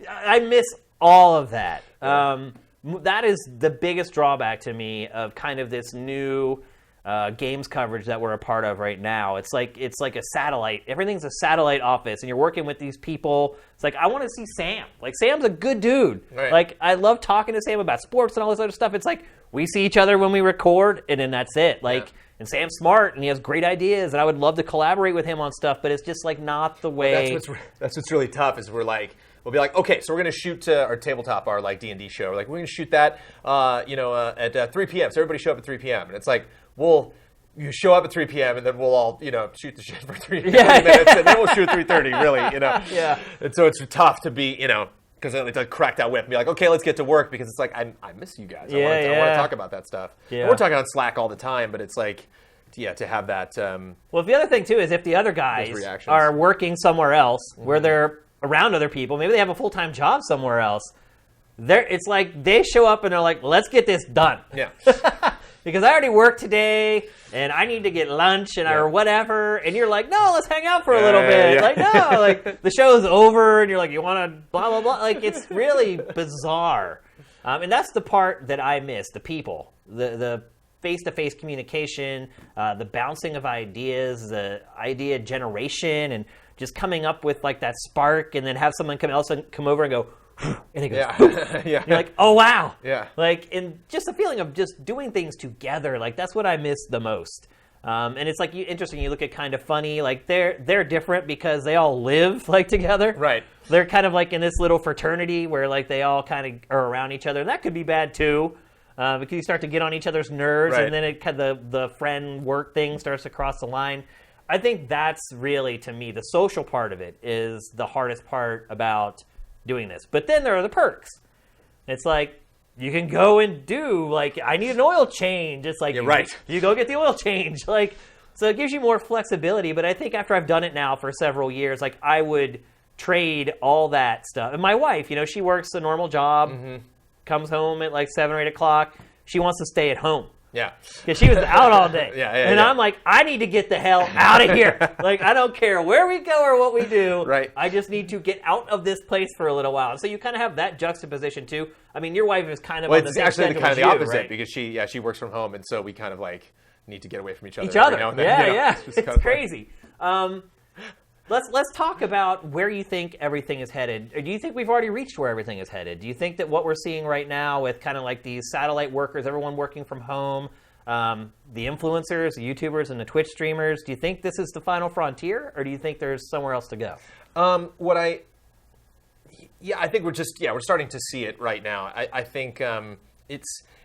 I miss all of that. That is the biggest drawback to me of kind of this new games coverage that we're a part of right now. It's like a satellite. Everything's a satellite office, and you're working with these people. It's like, I want to see Sam. Like, Sam's a good dude. Right. Like, I love talking to Sam about sports and all this other stuff. It's like, we see each other when we record, and then that's it. Like, and Sam's smart, and he has great ideas, and I would love to collaborate with him on stuff, but it's just, like, not the way. That's what's really tough is we'll be like, okay, so we're going to shoot our tabletop, our, like, D&D show. We're like, we're going to shoot that, at 3 p.m., so everybody show up at 3 p.m., and it's like, you show up at 3 p.m. and then we'll all, shoot the shit for 3 minutes, and then we'll shoot 3:30, really, Yeah. And so it's tough to be, because it's like crack that whip and be like, okay, let's get to work, because it's like, I miss you guys. I want to talk about that stuff. Yeah. And we're talking on Slack all the time, but it's like, to have that. Well, the other thing too is if the other guys are working somewhere else where they're around other people, maybe they have a full-time job somewhere else. It's like they show up and they're like, let's get this done. Yeah. Because I already worked today and I need to get lunch or whatever. And you're like, no, let's hang out for a little bit. Yeah. Like, no, like the show's over and you're like, you want to blah, blah, blah. Like, it's really bizarre. And that's the part that I miss, the people, the face-to-face communication, the bouncing of ideas, the idea generation, and just coming up with like that spark and then have someone come over and go, and it goes, yeah. You're like, oh, wow. Yeah. Like, and just the feeling of just doing things together, like, that's what I miss the most. And it's, like, interesting, you look at Kind of Funny, like, they're different because they all live, like, together. Right. They're kind of, like, in this little fraternity where, like, they all kind of are around each other. And that could be bad, too, because you start to get on each other's nerves, and then it kind of the friend-work thing starts to cross the line. I think that's really, to me, the social part of it is the hardest part about doing this. But then there are the perks. It's like you can go and do, like, I need an oil change. It's like you go get the oil change. Like, so it gives you more flexibility. But I think after I've done it now for several years, like, I would trade all that stuff. And my wife, she works a normal job, comes home at like 7 or 8 o'clock. She wants to stay at home. Yeah. Because she was out all day. I'm like, I need to get the hell out of here. Like, I don't care where we go or what we do. Right. I just need to get out of this place for a little while. So you kind of have that juxtaposition, too. I mean, your wife is kind of on the same schedule as you, kind of the opposite, right? Because she works from home, and so we kind of, like, need to get away from each other. Every now and then, yeah. It's crazy. Let's talk about where you think everything is headed. Do you think we've already reached where everything is headed? Do you think that what we're seeing right now with kind of like these satellite workers, everyone working from home, the influencers, the YouTubers, and the Twitch streamers, do you think this is the final frontier, or do you think there's somewhere else to go? I think we're starting to see it right now. I think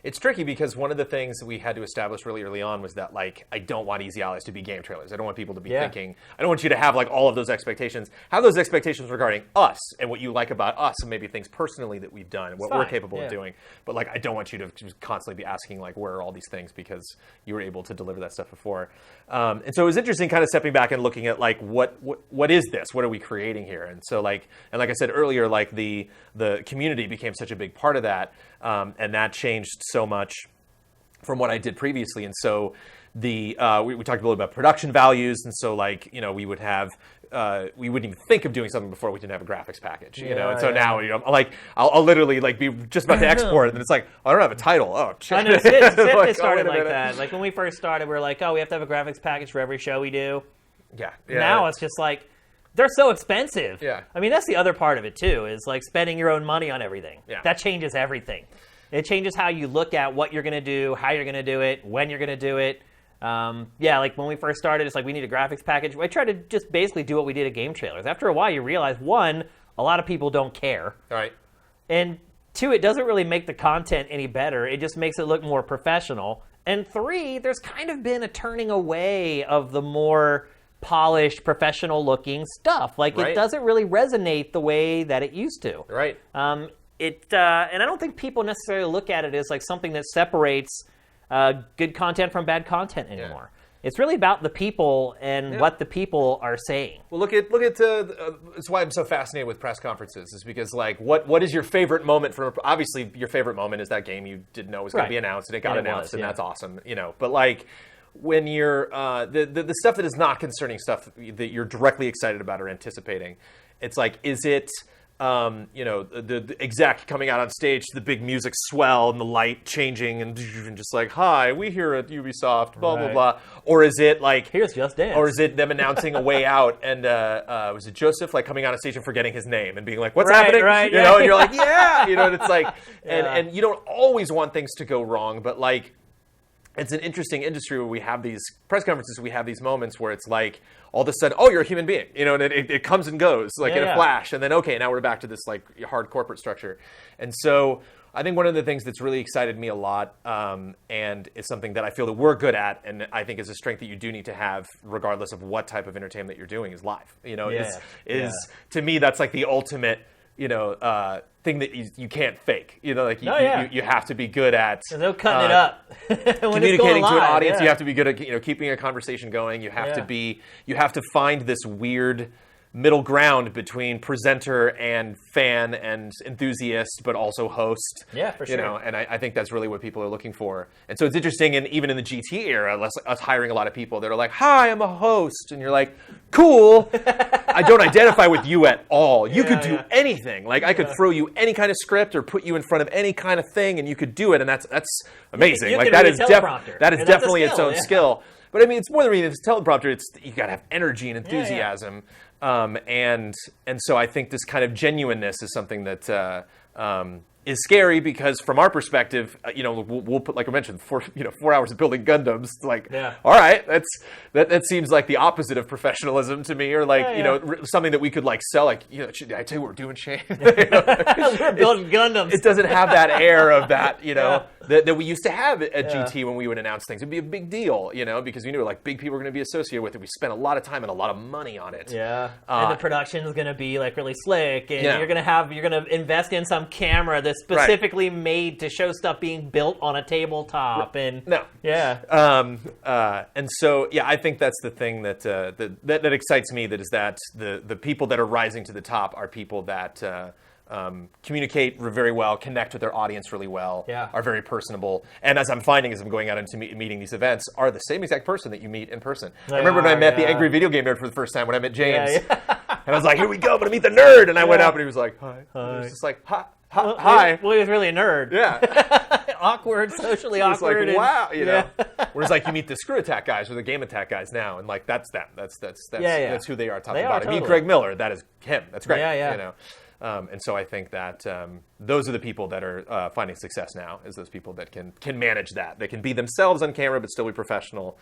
it's tricky because one of the things that we had to establish really early on was that, like, I don't want Easy Allies to be game trailers. I don't want people to be thinking, I don't want you to have, like, all of those expectations. Have those expectations regarding us and what you like about us and maybe things personally that we've done and what we're capable of doing. But, like, I don't want you to just constantly be asking, like, where are all these things because you were able to deliver that stuff before. And so it was interesting kind of stepping back and looking at, like, what is this? What are we creating here? And so, like I said earlier, like, the community became such a big part of that. And that changed so much from what I did previously. And so we talked a little about production values. And so, like, we would have, we wouldn't even think of doing something before we didn't have a graphics package, And so now, I'm like, I'll literally, like, be just about to export it. And it's like, I don't have a title. Oh, shit. I know, it started like that. Like, when we first started, we were like, we have to have a graphics package for every show we do. Yeah. Now it's just like, they're so expensive. Yeah. I mean, that's the other part of it, too, is, like, spending your own money on everything. Yeah. That changes everything. It changes how you look at what you're going to do, how you're going to do it, when you're going to do it. Like, when we first started, it's like, we need a graphics package. I tried to just basically do what we did at game trailers. After a while, you realize, one, a lot of people don't care. Right. And two, it doesn't really make the content any better. It just makes it look more professional. And three, there's kind of been a turning away of the more polished, professional-looking stuff. Like, it doesn't really resonate the way that it used to. Right. And I don't think people necessarily look at it as, like, something that separates good content from bad content anymore. Yeah. It's really about the people and what the people are saying. Well, look at it's why I'm so fascinated with press conferences, is because, like, what is your favorite moment from? Obviously, your favorite moment is that game you didn't know was going to be announced, and it got announced, and that's awesome, But, like, when you're the stuff that is not concerning stuff that you're directly excited about or anticipating, it's like, is it the exec coming out on stage, the big music swell and the light changing and just like, hi, we here at Ubisoft, blah, blah, blah. Or is it like, here's Just Dance. Or is it them announcing a way out and was it Joseph, like, coming on a stage and forgetting his name and being like, what's happening? And you're like, and it's like, and you don't always want things to go wrong, but, like, it's an interesting industry where we have these press conferences, we have these moments where it's like, all of a sudden, you're a human being, and it comes and goes, like, in a flash, and then, okay, now we're back to this, like, hard corporate structure. And so I think one of the things that's really excited me a lot, and is something that I feel that we're good at, and I think is a strength that you do need to have, regardless of what type of entertainment you're doing, is live. To me, that's like the ultimate thing that you can't fake. You have to be good at. There's no cutting it up. Communicating to an audience. You have to be good at keeping a conversation going. You have to find this weird middle ground between presenter and fan and enthusiast, but also host. Yeah, for sure. And I think that's really what people are looking for. And so it's interesting, and even in the GT era, us hiring a lot of people that are like, "Hi, I'm a host," and you're like, "Cool." I don't identify with you at all. You could do anything. Like I could throw you any kind of script or put you in front of any kind of thing, and you could do it, and that's amazing. You like that is definitely its own skill. But I mean, it's more than reading this teleprompter. You got to have energy and enthusiasm. And so I think this kind of genuineness is something that is scary because from our perspective, we'll put, like I mentioned, 4 hours of building Gundams. Like, all right, that seems like the opposite of professionalism to me, or like something that we could like sell. Like, did I tell you what we're doing, Shane? We're building Gundams. It doesn't have that air of that, that we used to have at GT when we would announce things. It'd be a big deal, because we knew like big people were going to be associated with it. We spent a lot of time and a lot of money on it. Yeah, and the production is going to be like really slick, and you're going to invest in some camera that's specifically made to show stuff being built on a tabletop. And and so I think that's the thing that excites me. That is that the people that are rising to the top are people that communicate very well, connect with their audience really well, are very personable, and as I'm finding as I'm going out into meeting these events, are the same exact person that you meet in person. I remember when I met the Angry Video Game Nerd for the first time when I met James, and I was like, "Here we go, I'm gonna meet the nerd," and I went up and he was like, "Hi," and he was just like, "Hi." Hi. Well, he was really a nerd. Yeah. Awkward, socially awkward. It's like, wow, Whereas like you meet the Screw Attack guys or the Game Attack guys now, and like that's them. That's who they are top to bottom. Meet Greg Miller, that is him. That's great. And so I think that those are the people that are finding success now, is those people that can manage that. They can be themselves on camera, but still be professional,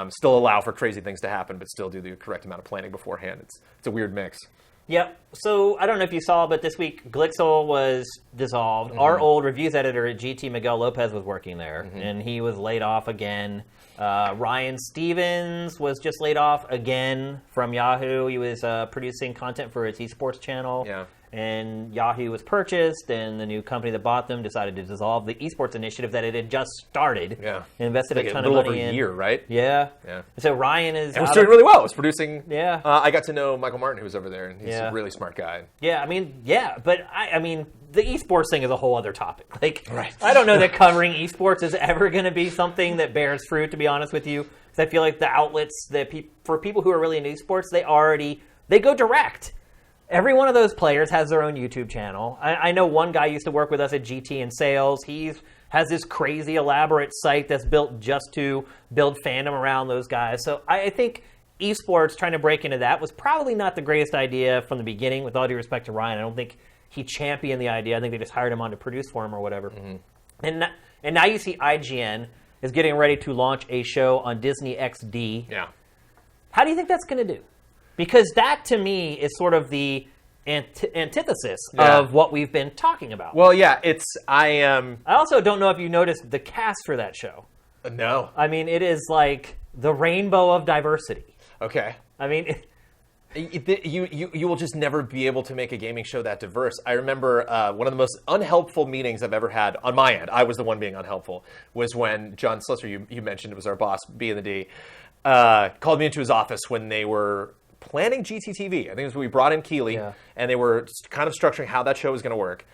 still allow for crazy things to happen, but still do the correct amount of planning beforehand. It's a weird mix. Yep. So I don't know if you saw, but this week Glixel was dissolved. Mm-hmm. Our old reviews editor at GT, Miguel Lopez, was working there, and he was laid off again. Ryan Stevens was just laid off again from Yahoo. He was producing content for its esports channel. Yeah. And Yahoo was purchased, and the new company that bought them decided to dissolve the esports initiative that it had just started. Yeah. And invested a ton of money in. A little over a year, right? Yeah. So Ryan is. It was doing really well. It was producing. Yeah. I got to know Michael Martin, who was over there, and he's a really smart guy. Yeah. But I mean, the esports thing is a whole other topic. Like, I don't know that covering esports is ever going to be something that bears fruit, to be honest with you. Because I feel like the outlets that for people who are really into esports, they go direct. Every one of those players has their own YouTube channel. I know one guy used to work with us at GT in sales. He has this crazy elaborate site that's built just to build fandom around those guys. So I think esports trying to break into that was probably not the greatest idea from the beginning, with all due respect to Ryan. I don't think he championed the idea. I think they just hired him on to produce for him or whatever. Mm-hmm. And now you see IGN is getting ready to launch a show on Disney XD. Yeah. How do you think that's going to do? Because that, to me, is sort of the antithesis of what we've been talking about. Well, yeah, I also don't know if you noticed the cast for that show. No. I mean, it is like the rainbow of diversity. Okay. I mean... You will just never be able to make a gaming show that diverse. I remember one of the most unhelpful meetings I've ever had on my end. I was the one being unhelpful. Was when John Slusser, you mentioned, it was our boss, B and the D, called me into his office when they were planning GTTV. I think it was when we brought in Keeley, and they were kind of structuring how that show was going to work.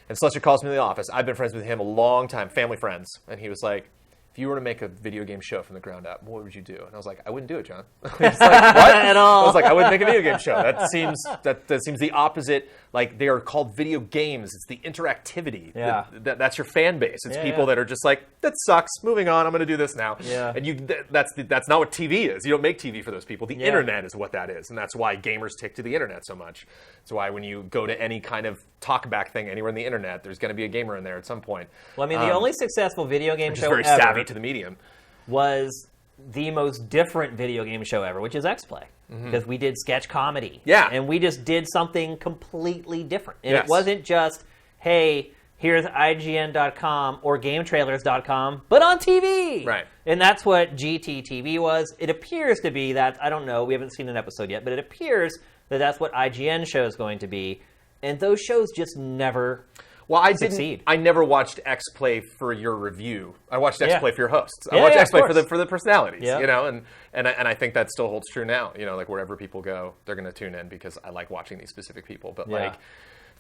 And Slusser calls me in the office. I've been friends with him a long time, family friends. And he was like, if you were to make a video game show from the ground up, what would you do? And I was like, I wouldn't do it, John. He's like, what? At all. I was like, I wouldn't make a video game show. That seems the opposite. Like, they are called video games. It's the interactivity. Yeah. That's your fan base. It's people that are just like, that sucks. Moving on. I'm going to do this now. Yeah. And that's not what TV is. You don't make TV for those people. The internet is what that is. And that's why gamers take to the internet so much. That's why when you go to any kind of talkback thing anywhere on the internet, there's going to be a gamer in there at some point. Well, I mean, the only successful video game show very ever savvy to the medium was the most different video game show ever, which is X-Play. Because we did sketch comedy. Yeah. And we just did something completely different. And it wasn't just, hey, here's IGN.com or GameTrailers.com, but on TV. Right. And that's what GTTV was. It appears to be that, I don't know, we haven't seen an episode yet, but it appears that that's what IGN show is going to be. And those shows just never Well, I succeed. I never watched X Play for your review. I watched X Play for your hosts. I Yeah, watched yeah, X Play of for the personalities. Yeah. You know, and I think that still holds true now. You know, like wherever people go, they're going to tune in because I like watching these specific people. But like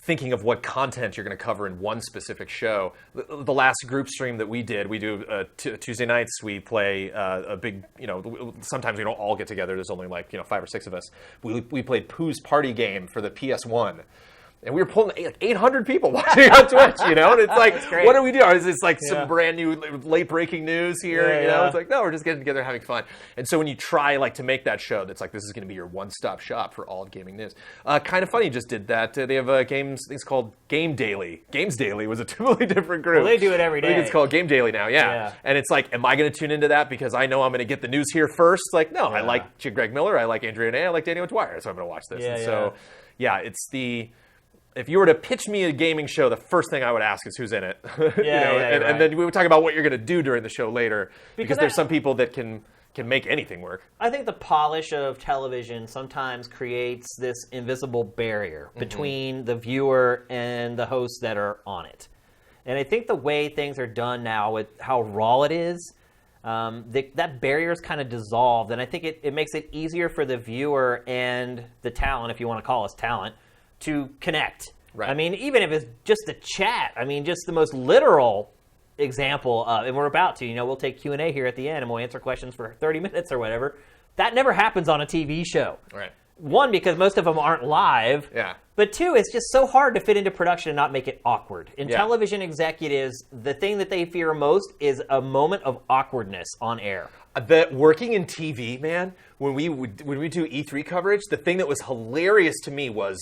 thinking of what content you're going to cover in one specific show. The last group stream that we did, we do Tuesday nights. We play a big, you know, sometimes we don't all get together. There's only like, you know, 5 or 6 of us. We played Pooh's Party Game for the PS1. And we were pulling 800 people watching on Twitch, you know? And it's like, what do we do? Is this like some brand new late-breaking news here? You know, it's like, no, we're just getting together and having fun. And so when you try like to make that show that's like, this is going to be your one-stop shop for all of gaming news. Kind of Funny just did that. They have things called Game Daily. Games Daily was a totally different group. Well, they do it every day. I think it's called Game Daily now, yeah. And it's like, am I going to tune into that because I know I'm going to get the news here first? Like, no, I like Greg Miller, I like Andrea Nay, I like Daniel Dwyer, so I'm going to watch this. So, it's the... If you were to pitch me a gaming show, the first thing I would ask is who's in it. And then we would talk about what you're going to do during the show later. Because there's some people that can make anything work. I think the polish of television sometimes creates this invisible barrier between the viewer and the hosts that are on it. And I think the way things are done now with how raw it is, that barrier is kind of dissolved. And I think it makes it easier for the viewer and the talent, if you want to call us talent, to connect. Right. I mean, even if it's just a chat, I mean, just the most literal example of, and we're about to, you know, we'll take Q&A here at the end and we'll answer questions for 30 minutes or whatever. That never happens on a TV show. Right. One, because most of them aren't live. Yeah. But two, it's just so hard to fit into production and not make it awkward. In television executives, the thing that they fear most is a moment of awkwardness on air. That working in TV, man, when we do E3 coverage, the thing that was hilarious to me was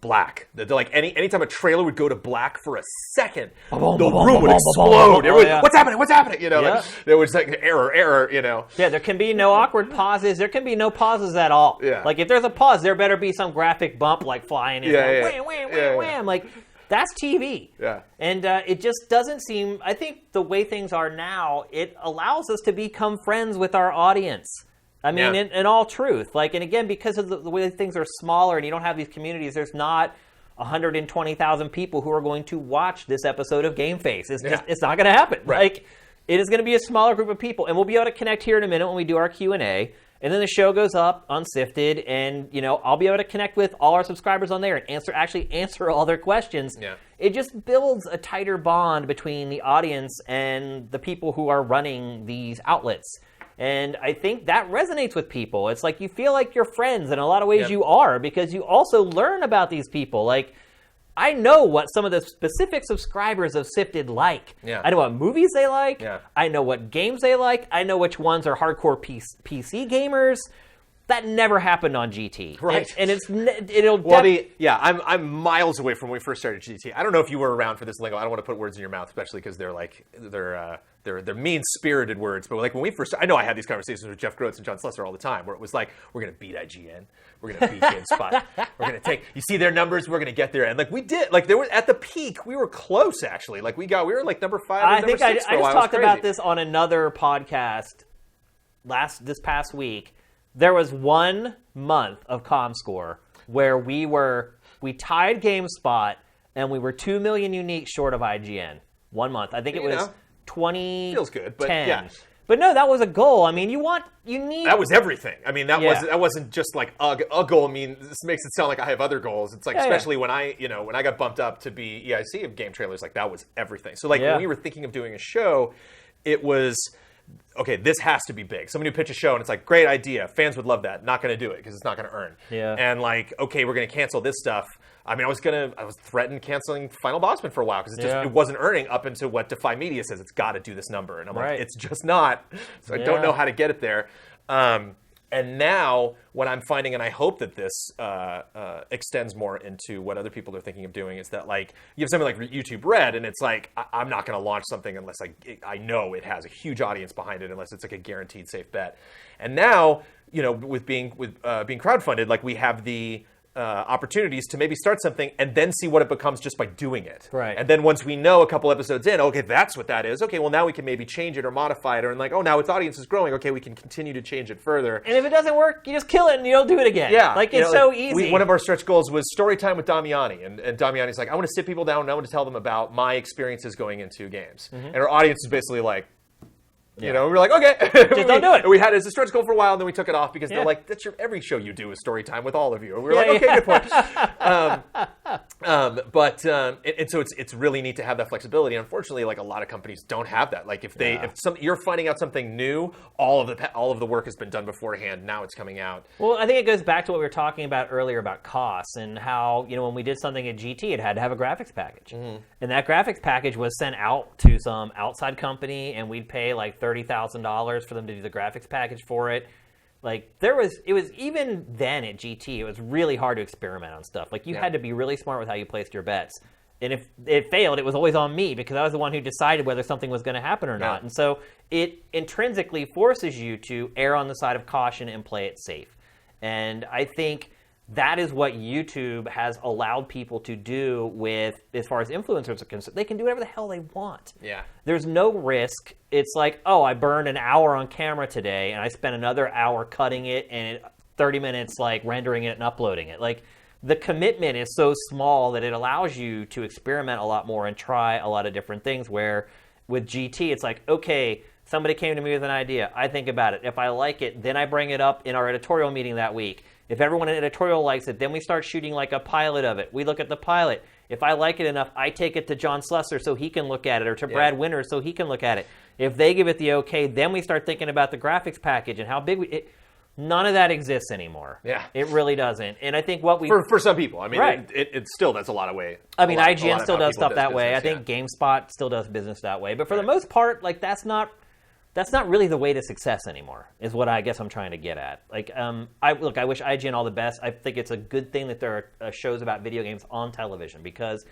black. Like anytime a trailer would go to black for a second, the room would explode. What's happening? What's happening? You know, like, there was like error. You know. Yeah, there can be no awkward pauses. There can be no pauses at all. Yeah. Like if there's a pause, there better be some graphic bump like flying in. Wham, wham, wham, wham. Like that's TV. Yeah. And it just doesn't seem. I think the way things are now, it allows us to become friends with our audience. I mean, in all truth, like, and again, because of the way things are smaller and you don't have these communities, there's not 120,000 people who are going to watch this episode of GameFace. It's not going to happen. Right. Like, it is going to be a smaller group of people, and we'll be able to connect here in a minute when we do our Q&A, and then the show goes up unsifted, and you know, I'll be able to connect with all our subscribers on there and answer all their questions. Yeah. It just builds a tighter bond between the audience and the people who are running these outlets. And I think that resonates with people. It's like you feel like you're friends in a lot of ways. You are, because you also learn about these people. Like, I know what some of the specific subscribers of Sifted like. Yeah. I know what movies they like. Yeah. I know what games they like. I know which ones are hardcore PC gamers. That never happened on GT. Right. And I'm miles away from when we first started GT. I don't know if you were around for this lingo. I don't want to put words in your mouth, especially because they're mean-spirited words. But like when we first, I know I had these conversations with Jeff Groats and John Slesser all the time, where it was like, we're going to beat IGN, we're going to beat GameSpot, we're going to take. You see their numbers, we're going to get there, and like we did. Like there was at the peak, we were close actually. Like we were like number 5. I think I just talked about this on another podcast this past week. There was 1 month of ComScore where we tied GameSpot and we were 2 million unique short of IGN. 1 month. I think it was 2010. Feels good, but yeah. But no, that was a goal. I mean, you need. That was everything. I mean, that wasn't just like a goal. I mean, this makes it sound like I have other goals. It's like, especially when I got bumped up to be EIC of game trailers, like that was everything. So like when we were thinking of doing a show, it was, okay, this has to be big. Somebody would pitch a show and it's like, great idea. Fans would love that. Not going to do it because it's not going to earn. Yeah. And like, okay, we're going to cancel this stuff. I mean, I was threatened canceling Final Bossman for a while because it wasn't earning up into what Defy Media says. It's got to do this number. And I'm like, it's just not. So I don't know how to get it there. And now what I'm finding, and I hope that this extends more into what other people are thinking of doing, is that like you have something like YouTube Red, and it's like I'm not going to launch something unless I know it has a huge audience behind it, unless it's like a guaranteed safe bet. And now, with being crowdfunded, like we have the opportunities to maybe start something and then see what it becomes just by doing it. Right. And then once we know a couple episodes in, okay, that's what that is. Okay, well now we can maybe change it or modify it, or like, oh, now its audience is growing. Okay, we can continue to change it further. And if it doesn't work, you just kill it and you don't do it again. Yeah. Like, it's so easy. One of our stretch goals was story time with Damiani. And Damiani's like, I want to sit people down and I want to tell them about my experiences going into games. And our audience is basically like, you know, we were like, okay. Just don't do it. We had it as a stretch goal for a while, and then we took it off because they're like, that's every show you do is story time with all of you. And we were like, okay, good point. And so it's really neat to have that flexibility. Unfortunately, like a lot of companies don't have that. Like if you're finding out something new, all of the work has been done beforehand. Now it's coming out. Well, I think it goes back to what we were talking about earlier about costs and how, you know, when we did something at GT, it had to have a graphics package. And that graphics package was sent out to some outside company, and we'd pay like $30,000 for them to do the graphics package for it. Like it was even then at GT, it was really hard to experiment on stuff. Like you had to be really smart with how you placed your bets. And if it failed, it was always on me because I was the one who decided whether something was going to happen or not. And so it intrinsically forces you to err on the side of caution and play it safe. And I think that is what YouTube has allowed people to do with, as far as influencers are concerned. They can do whatever the hell they want. Yeah. There's no risk. It's like, oh, I burned an hour on camera today, and I spent another hour cutting it, and 30 minutes like rendering it and uploading it. Like, the commitment is so small that it allows you to experiment a lot more and try a lot of different things, where with GT, it's like, okay, somebody came to me with an idea. I think about it. If I like it, then I bring it up in our editorial meeting that week. If everyone in editorial likes it, then we start shooting like a pilot of it. We look at the pilot. If I like it enough, I take it to John Slusser so he can look at it, or to Brad Winter so he can look at it. If they give it the okay, then we start thinking about the graphics package and how big none of that exists anymore. Yeah. It really doesn't. And I think what we... For some people. I mean, it still, that's a lot of way. I mean, IGN still does stuff that way. I think GameSpot still does business that way. But for the most part, like, that's not really the way to success anymore, is what I guess I'm trying to get at. Like, I wish IGN all the best. I think it's a good thing that there are shows about video games on television, because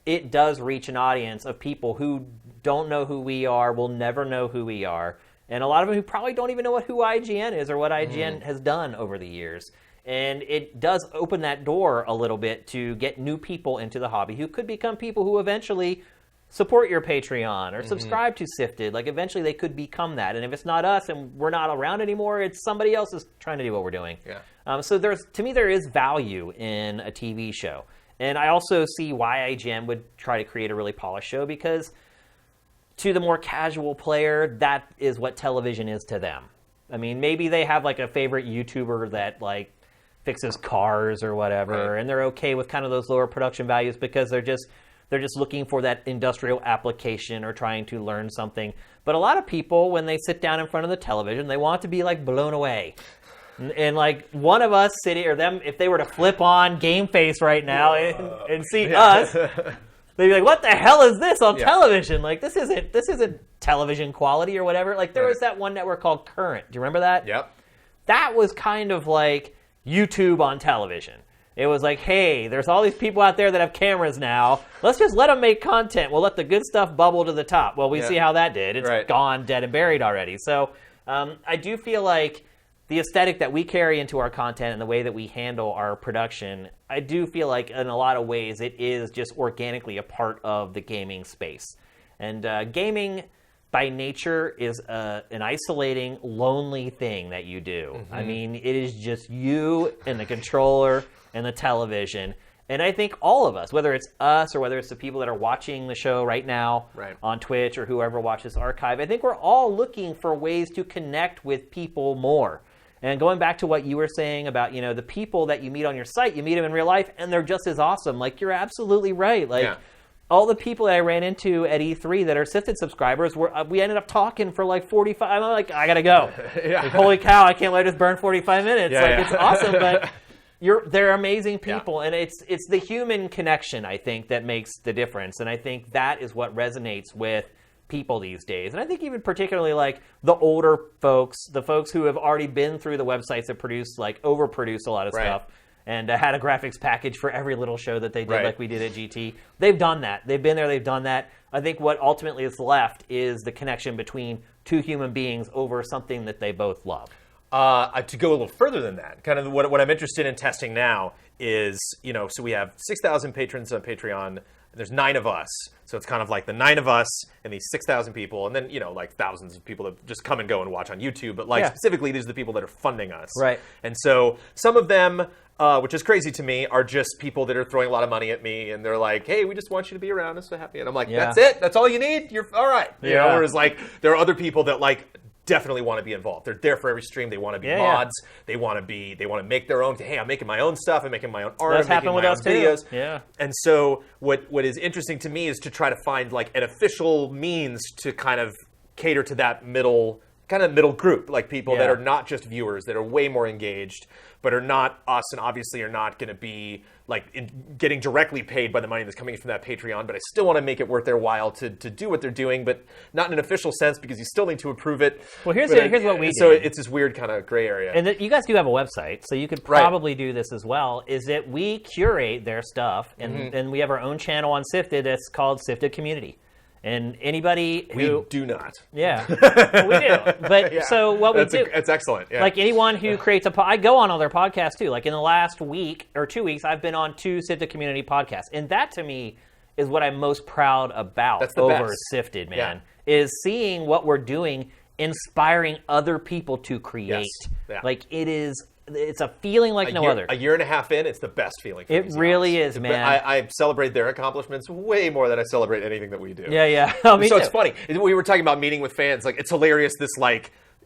it does reach an audience of people who don't know who we are, will never know who we are, and a lot of them who probably don't even know who IGN is or what IGN has done over the years. And it does open that door a little bit to get new people into the hobby who could become people who eventually support your Patreon or subscribe to Sifted. Like, eventually they could become that. And if it's not us and we're not around anymore, it's somebody else is trying to do what we're doing. Yeah. So to me, there is value in a TV show. And I also see why IGN would try to create a really polished show, because to the more casual player, that is what television is to them. I mean, maybe they have like a favorite YouTuber that like fixes cars or whatever, and they're okay with kind of those lower production values because they're just looking for that industrial application or trying to learn something. But a lot of people, when they sit down in front of the television, they want to be like blown away. And like one of us sitting, or them, if they were to flip on GameFace right now and see us, they'd be like, "What the hell is this on television? Like, this isn't television quality or whatever." Like, there was that one network called Current. Do you remember that? Yep. That was kind of like YouTube on television. It was like, hey, there's all these people out there that have cameras now. Let's just let them make content. We'll let the good stuff bubble to the top. Well, we see how that did. It's gone, dead and buried already. So I do feel like the aesthetic that we carry into our content and the way that we handle our production, I do feel like in a lot of ways it is just organically a part of the gaming space. And gaming by nature is an isolating, lonely thing that you do. I mean, it is just you and the controller and the television. And I think all of us, whether it's us or whether it's the people that are watching the show right now on Twitch or whoever watches archive, I think we're all looking for ways to connect with people more. And going back to what you were saying about, you know, the people that you meet on your site, you meet them in real life and they're just as awesome. Like, you're absolutely right. Like, all the people that I ran into at E3 that are Sifted subscribers, we ended up talking for like 45. I'm like, I gotta go. Like, holy cow, I can't let this burn 45 minutes. It's awesome, but they're amazing people, and it's the human connection, I think, that makes the difference. And I think that is what resonates with people these days. And I think even particularly like the older folks, the folks who have already been through the websites that overproduce a lot of stuff, and had a graphics package for every little show that they did, like we did at GT. They've done that. They've been there. They've done that. I think what ultimately is left is the connection between two human beings over something that they both love. To go a little further than that, kind of what I'm interested in testing now is, so we have 6,000 patrons on Patreon. There's 9 of us, so it's kind of like the 9 of us and these 6,000 people, and then like thousands of people that just come and go and watch on YouTube. But specifically, these are the people that are funding us, right? And so some of them, which is crazy to me, are just people that are throwing a lot of money at me, and they're like, "Hey, we just want you to be around us, so happy." And I'm like, "That's it? That's all you need? You're all right." Whereas there are other people that definitely want to be involved. They're there for every stream. They want to be mods. They want to make their own. Hey, I'm making my own stuff. I'm making my own art. That's happened with us videos. Too. Yeah. And so what is interesting to me is to try to find an official means to kind of cater to that middle group, people that are not just viewers, that are way more engaged, but are not us, and obviously are not going to be getting directly paid by the money that's coming from that Patreon. But I still want to make it worth their while to do what they're doing, but not in an official sense, because you still need to approve it. Well, here's what we do. So it's this weird kind of gray area. And you guys do have a website, so you could probably do this as well. Is that we curate their stuff, and we have our own channel on Sifted that's called Sifted Community. And anybody who... We do not. Yeah. Well, we do. But so what we do... It's excellent. Yeah. Anyone who creates I go on all their podcasts too. In the last week or 2 weeks, I've been on 2 Sifted Community podcasts. And that to me is what I'm most proud about over Sifted, man. Is seeing what we're doing, inspiring other people to create. Yes. Yeah. It's a feeling like no other. A year and a half in, it's the best feeling. It really is, man. I celebrate their accomplishments way more than I celebrate anything that we do. Yeah. So it's funny. We were talking about meeting with fans. It's hilarious.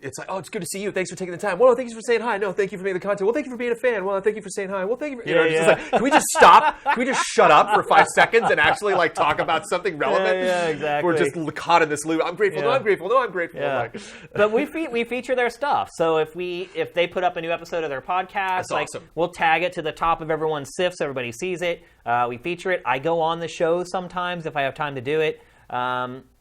It's oh, it's good to see you. Thanks for taking the time. Well, thank you for saying hi. No, thank you for making the content. Well, thank you for being a fan. Well, thank you for saying hi. Well, thank you for... can we just stop? Can we just shut up for 5 seconds and actually talk about something relevant? Yeah, exactly. We're just caught in this loop. I'm grateful. No, I'm grateful. No, I'm grateful. Yeah. But we feature their stuff. So if they put up a new episode of their podcast, that's awesome. We'll tag it to the top of everyone's SIF so everybody sees it. We feature it. I go on the show sometimes if I have time to do it.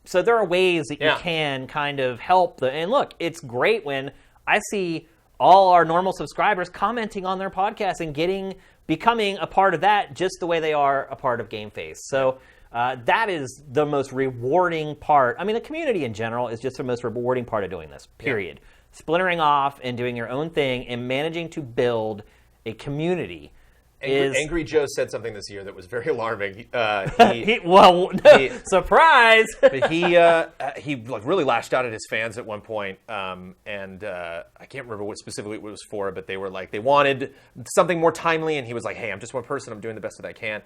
So there are ways that you can kind of help. And look, it's great when I see all our normal subscribers commenting on their podcast and becoming a part of that just the way they are a part of GameFace. So that is the most rewarding part. I mean, the community in general is just the most rewarding part of doing this, period. Yeah. Splintering off and doing your own thing and managing to build a community. Angry Joe said something this year that was very alarming. Surprise! He really lashed out at his fans at one point, and I can't remember what specifically it was for, but they were they wanted something more timely, and he was like, "Hey, I'm just one person. I'm doing the best that I can."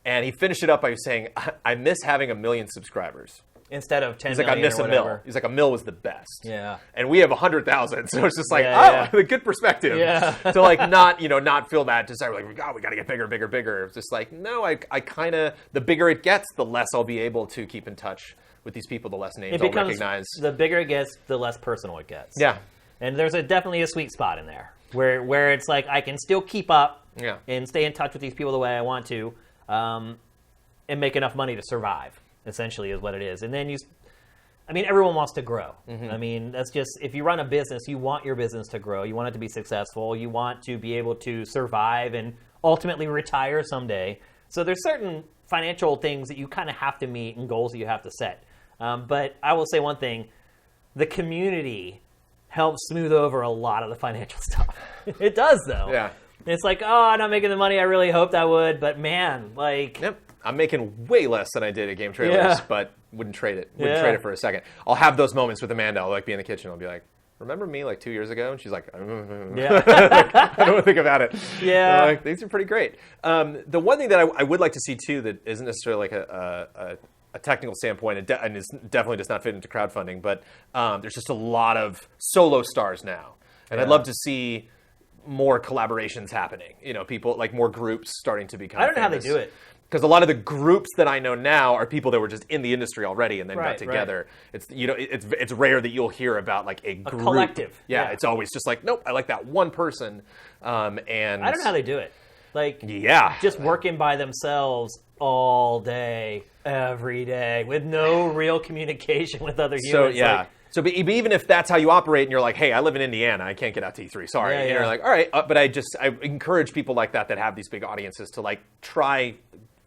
And he finished it up by saying, "I miss having 1 million subscribers." Instead of 10 He's million I miss or a whatever. mil. He's like, 1 mil was the best. Yeah. And we have 100,000, so it's just the good perspective. Yeah. To not feel that, just we got to get bigger, bigger, bigger. It's just no, I kind of, the bigger it gets, the less I'll be able to keep in touch with these people, the less names I'll recognize. The bigger it gets, the less personal it gets. Yeah. And there's definitely a sweet spot in there where it's I can still keep up and stay in touch with these people the way I want to and make enough money to survive, essentially is what it is. And then everyone wants to grow. Mm-hmm. I mean, that's just, if you run a business, you want your business to grow. You want it to be successful. You want to be able to survive and ultimately retire someday. So there's certain financial things that you kind of have to meet and goals that you have to set. But I will say one thing, the community helps smooth over a lot of the financial stuff. It does, though. Yeah. It's I'm not making the money I really hoped I would, but man, Yep. I'm making way less than I did at Game Trailers, but wouldn't trade it. Wouldn't trade it for a second. I'll have those moments with Amanda. I'll be in the kitchen. I'll be like, remember me 2 years ago? And she's like, I don't think about it. Yeah. These are pretty great. The one thing that I would like to see too that isn't necessarily a technical standpoint and is definitely does not fit into crowdfunding, but there's just a lot of solo stars now. And I'd love to see more collaborations happening. People more groups starting to become I don't know famous. how they do it. Because a lot of the groups that I know now are people that were just in the industry already and then got together. Right. It's rare that you'll hear about a group. A collective. Yeah, it's always just nope, I like that one person. And I don't know how they do it. Just working by themselves all day, every day, with no real communication with other humans. So, but even if that's how you operate and you're like, hey, I live in Indiana, I can't get out to E3, sorry. And you're like, all right, but I encourage people like that have these big audiences to try,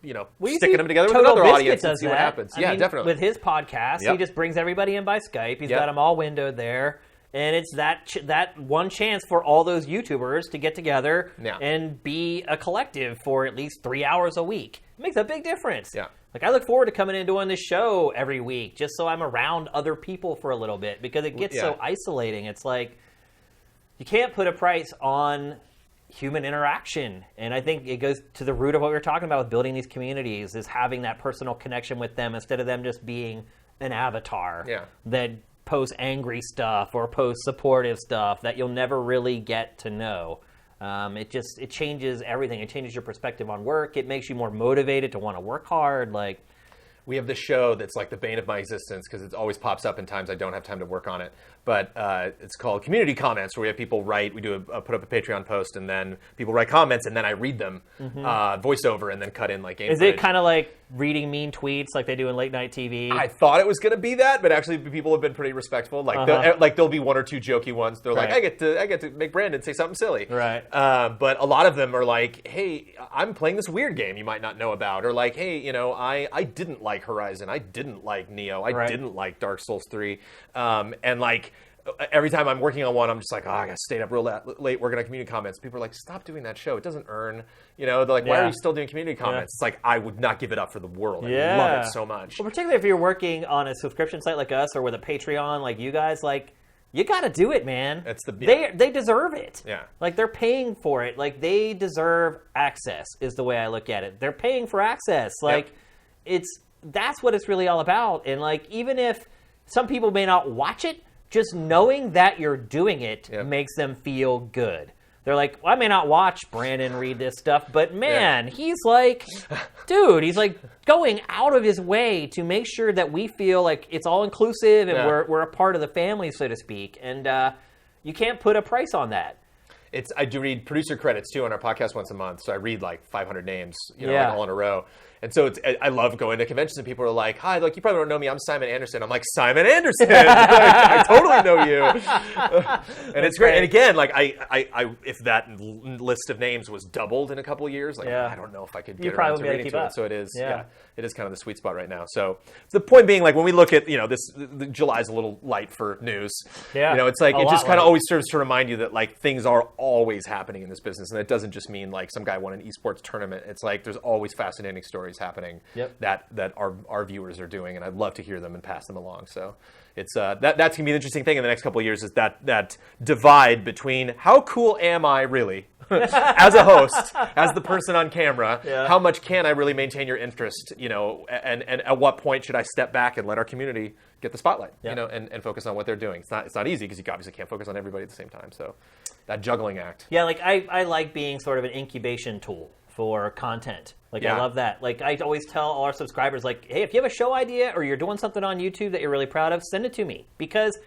sticking them together with another audience and see what happens. Definitely. With his podcast, he just brings everybody in by Skype. He's got them all windowed there. And it's that one chance for all those YouTubers to get together and be a collective for at least 3 hours a week. It makes a big difference. Yeah. Like, I look forward to coming and doing this show every week just so I'm around other people for a little bit, because it gets so isolating. It's like, you can't put a price on human interaction. And I think it goes to the root of what we were talking about with building these communities, is having that personal connection with them instead of them just being an avatar that posts angry stuff or posts supportive stuff that you'll never really get to know. It changes everything. It changes your perspective on work. It makes you more motivated to want to work hard. Like, we have this show that's like the bane of my existence because it always pops up in times I don't have time to work on it. But it's called Community Comments, where we have people write. We do put up a Patreon post, and then people write comments, and then I read them, voiceover, and then cut in like game Is footage. it kind of like reading mean tweets like they do in late night TV? I thought it was going to be that, but actually people have been pretty respectful. Like there'll be one or two jokey ones. They're like, I get to make Brandon say something silly. Right. But a lot of them are like, hey, I'm playing this weird game you might not know about, or like, hey, I didn't like Horizon, I didn't like Neo, I didn't like Dark Souls 3, and like, every time I'm working on one, I'm just like, I gotta stay up real late working on community comments. People are like, stop doing that show. It doesn't earn, they're like, why are you still doing community comments? It's like, I would not give it up for the world. I love it so much. Well, particularly if you're working on a subscription site like us or with a Patreon like you guys, like, you gotta do it, man. They deserve it. Yeah. Like, they're paying for it. Like, they deserve access is the way I look at it. They're paying for access. Like, that's what it's really all about. And like, even if some people may not watch it, just knowing that you're doing it makes them feel good. They're like, well, I may not watch Brandon read this stuff, but man, he's like, dude, he's like going out of his way to make sure that we feel like it's all inclusive and we're a part of the family, so to speak. And you can't put a price on that. I do read producer credits too on our podcast once a month, so I read like 500 names, like all in a row. And so I love going to conventions and people are like, hi, like, you probably don't know me, I'm Simon Anderson. I'm like, Simon Anderson! I totally know you. And it's great. And again, like, I if that list of names was doubled in a couple of years, like, I don't know if I could get around to reading to it. So it is, it is kind of the sweet spot right now. So the point being, like, when we look at, July's a little light for news. It's like, it just kind of always serves to remind you that, like, things are always happening in this business. And it doesn't just mean, like, some guy won an esports tournament. It's like, there's always fascinating stories happening that our viewers are doing, and I'd love to hear them and pass them along. So it's that's gonna be an interesting thing in the next couple of years, is that divide between how cool am I really as a host, as the person on camera, how much can I really maintain your interest, and at what point should I step back and let our community get the spotlight, and focus on what they're doing. It's not easy because you obviously can't focus on everybody at the same time. So that juggling act. Yeah, like I like being sort of an incubation tool for content. Like, I love that. Like, I always tell all our subscribers, like, hey, if you have a show idea or you're doing something on YouTube that you're really proud of, send it to me, because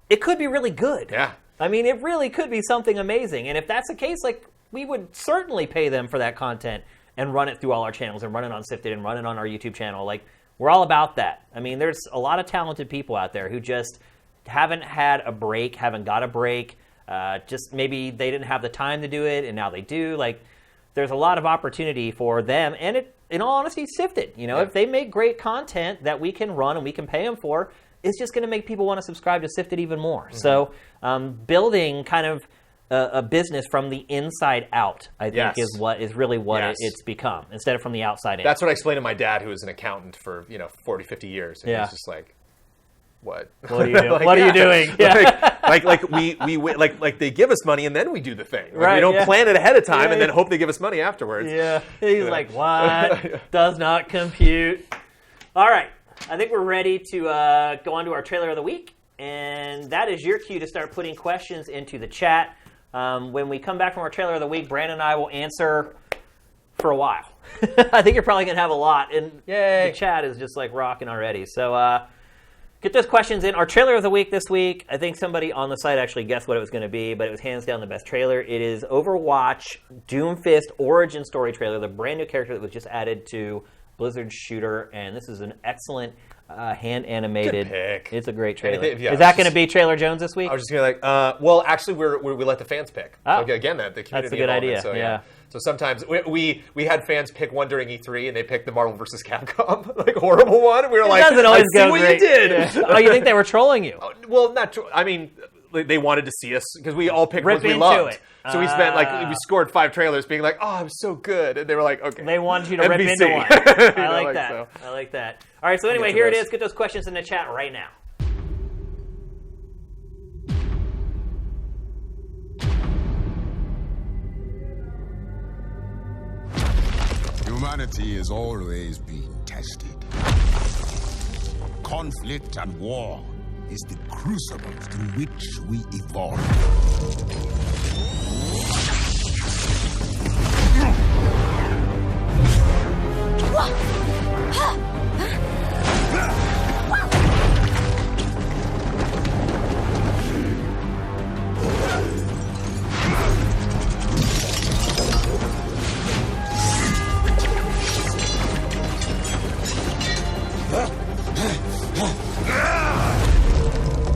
it could be really good. Yeah. I mean, it really could be something amazing. And if that's the case, like, we would certainly pay them for that content and run it through all our channels and run it on Sifted and run it on our YouTube channel. Like, we're all about that. I mean, there's a lot of talented people out there who just haven't had a break, haven't got a break. Just maybe they didn't have the time to do it, and now they do. Like, there's a lot of opportunity for them, and it, in all honesty, Sifted. If they make great content that we can run and we can pay them for, it's just going to make people want to subscribe to Sifted even more. So building kind of a business from the inside out, I think, is really what it's become, instead of from the outside in. That's what I explained to my dad, who was an accountant for 40, 50 years. And he's just like, what are you doing? What are you doing? Like they give us money and then we do the thing. Like, we don't plan it ahead of time and then hope they give us money afterwards. Yeah. He's like, what? Does not compute. All right. I think we're ready to go on to our trailer of the week. And that is your cue to start putting questions into the chat. When we come back from our trailer of the week, Brandon and I will answer for a while. I think you're probably going to have a lot. And the chat is just like rocking already. So, get those questions in. Our trailer of the week this week, I think somebody on the site actually guessed what it was going to be, but it was hands down the best trailer. It is Overwatch Doomfist Origin Story trailer, the brand new character that was just added to Blizzard's shooter, and this is an excellent hand-animated. Good pick. It's a great trailer. Is that going to be Trailer Jones this week? I was just going to well, actually, we let the fans pick. Oh. So again, the community. That's a good idea. So, So sometimes we had fans pick one during E3, and they picked the Marvel vs. Capcom, like, horrible one. And we were like, doesn't always I see go what great. you did. Yeah. Oh, you think they were trolling you? Well, not true. I mean, they wanted to see us because we all picked Rip ones we into loved. it. So we spent we scored 5 trailers being like, oh, I'm so good. And they were like, okay. They wanted you to NBC. rip into one. I like that. So. I like that. All right, so anyway, here it is. Get those questions in the chat right now. Humanity is always being tested. Conflict and war is the crucible through which we evolve.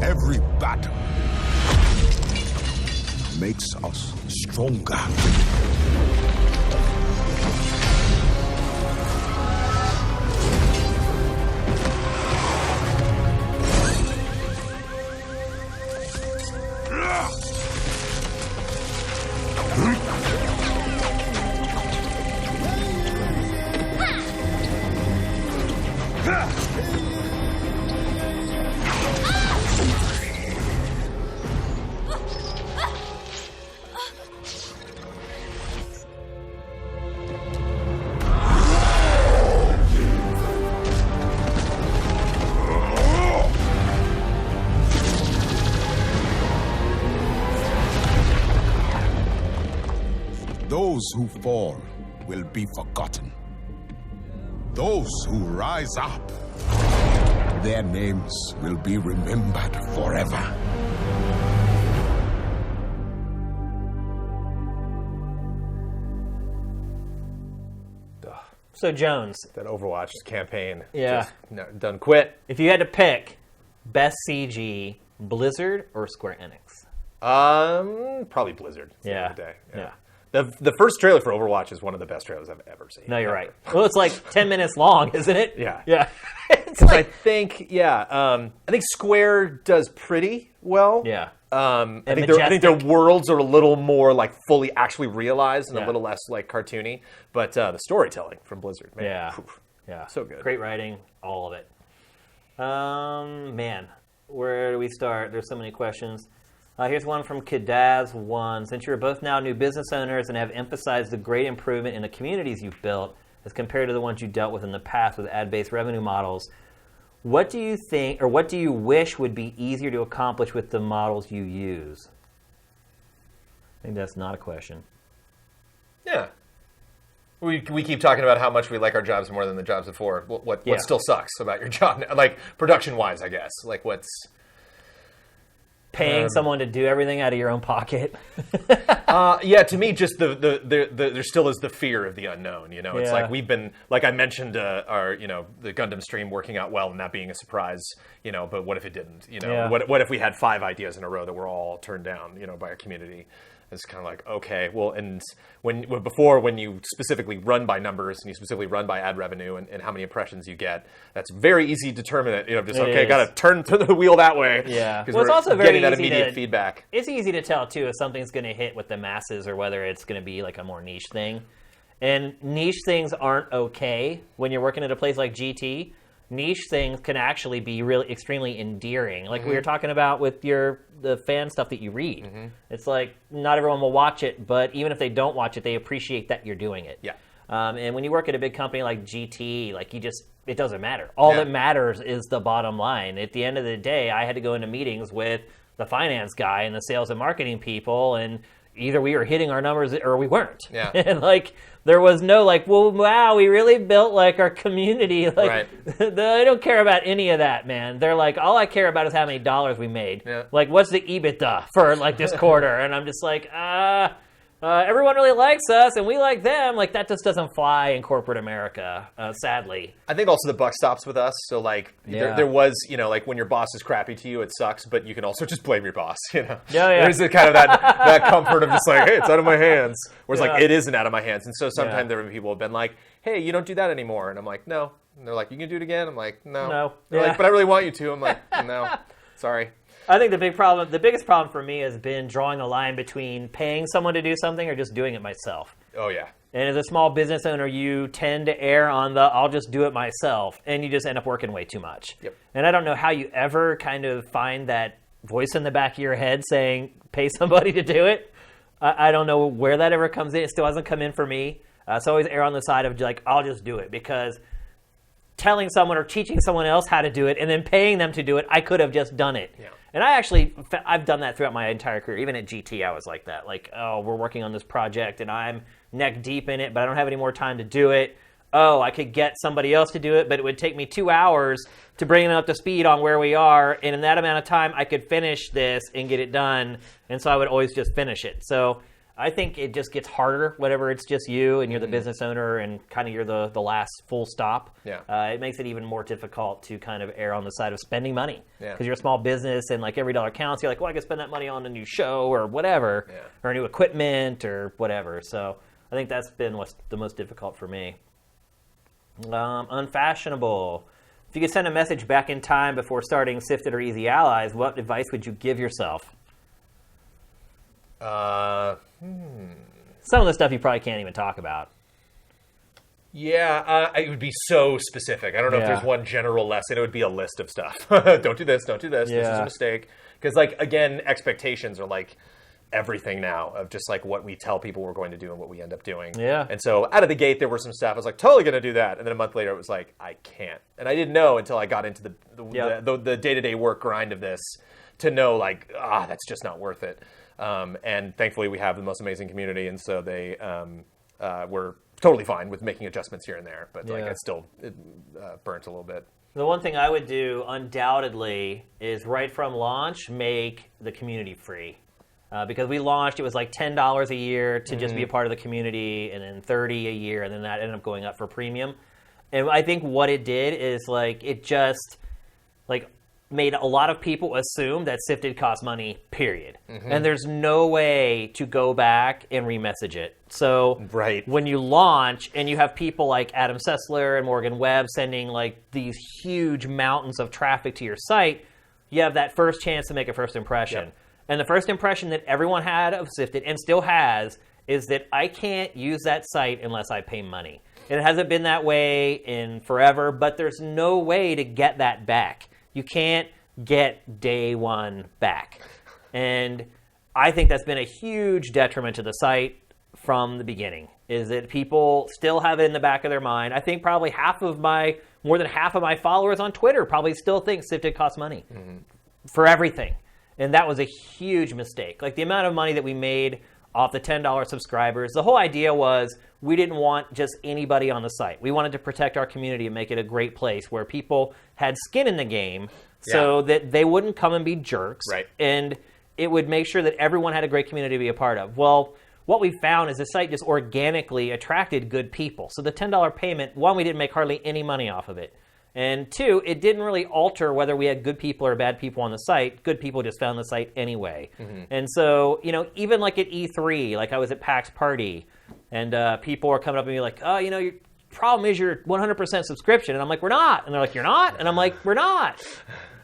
Every battle makes us stronger. Those who fall will be forgotten. Those who rise up, their names will be remembered forever. So, Jones. That Overwatch campaign. Yeah. Just done quit. If you had to pick best CG, Blizzard or Square Enix? Probably Blizzard. At the end of the day. Yeah. The first trailer for Overwatch is one of the best trailers I've ever seen. No, you're right. Well, it's like 10 minutes long, isn't it? Yeah. Yeah. It's like, like, I think Square does pretty well. yeah. I think their worlds are a little more like fully actually realized and a little less like cartoony. But the storytelling from Blizzard, man, Yeah. so good. Great writing, all of it. Man, where do we start? There's so many questions. Here's one from Kidaz1. Since you're both now new business owners and have emphasized the great improvement in the communities you've built as compared to the ones you dealt with in the past with ad-based revenue models, what do you think, or what do you wish would be easier to accomplish with the models you use? I think that's not a question. Yeah. We keep talking about how much we like our jobs more than the jobs before. What still sucks about your job, like production-wise, I guess. Like what's... Paying someone to do everything out of your own pocket. To me, just there still is the fear of the unknown. You know, it's like we've been, like I mentioned, our the Gundam stream working out well and that being a surprise. You know, but what if it didn't? You know, what if we had 5 ideas in a row that were all turned down? You know, by a community. It's kind of like, okay, well, and when you specifically run by numbers and you specifically run by ad revenue and how many impressions you get, that's very easy to determine it. You know, just got to turn the wheel that way. Yeah, well, it's also very getting that immediate feedback. It's easy to tell too if something's going to hit with the masses or whether it's going to be like a more niche thing. And niche things aren't okay when you're working at a place like GT. Niche things can actually be really extremely endearing. Like we were talking about with the fan stuff that you read. It's like not everyone will watch it, but even if they don't watch it, they appreciate that you're doing it. Yeah. And when you work at a big company like GT, like it doesn't matter. All that matters is the bottom line. At the end of the day, I had to go into meetings with the finance guy and the sales and marketing people, and either we were hitting our numbers or we weren't. Yeah. And like there was no like, well, wow, we really built like our community. Like I don't care about any of that, man. They're like, all I care about is how many dollars we made. Yeah. Like, what's the EBITDA for like this quarter? And I'm just like, everyone really likes us and we like them. Like that just doesn't fly in corporate America, sadly. I think also the buck stops with us. So like there was, like when your boss is crappy to you, it sucks, but you can also just blame your boss, There's a kind of that comfort of just like, hey, it's out of my hands. Whereas like, it isn't out of my hands. And so sometimes there have been people who have been like, hey, you don't do that anymore. And I'm like, no. And they're like, you can do it again? I'm like, no. They're like, but I really want you to. I'm like, no, sorry. I think the biggest problem for me has been drawing a line between paying someone to do something or just doing it myself. Oh, yeah. And as a small business owner, you tend to err on the I'll just do it myself, and you just end up working way too much. Yep. And I don't know how you ever kind of find that voice in the back of your head saying, pay somebody to do it. I don't know where that ever comes in. It still hasn't come in for me. So I always err on the side of like, I'll just do it, because telling someone or teaching someone else how to do it and then paying them to do it, I could have just done it. Yeah. And I've done that throughout my entire career. Even at GT, I was like that. Like, oh, we're working on this project and I'm neck deep in it, but I don't have any more time to do it. Oh, I could get somebody else to do it, but it would take me 2 hours to bring them up to speed on where we are. And in that amount of time, I could finish this and get it done. And so I would always just finish it. So I think it just gets harder whenever it's just you and you're the business owner and kind of you're the last full stop. Yeah. It makes it even more difficult to kind of err on the side of spending money. Yeah. Because you're a small business and like every dollar counts. You're like, well, I could spend that money on a new show or whatever, or new equipment or whatever. So I think that's been what's the most difficult for me. Unfashionable. If you could send a message back in time before starting Sifted or Easy Allies, what advice would you give yourself? Some of the stuff you probably can't even talk about. Yeah, it would be so specific. I don't know if there's one general lesson. It would be a list of stuff. Don't do this. Don't do this. This is a mistake. Because, like, again, expectations are like everything now of just like what we tell people we're going to do and what we end up doing. Yeah. And so out of the gate, there were some stuff I was like, totally going to do that. And then a month later, it was like, I can't. And I didn't know until I got into the day-to-day work grind of this to know, like, that's just not worth it. And thankfully, we have the most amazing community, and so they were totally fine with making adjustments here and there. But like, it burnt a little bit. The one thing I would do, undoubtedly, is right from launch, make the community free. Because we launched, it was like $10 a year to just be a part of the community, and then $30 a year, and then that ended up going up for premium. And I think what it did is like it just like made a lot of people assume that Sifted costs money, period. And there's no way to go back and remessage it. So when you launch and you have people like Adam Sessler and Morgan Webb sending like these huge mountains of traffic to your site, you have that first chance to make a first impression. And the first impression that everyone had of Sifted, and still has, is that I can't use that site unless I pay money. And it hasn't been that way in forever, but there's no way to get that back. You can't get day one back. And I think that's been a huge detriment to the site from the beginning, is that people still have it in the back of their mind. I think probably more than half of my followers on Twitter probably still think Sifted costs money for everything. And that was a huge mistake. Like the amount of money that we made off the $10 subscribers, the whole idea was we didn't want just anybody on the site. We wanted to protect our community and make it a great place where people had skin in the game so that they wouldn't come and be jerks. And it would make sure that everyone had a great community to be a part of. Well, what we found is the site just organically attracted good people. So the $10 payment, one, we didn't make hardly any money off of it. And two, it didn't really alter whether we had good people or bad people on the site. Good people just found the site anyway. And so, even like at E3, like I was at PAX Party, and people were coming up and be like, oh, your problem is your 100% subscription. And I'm like, we're not. And they're like, you're not? And I'm like, we're not.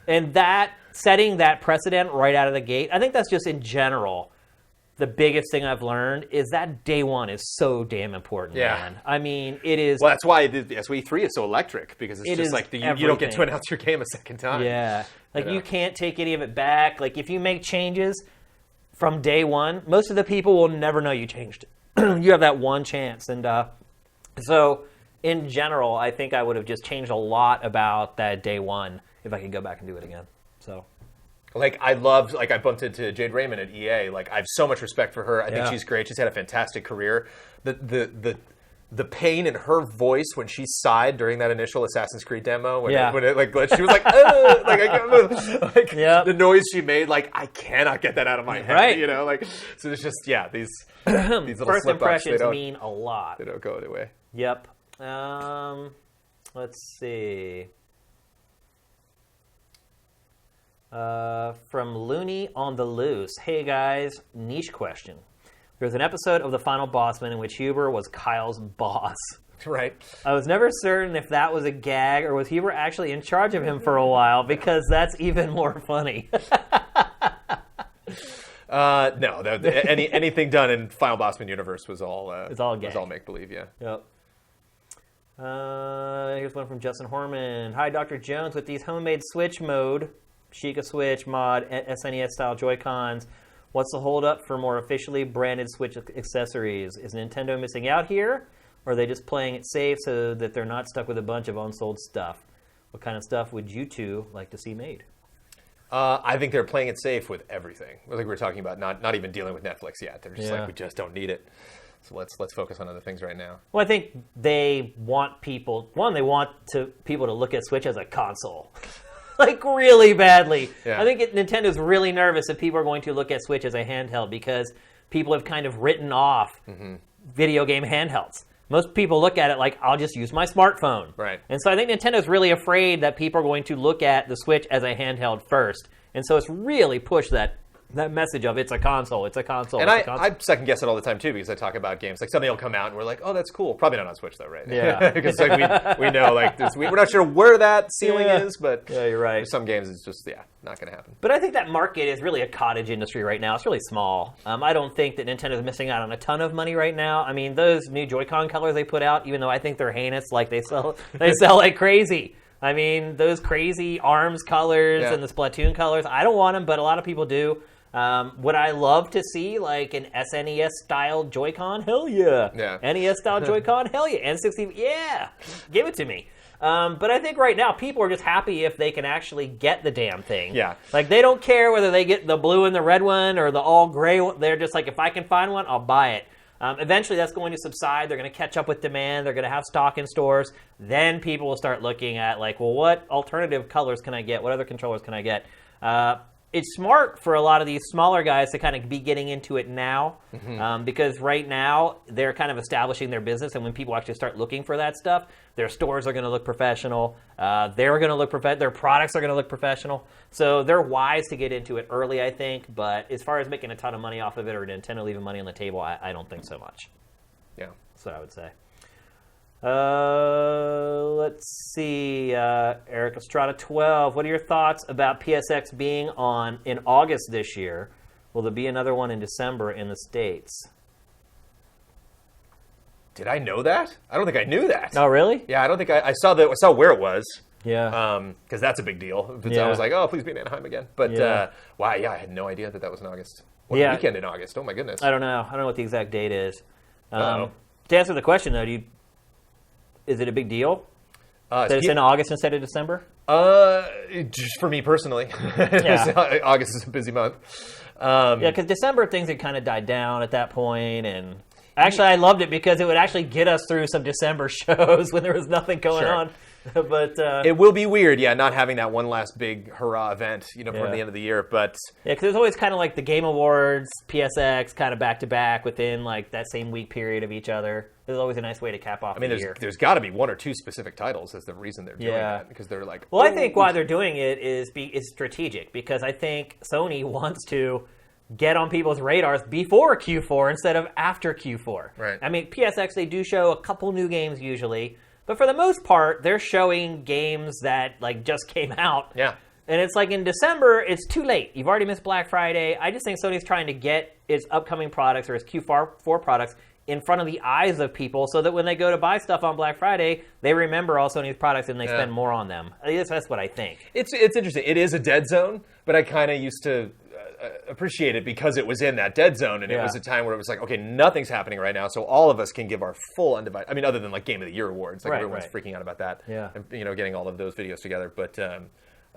And that, setting that precedent right out of the gate, I think that's just in general the biggest thing I've learned is that day one is so damn important, man. I mean, it is. Well, that's why the SWE3 is so electric, because it's just like you don't get to announce your game a second time. Yeah. Like you can't take any of it back. Like if you make changes from day one, most of the people will never know you changed. You have that one chance. And so in general, I think I would have just changed a lot about that day one if I could go back and do it again. So. Like I bumped into Jade Raymond at EA. Like I have so much respect for her. I think she's great. She's had a fantastic career. The pain in her voice when she sighed during that initial Assassin's Creed demo, when she was like, the noise she made, like I cannot get that out of my head. So it's just these little first impressions mean a lot. They don't go away. Yep. Let's see. From Looney on the Loose. Hey guys, niche question. There's an episode of The Final Bossman in which Huber was Kyle's boss. Right. I was never certain if that was a gag or was Huber actually in charge of him for a while, because that's even more funny. No, anything done in Final Bossman universe was all make believe. Yeah. Yep. Here's one from Justin Horman. Hi, Dr. Jones. With these homemade Switch mode, Sheikah Switch mod, SNES style Joy-Cons, what's the holdup for more officially branded Switch accessories? Is Nintendo missing out here, or are they just playing it safe so that they're not stuck with a bunch of unsold stuff? What kind of stuff would you two like to see made? I think they're playing it safe with everything. Like we were talking about, not even dealing with Netflix yet. They're just like, we just don't need it. So let's focus on other things right now. Well, I think they want people. One, they want people to look at Switch as a console, like really badly. Yeah. I think Nintendo's really nervous if people are going to look at Switch as a handheld because people have kind of written off video game handhelds. Most people look at it like, I'll just use my smartphone. Right. And so I think Nintendo's really afraid that people are going to look at the Switch as a handheld first. And so it's really pushed that message of it's a console, it's a console. And I second guess it all the time too because I talk about games. Like something will come out and we're like, oh, that's cool. Probably not on Switch though, right? Yeah. Because like we know like we're not sure where that ceiling is, but yeah, you're right. For some games it's just not going to happen. But I think that market is really a cottage industry right now. It's really small. I don't think that Nintendo's missing out on a ton of money right now. I mean, those new Joy-Con colors they put out, even though I think they're heinous, like they sell like crazy. I mean, those crazy ARMS colors and the Splatoon colors, I don't want them, but a lot of people do. Would I love to see like an SNES style Joy-Con? Hell yeah. NES style Joy-Con? Hell yeah. N60? Yeah. Give it to me. But I think right now people are just happy if they can actually get the damn thing. Yeah. Like they don't care whether they get the blue and the red one or the all gray one. They're just like, if I can find one, I'll buy it. Eventually that's going to subside. They're going to catch up with demand. They're going to have stock in stores. Then people will start looking at like, well, what alternative colors can I get? What other controllers can I get? It's smart for a lot of these smaller guys to kind of be getting into it now because right now they're kind of establishing their business, and when people actually start looking for that stuff, their stores are going to look professional. They're going to look their products are going to look professional. So they're wise to get into it early, I think. But as far as making a ton of money off of it or Nintendo leaving money on the table, I don't think so much. Yeah, that's what I would say. Let's see. Eric Estrada 12. What are your thoughts about PSX being on in August this year? Will there be another one in December in the States? Did I know that? I don't think I knew that. Oh, really? Yeah, I don't think I saw that. I saw where it was. Yeah. Because that's a big deal. I was like, oh, please be in Anaheim again. But wow, I had no idea that was in August. What weekend in August? Oh my goodness. I don't know. I don't know what the exact date is. To answer the question though, is it a big deal that it's in August instead of December? Just for me personally. August is a busy month. Because December things had kind of died down at that point, and actually I loved it because it would actually get us through some December shows when there was nothing going on. But it will be weird, not having that one last big hurrah event, before the end of the year. But because there's always kind of like the Game Awards, PSX, kind of back to back within like that same week period of each other. There's always a nice way to cap off the year. There's got to be one or two specific titles as the reason they're doing that, because they're like. Well, I think why they're doing it is strategic, because I think Sony wants to get on people's radars before Q4 instead of after Q4. Right. I mean, PSX, they do show a couple new games usually. But for the most part, they're showing games that like just came out. Yeah. And it's like in December, it's too late. You've already missed Black Friday. I just think Sony's trying to get its upcoming products or its Q4 products in front of the eyes of people so that when they go to buy stuff on Black Friday, they remember all Sony's products and they spend more on them. I guess that's what I think. It's interesting. It is a dead zone, but I kind of used to appreciate it because it was in that dead zone, and it was a time where it was like, okay, nothing's happening right now, so all of us can give our full undivided. I mean, other than like Game of the Year awards, like everyone's freaking out about that. Yeah. And, getting all of those videos together, but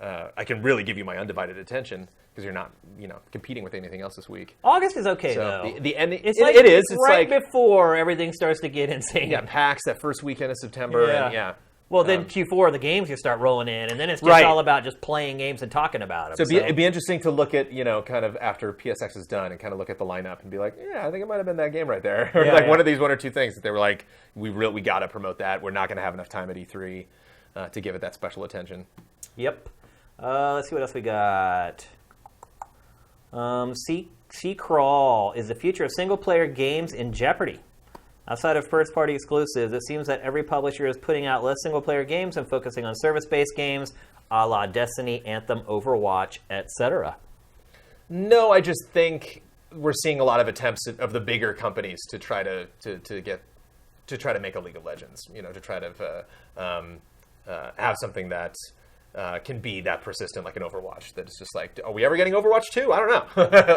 I can really give you my undivided attention because you're not, competing with anything else this week. August is okay though. The end. It's It's right before everything starts to get insane. Yeah, PAX that first weekend of September. Yeah. Well, then Q4, the games you start rolling in, and then it's just all about just playing games and talking about them. So it'd be interesting to look at, kind of after PSX is done and kind of look at the lineup and be like, I think it might have been that game right there. Or one of these one or two things that they were like, we got to promote that. We're not going to have enough time at E3 to give it that special attention. Yep. Let's see what else we got. Sea Crawl, is the future of single-player games in jeopardy? Outside of first-party exclusives, it seems that every publisher is putting out less single-player games and focusing on service-based games, a la Destiny, Anthem, Overwatch, etc. No, I just think we're seeing a lot of attempts of the bigger companies to try to try to make a League of Legends. To try to have something that can be that persistent, like an Overwatch. That it's just like, are we ever getting Overwatch 2? I don't know.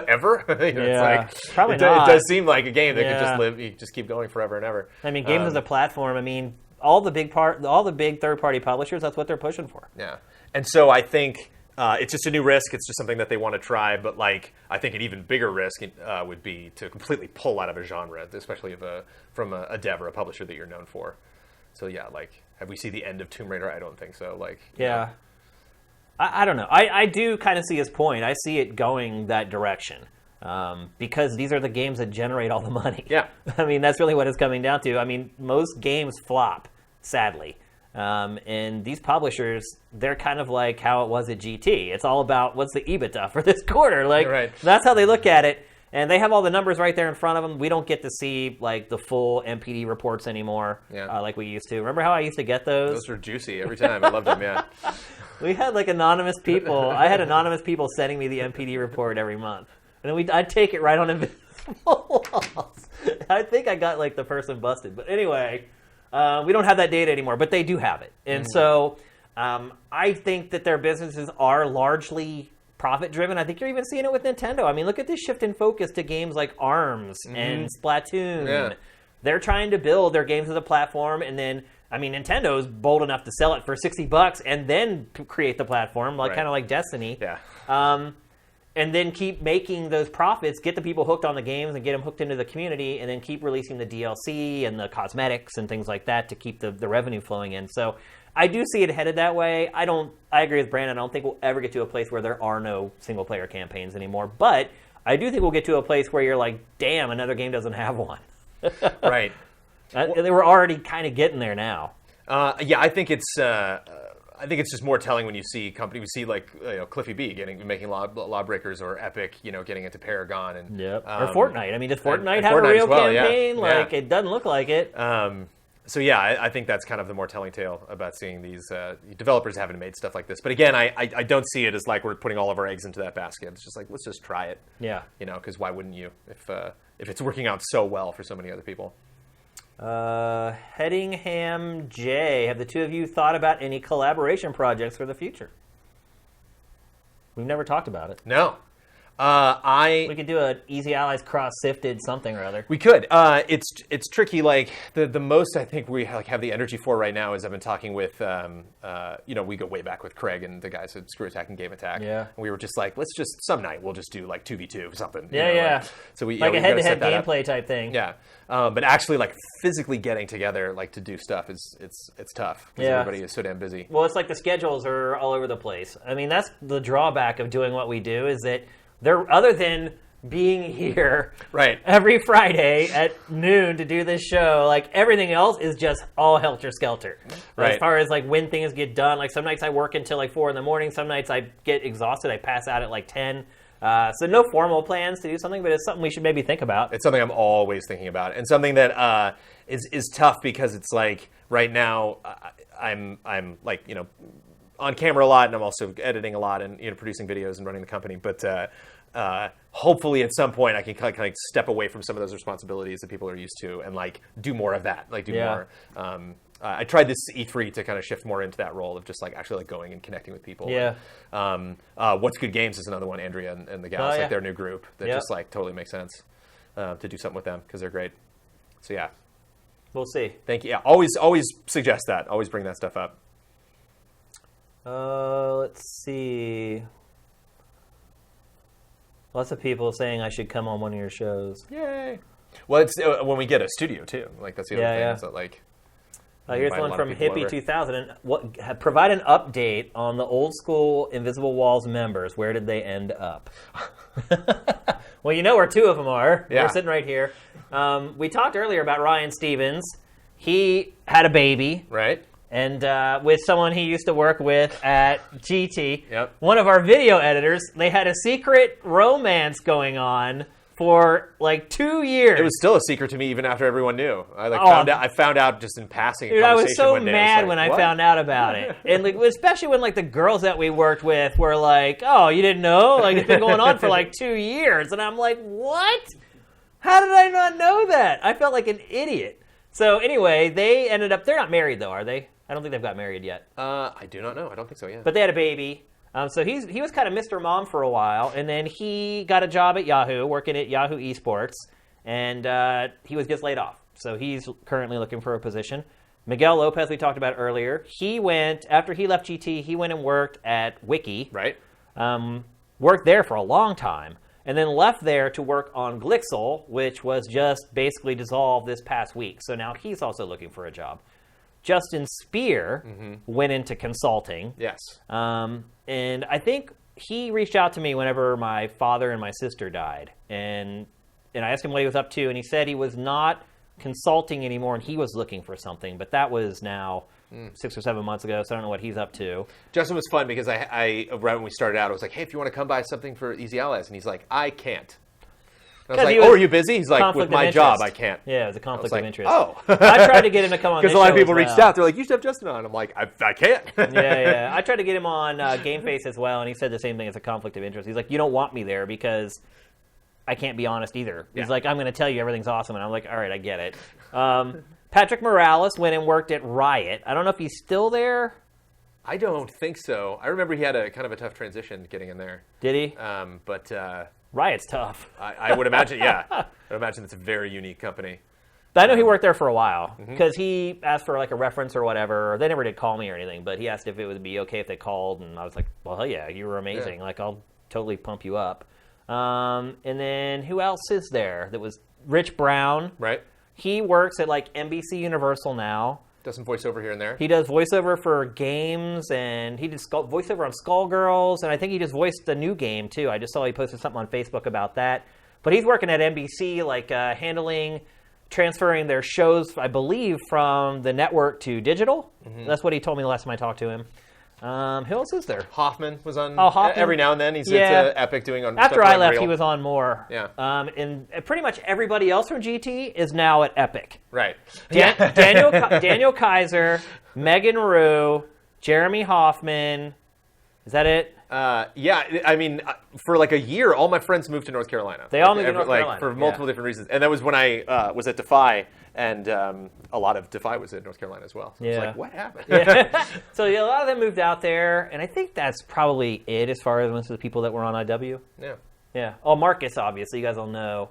Ever? It's like, probably not. It does seem like a game that could just live. You just keep going forever and ever. I mean, games as a platform. I mean, all the big third-party publishers. That's what they're pushing for. Yeah, and so I think. It's just a new risk. It's just something that they want to try. But I think an even bigger risk would be to completely pull out of a genre, especially from a dev or a publisher that you're known for. So yeah, have we seen the end of Tomb Raider? I don't think so. Yeah, I don't know. I do kind of see his point. I see it going that direction because these are the games that generate all the money. Yeah, I mean that's really what it's coming down to. I mean most games flop, sadly. And these publishers, they're kind of like how it was at GT. It's all about what's the EBITDA for this quarter. Right. That's how they look at it. And they have all the numbers right there in front of them. We don't get to see the full MPD reports anymore like we used to. Remember how I used to get those? Those were juicy every time. I loved them, yeah. We had anonymous people. I had anonymous people sending me the MPD report every month. And then I'd take it right on invisible walls. I think I got the person busted. But anyway... we don't have that data anymore, but they do have it. And so I think that their businesses are largely profit-driven. I think you're even seeing it with Nintendo. I mean, look at this shift in focus to games like ARMS and Splatoon. Yeah. They're trying to build their games as a platform, and then, I mean, Nintendo's bold enough to sell it for $60 and then create the platform, kind of like Destiny. Yeah. And then keep making those profits, get the people hooked on the games and get them hooked into the community, and then keep releasing the DLC and the cosmetics and things like that to keep the revenue flowing in. So I do see it headed that way. I agree with Brandon. I don't think we'll ever get to a place where there are no single-player campaigns anymore. But I do think we'll get to a place where you're like, damn, another game doesn't have one. Right. They were already kind of getting there now. Yeah, I think it's just more telling when you see company. We see Cliffy B making Lawbreakers, or Epic, getting into Paragon, and or Fortnite. I mean, does Fortnite have a real campaign? Yeah. It doesn't look like it. So yeah, I think that's kind of the more telling tale about seeing these developers having made stuff like this. But again, I don't see it as we're putting all of our eggs into that basket. It's just let's just try it. Yeah. Because why wouldn't you if it's working out so well for so many other people? Headingham J, have the two of you thought about any collaboration projects for the future? We've never talked about it. No. We could do an Easy Allies cross-sifted something or other. We could. It's tricky. The most I think we have the energy for right now is I've been talking with, we go way back with Craig and the guys at Screw Attack and Game Attack. Yeah. And we were just let's just some night we'll just do 2v2 or something. Yeah. So we a head-to-head gameplay type thing. Yeah. But actually physically getting together to do stuff it's tough because everybody is so damn busy. Well, it's the schedules are all over the place. I mean, that's the drawback of doing what we do is that they're, other than being here every Friday at noon to do this show, everything else is just all helter-skelter. As far as when things get done, some nights I work until 4 in the morning, some nights I get exhausted, I pass out at 10. So no formal plans to do something, but it's something we should maybe think about. It's something I'm always thinking about, and something that is tough because it's right now I'm on camera a lot, and I'm also editing a lot and producing videos and running the company. But hopefully at some point I can kind of step away from some of those responsibilities that people are used to and do more of that, more. I tried this E3 to kind of shift more into that role of just actually going and connecting with people. Yeah. And, What's Good Games is another one. Andrea and the gals, their new group that just totally makes sense to do something with them because they're great. So yeah. We'll see. Thank you. Yeah, always suggest that. Always bring that stuff up. Let's see. Lots of people saying I should come on one of your shows. Yay! Well, it's when we get a studio too. That's the other thing. So here's one from Hippie 2000. Provide an update on the old school Invisible Walls members. Where did they end up? Well, where two of them are. Yeah. They're sitting right here. We talked earlier about Ryan Stevens. He had a baby. Right. And with someone he used to work with at GT, Yep. One of our video editors, they had a secret romance going on for like 2 years. It was still a secret to me even after everyone knew. I found out just in passing. Dude, I was so mad when I found out about it, and like, especially when like the girls that we worked with were like, "Oh, you didn't know? Like it's been going on for like 2 years," and I'm like, "What? How did I not know that?" I felt like an idiot. So anyway, they ended up. They're not married though, are they? I don't think they've got married yet. I do not know. I don't think so. Yeah. But they had a baby. So he was kind of Mr. Mom for a while, and then he got a job at Yahoo, working at Yahoo Esports, and he was just laid off. So he's currently looking for a position. Miguel Lopez, we talked about earlier, he went, after he left GT, he went and worked at Wiki. Right. Worked there for a long time, and then left there to work on Glixel, which was just basically dissolved this past week. So now he's also looking for a job. Justin Spear went into consulting. Yes. And I think he reached out to me whenever my father and my sister died. And I asked him what he was up to, and he said he was not consulting anymore, and he was looking for something. But that was now 6 or 7 months ago, so I don't know what he's up to. Justin was fun because I right when we started out, I was like, hey, if you want to come by something for Easy Allies. And he's like, I can't. And I was like, oh, are you busy? He's like, with my job, I can't. Yeah, it was a conflict of interest. Oh. I tried to get him to come on this show. Because a lot of people reached out. They're like, you should have Justin on. I'm like, I can't. Yeah. I tried to get him on GameFace as well, and he said the same thing as a conflict of interest. He's like, you don't want me there because I can't be honest either. He's like, I'm going to tell you everything's awesome. And I'm like, all right, I get it. Patrick Morales went and worked at Riot. I don't know if he's still there. I don't think so. I remember he had a kind of a tough transition getting in there. Did he? But Riot's tough. I would imagine, yeah. I would imagine it's a very unique company. I know he worked there for a while because he asked for like a reference or whatever. They never did call me or anything, but he asked if it would be okay if they called, and I was like, well, hell yeah, you were amazing. Yeah. Like, I'll totally pump you up. And then who else is there? That was Rich Brown. Right. He works at like NBC Universal now. Does some voiceover here and there. He does voiceover for games, and he did voiceover on Skullgirls, and I think he just voiced a new game, too. I just saw he posted something on Facebook about that. But he's working at NBC, like transferring their shows, I believe, from the network to digital. That's what he told me the last time I talked to him. Who else is there? Hoffman was on Hoffman. Every now and then. He's at Epic doing on After stuff I left, Real. he was on more. Yeah. And pretty much everybody else from GT is now at Epic. Right. Daniel Kaiser, Megan Rue, Jeremy Hoffman. Is that it? Yeah. I mean, for like a year, all my friends moved to North Carolina. They all moved to North Carolina. For multiple different reasons. And that was when I was at Defy, and a lot of Defy was in North Carolina as well. So I was like, what happened? Yeah. So a lot of them moved out there, and I think that's probably it as far as most of the people that were on IW. Yeah. Yeah. Oh, Marcus, obviously, you guys all know.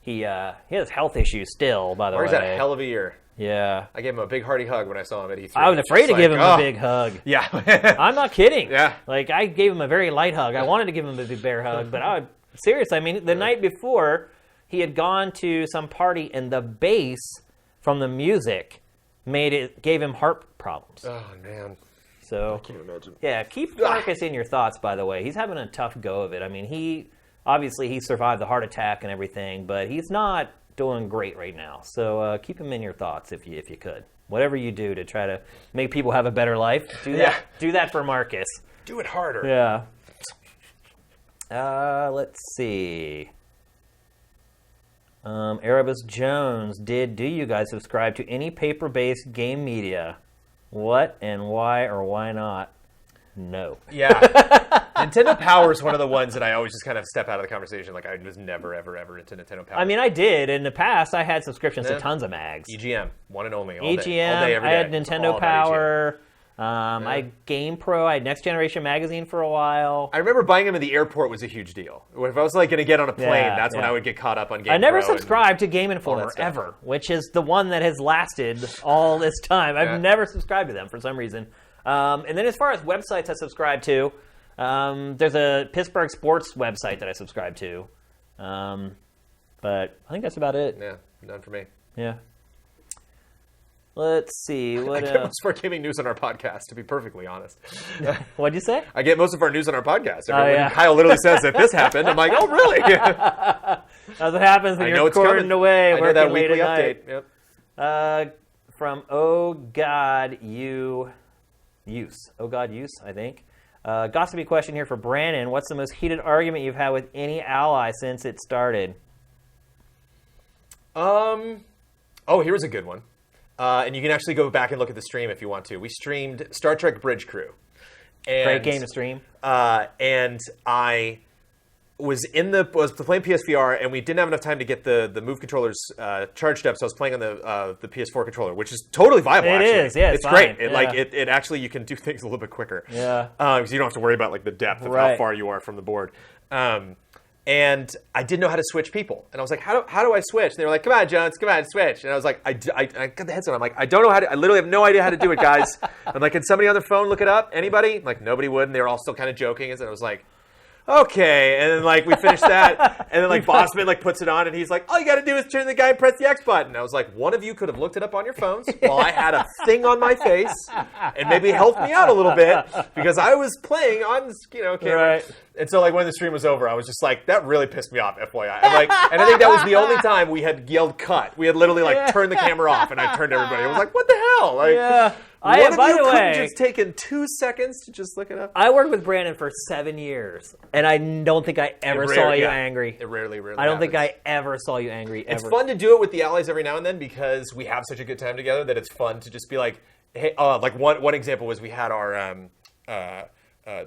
He has health issues still, by the way. Marcus had a hell of a year. Yeah. I gave him a big hearty hug when I saw him at E3. I was afraid to give him a big hug. Yeah. I'm not kidding. Yeah. Like, I gave him a very light hug. I wanted to give him a big bear hug, but seriously, I mean, the night before, he had gone to some party, and the bass from the music gave him heart problems. Oh, man. So, I can't imagine. Yeah, keep Marcus in your thoughts, by the way. He's having a tough go of it. I mean, he survived the heart attack and everything, but he's not doing great right now. So keep him in your thoughts if you could. Whatever you do to try to make people have a better life, do that. Do that for Marcus. Do it harder. Yeah. Let's see. Erebus Jones, do you guys subscribe to any paper-based game media? What and why or why not? No. Yeah. Nintendo Power is one of the ones that I always just kind of step out of the conversation. Like, I was never, ever, ever into Nintendo Power. I mean, I did. In the past, I had subscriptions to tons of mags. EGM, one and only, all EGM, day, all day, every day. I had Nintendo Power. I had Game Pro. I had Next Generation Magazine for a while. I remember buying them in the airport was a huge deal. If I was like going to get on a plane, that's when I would get caught up on Game Pro. I never subscribed to Game Informer ever, which is the one that has lasted all this time. I've never subscribed to them for some reason. And then as far as websites I subscribe to, there's a Pittsburgh sports website that I subscribe to. But I think that's about it. Yeah, none for me. Yeah. Let's see. I get most of our gaming news on our podcast, to be perfectly honest. What'd you say? I get most of our news on our podcast. Kyle literally says that this happened. I'm like, oh, really? That's what happens when you're recording away. I know that weekly update. Yep. From Oh God Use, I think. Gossipy question here for Brandon. What's the most heated argument you've had with any ally since it started? Oh, here's a good one. And you can actually go back and look at the stream if you want to. We streamed Star Trek Bridge Crew. And, Great game to stream. And I was playing PSVR, and we didn't have enough time to get the Move controllers charged up, so I was playing on the PS4 controller, which is totally viable. It actually. is, yeah, it's fine. great. It actually, you can do things a little bit quicker. Yeah. Because you don't have to worry about like the depth of how far you are from the board. And I didn't know how to switch people. And I was like, how do I switch? And they were like, come on, Jones, come on, switch. And I was like, I got the headset on. I'm like, I don't know how to, I literally have no idea how to do it, guys. I'm like, can somebody on their phone look it up? Anybody? Like, nobody would. And they were all still kind of joking. And I was like, okay. And then like we finished that. And then like Bossman like puts it on and he's like, all you got to do is turn the guy and press the X button. And I was like, one of you could have looked it up on your phones while I had a thing on my face and maybe helped me out a little bit because I was playing on, camera. Right. And so, like, when the stream was over, I was just like, that really pissed me off, FYI. And I think that was the only time we had yelled cut. We had literally, like, turned the camera off, and I turned to everybody. I was like, what the hell? Like, by the way, just taken 2 seconds to just look it up? I worked with Brandon for 7 years, and I don't think I ever saw you angry. It rarely I don't happens. think I ever saw you angry, ever. It's fun to do it with the allies every now and then because we have such a good time together that it's fun to just be like, hey, like, one example was we had our...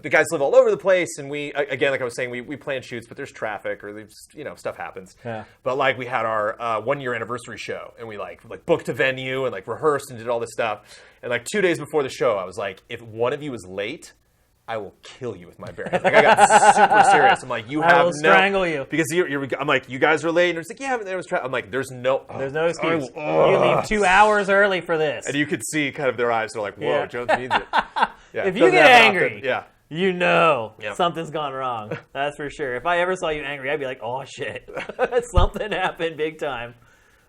the guys live all over the place, and we, again, like I was saying, we plan shoots, but there's traffic or there's, stuff happens. Yeah. But like we had our 1-year anniversary show, and we like booked a venue and like rehearsed and did all this stuff. And like 2 days before the show, I was like, if one of you is late, I will kill you with my bare hands. Like I got super serious. I'm like, I will strangle you because I'm like, you guys are late, and it's like, yeah, but there was traffic. I'm like, there's no excuse. You leave 2 hours early for this, and you could see kind of their eyes. They're like, whoa, Jones means it. Yeah, if you get angry, Yep. something's gone wrong. That's for sure. If I ever saw you angry, I'd be like, oh, shit. Something happened big time.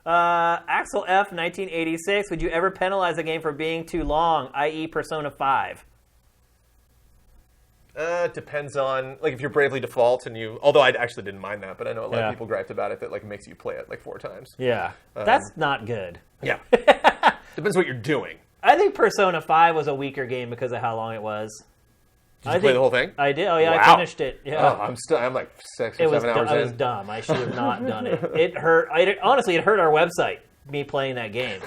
Axel F, 1986. Would you ever penalize a game for being too long, i.e. Persona 5? Depends on, like, if you're Bravely Default and although I actually didn't mind that, but I know a lot of people griped about it that, like, makes you play it, like, 4 times. Yeah. That's not good. Yeah. Depends what you're doing. I think Persona 5 was a weaker game because of how long it was. Did you play the whole thing? I did. Oh, yeah, wow. I finished it. Yeah. Oh, I'm like 6 or 7 hours in. It was dumb. I should have not done it. It hurt. Honestly, it hurt our website, me playing that game.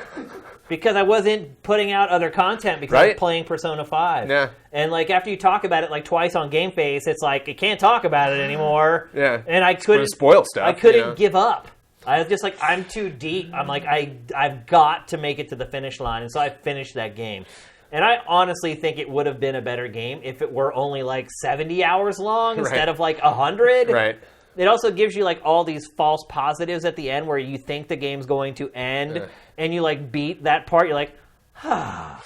Because I wasn't putting out other content because I was playing Persona 5. Yeah. And like after you talk about it like twice on GameFace, it's like you can't talk about it anymore. Yeah. And I couldn't spoil stuff. I couldn't give up. I was just like, I'm too deep. I'm like, I've got to make it to the finish line. And so I finished that game. And I honestly think it would have been a better game if it were only like 70 hours long instead of like 100. Right. It also gives you like all these false positives at the end where you think the game's going to end and you like beat that part. You're like, ah.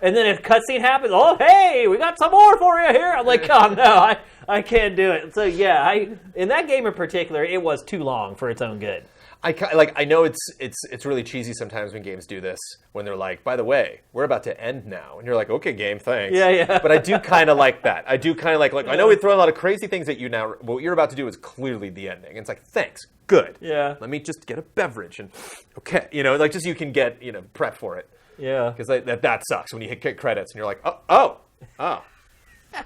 And then if cutscene happens, oh, hey, we got some more for you here. I'm like, oh, no, I can't do it. So, yeah, in that game in particular, it was too long for its own good. I know it's really cheesy sometimes when games do this, when they're like, by the way, we're about to end now. And you're like, okay, game, thanks. Yeah. But I do kind of like that. I do kind of like I know we throw a lot of crazy things at you now. What you're about to do is clearly the ending. And it's like, thanks, good. Yeah. Let me just get a beverage and, okay, like just you can get, prep for it. Yeah. Because that sucks when you hit credits and you're like, oh. I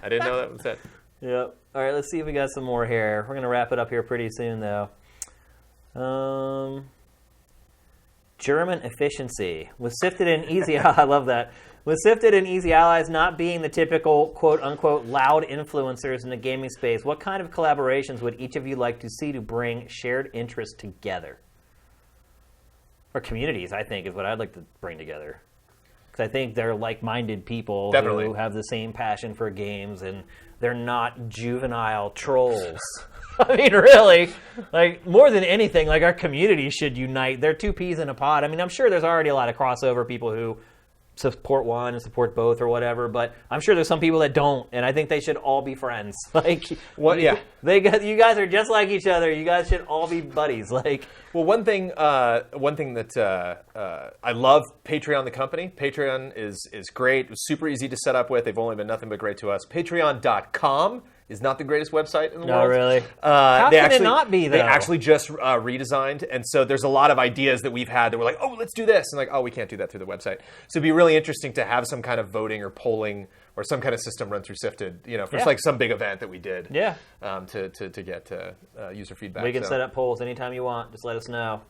didn't know that was it. Yep. All right, let's see if we got some more here. We're going to wrap it up here pretty soon, though. German efficiency was sifted in easy. I love that. Was sifted in easy allies not being the typical quote unquote loud influencers in the gaming space. What kind of collaborations would each of you like to see to bring shared interests together? Or communities, I think, is what I'd like to bring together. Because I think they're like-minded people who have the same passion for games, and they're not juvenile trolls. I mean, really, like, more than anything, like, our community should unite. They're two peas in a pod. I mean, I'm sure there's already a lot of crossover people who support one and support both or whatever, but I'm sure there's some people that don't, and I think they should all be friends. Like, you guys are just like each other. You guys should all be buddies. Like, well, one thing that I love Patreon, the company. Patreon is great. It was super easy to set up with. They've only been nothing but great to us. Patreon.com is not the greatest website in the world. No, really? How can it not be, though? They actually just redesigned, and so there's a lot of ideas that we've had that we're like, oh, let's do this, and like, oh, we can't do that through the website. So it'd be really interesting to have some kind of voting or polling or some kind of system run through Sifted, for like some big event that we did. Yeah. To get user feedback. We can set up polls anytime you want. Just let us know.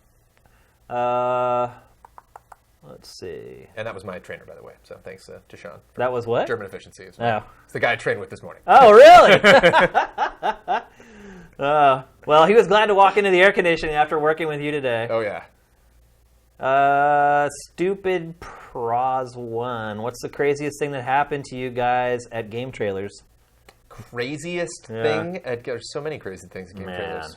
Let's see. And that was my trainer, by the way. So thanks to Sean. That was what? German efficiency. It's Oh. the guy I trained with this morning. Oh, really? Well, he was glad to walk into the air conditioning after working with you today. Oh, yeah. Stupid Pros 1. What's the craziest thing that happened to you guys at game trailers? Craziest thing? There's so many crazy things at game Man. trailers.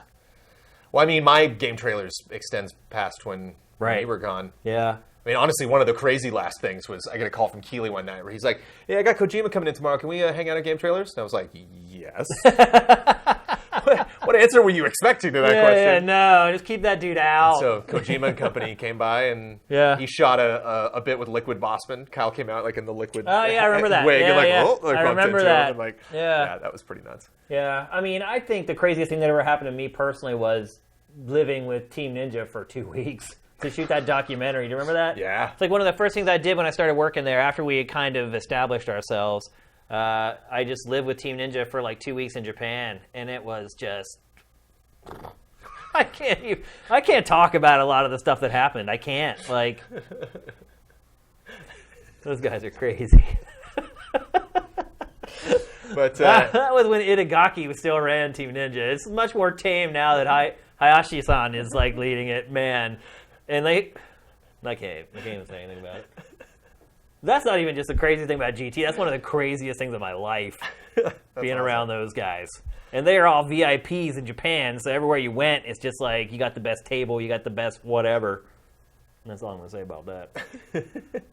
Well, I mean, my game trailers extends past when we were gone. Yeah. I mean, honestly, one of the crazy last things was I got a call from Keeley one night where he's like, "Yeah, I got Kojima coming in tomorrow. Can we hang out at game trailers?" And I was like, "Yes." What answer were you expecting to that question? Yeah, no, just keep that dude out. So Kojima and company came by and he shot a bit with Liquid Bossman. Kyle came out like in the Liquid I remember that. wig and I remember that. And, like, yeah, that was pretty nuts. Yeah, I mean, I think the craziest thing that ever happened to me personally was living with Team Ninja for 2 weeks to shoot that documentary. Do you remember that? Yeah. It's like one of the first things I did when I started working there after we had kind of established ourselves. I just lived with Team Ninja for like 2 weeks in Japan, and it was just... I can't talk about a lot of the stuff that happened. I can't. Like, those guys are crazy. But that was when Itagaki still ran Team Ninja. It's much more tame now that Hayashi-san is like leading it, man. And I can't even say anything about it. That's not even just the crazy thing about GT. That's one of the craziest things of my life, being around those guys. And they are all VIPs in Japan, so everywhere you went, it's just like you got the best table, you got the best whatever. And that's all I'm going to say about that.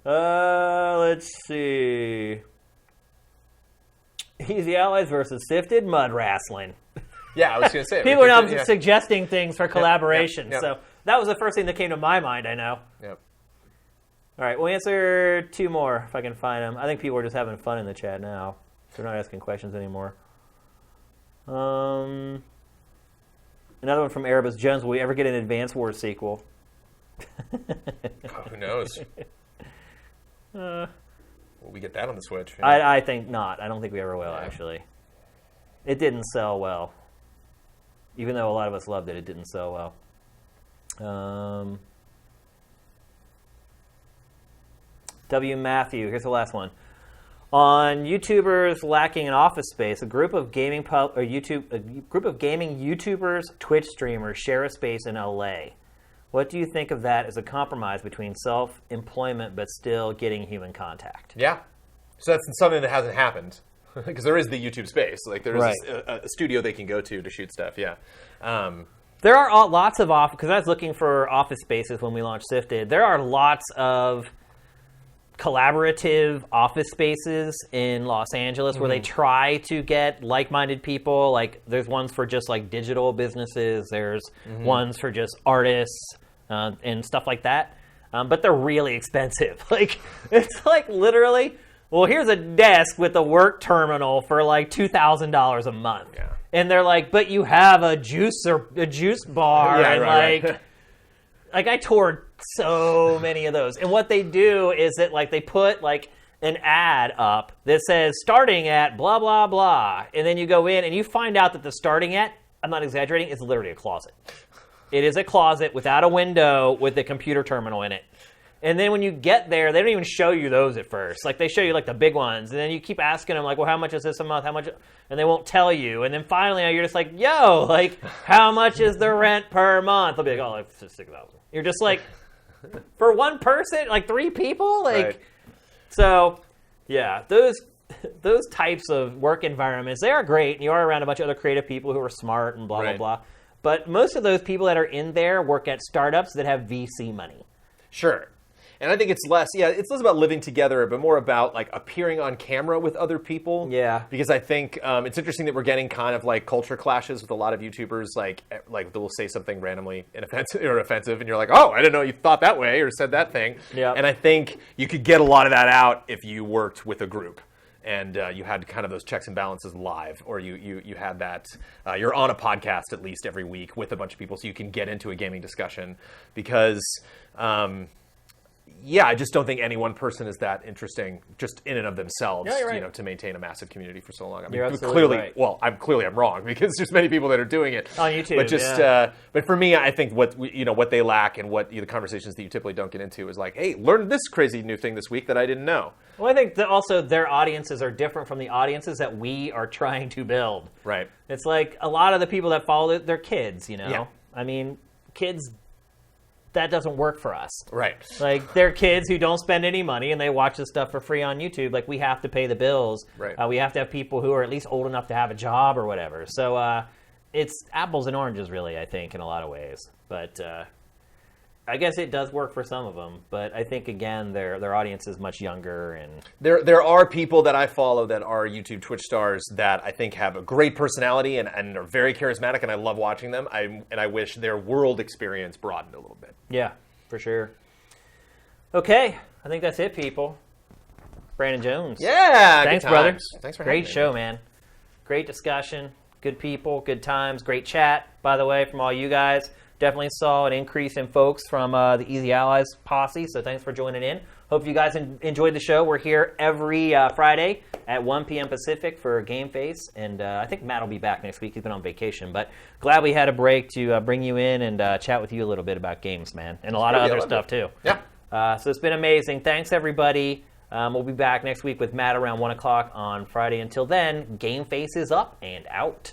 Let's see. Easy Allies versus Sifted Mud Wrestling. Yeah, I was going to say. People are now suggesting things for collaboration. Yep. So that was the first thing that came to my mind, I know. Yep. All right, we'll answer 2 more if I can find them. I think people are just having fun in the chat now. They're not asking questions anymore. Another one from Erebus Jones. Will we ever get an Advance Wars sequel? Who knows? Will we get that on the Switch? Yeah. I think not. I don't think we ever will, actually. It didn't sell well. Even though a lot of us loved it, it didn't sell well. W. Matthew, here's the last one. On YouTubers lacking an office space, a group of gaming YouTubers, Twitch streamers share a space in LA. What do you think of that as a compromise between self-employment but still getting human contact? Yeah. So that's something that hasn't happened. Because there is the YouTube space. Like there is a studio they can go to shoot stuff, yeah. There are lots of because I was looking for office spaces when we launched Sifted. There are lots of collaborative office spaces in Los Angeles where they try to get like-minded people. Like there's ones for just like digital businesses. There's ones for just artists and stuff like that. But they're really expensive. Like it's like literally, well, here's a desk with a work terminal for like $2,000 a month. Yeah. And they're like, but you have a juice bar and right. Like I toured so many of those. And what they do is that like they put like an ad up that says starting at blah, blah, blah. And then you go in and you find out that the starting at, I'm not exaggerating, it's literally a closet. It is a closet without a window with a computer terminal in it. And then when you get there, they don't even show you those at first. Like they show you like the big ones. And then you keep asking them like, well, how much is this a month? How much? And they won't tell you. And then finally you're just like, yo, like how much is the rent per month? They'll be like, oh, like $6,000. You're just like, for one person, like 3 people? Like, right. So yeah, those types of work environments, they are great. And you are around a bunch of other creative people who are smart and blah, blah, blah. But most of those people that are in there work at startups that have VC money. Sure. And I think it's less about living together, but more about like appearing on camera with other people. Yeah. Because I think it's interesting that we're getting kind of like culture clashes with a lot of YouTubers. Like they'll say something randomly offensive, and you're like, oh, I didn't know you thought that way or said that thing. Yeah. And I think you could get a lot of that out if you worked with a group. And you had kind of those checks and balances live, or you had that. You're on a podcast at least every week with a bunch of people, so you can get into a gaming discussion. Because yeah, I just don't think any one person is that interesting, just in and of themselves. Yeah, you're right. You know, to maintain a massive community for so long. I mean, You're absolutely clearly, right. well, I'm wrong because there's many people that are doing it on YouTube. But just, but for me, I think what they lack and what the conversations that you typically don't get into is like, hey, learn this crazy new thing this week that I didn't know. Well, I think that also their audiences are different from the audiences that we are trying to build. Right. It's like a lot of the people that follow it, they're kids. You know. Yeah. I mean, kids. That doesn't work for us. Right. Like, they're kids who don't spend any money and they watch this stuff for free on YouTube. Like, we have to pay the bills. Right. We have to have people who are at least old enough to have a job or whatever. So it's apples and oranges, really, I think, in a lot of ways. But I guess it does work for some of them. But I think, again, their audience is much younger. And there are people that I follow that are YouTube Twitch stars that I think have a great personality and are very charismatic, and I love watching them. I wish their world experience broadened a little bit. Yeah, for sure. Okay, I think that's it, people. Brandon Jones. Yeah, thanks, good brother. times. Thanks for great having me. show, man. Great discussion. Good people. Good times. Great chat, by the way, from all you guys. Definitely saw an increase in folks from the Easy Allies posse, so thanks for joining in. Hope you guys enjoyed the show. We're here every Friday at 1 p.m. Pacific for GameFace, and I think Matt will be back next week. He's been on vacation, but glad we had a break to bring you in and chat with you a little bit about games, man, and a lot of other stuff, too. Yeah. So it's been amazing. Thanks, everybody. We'll be back next week with Matt around 1 o'clock on Friday. Until then, GameFace is up and out.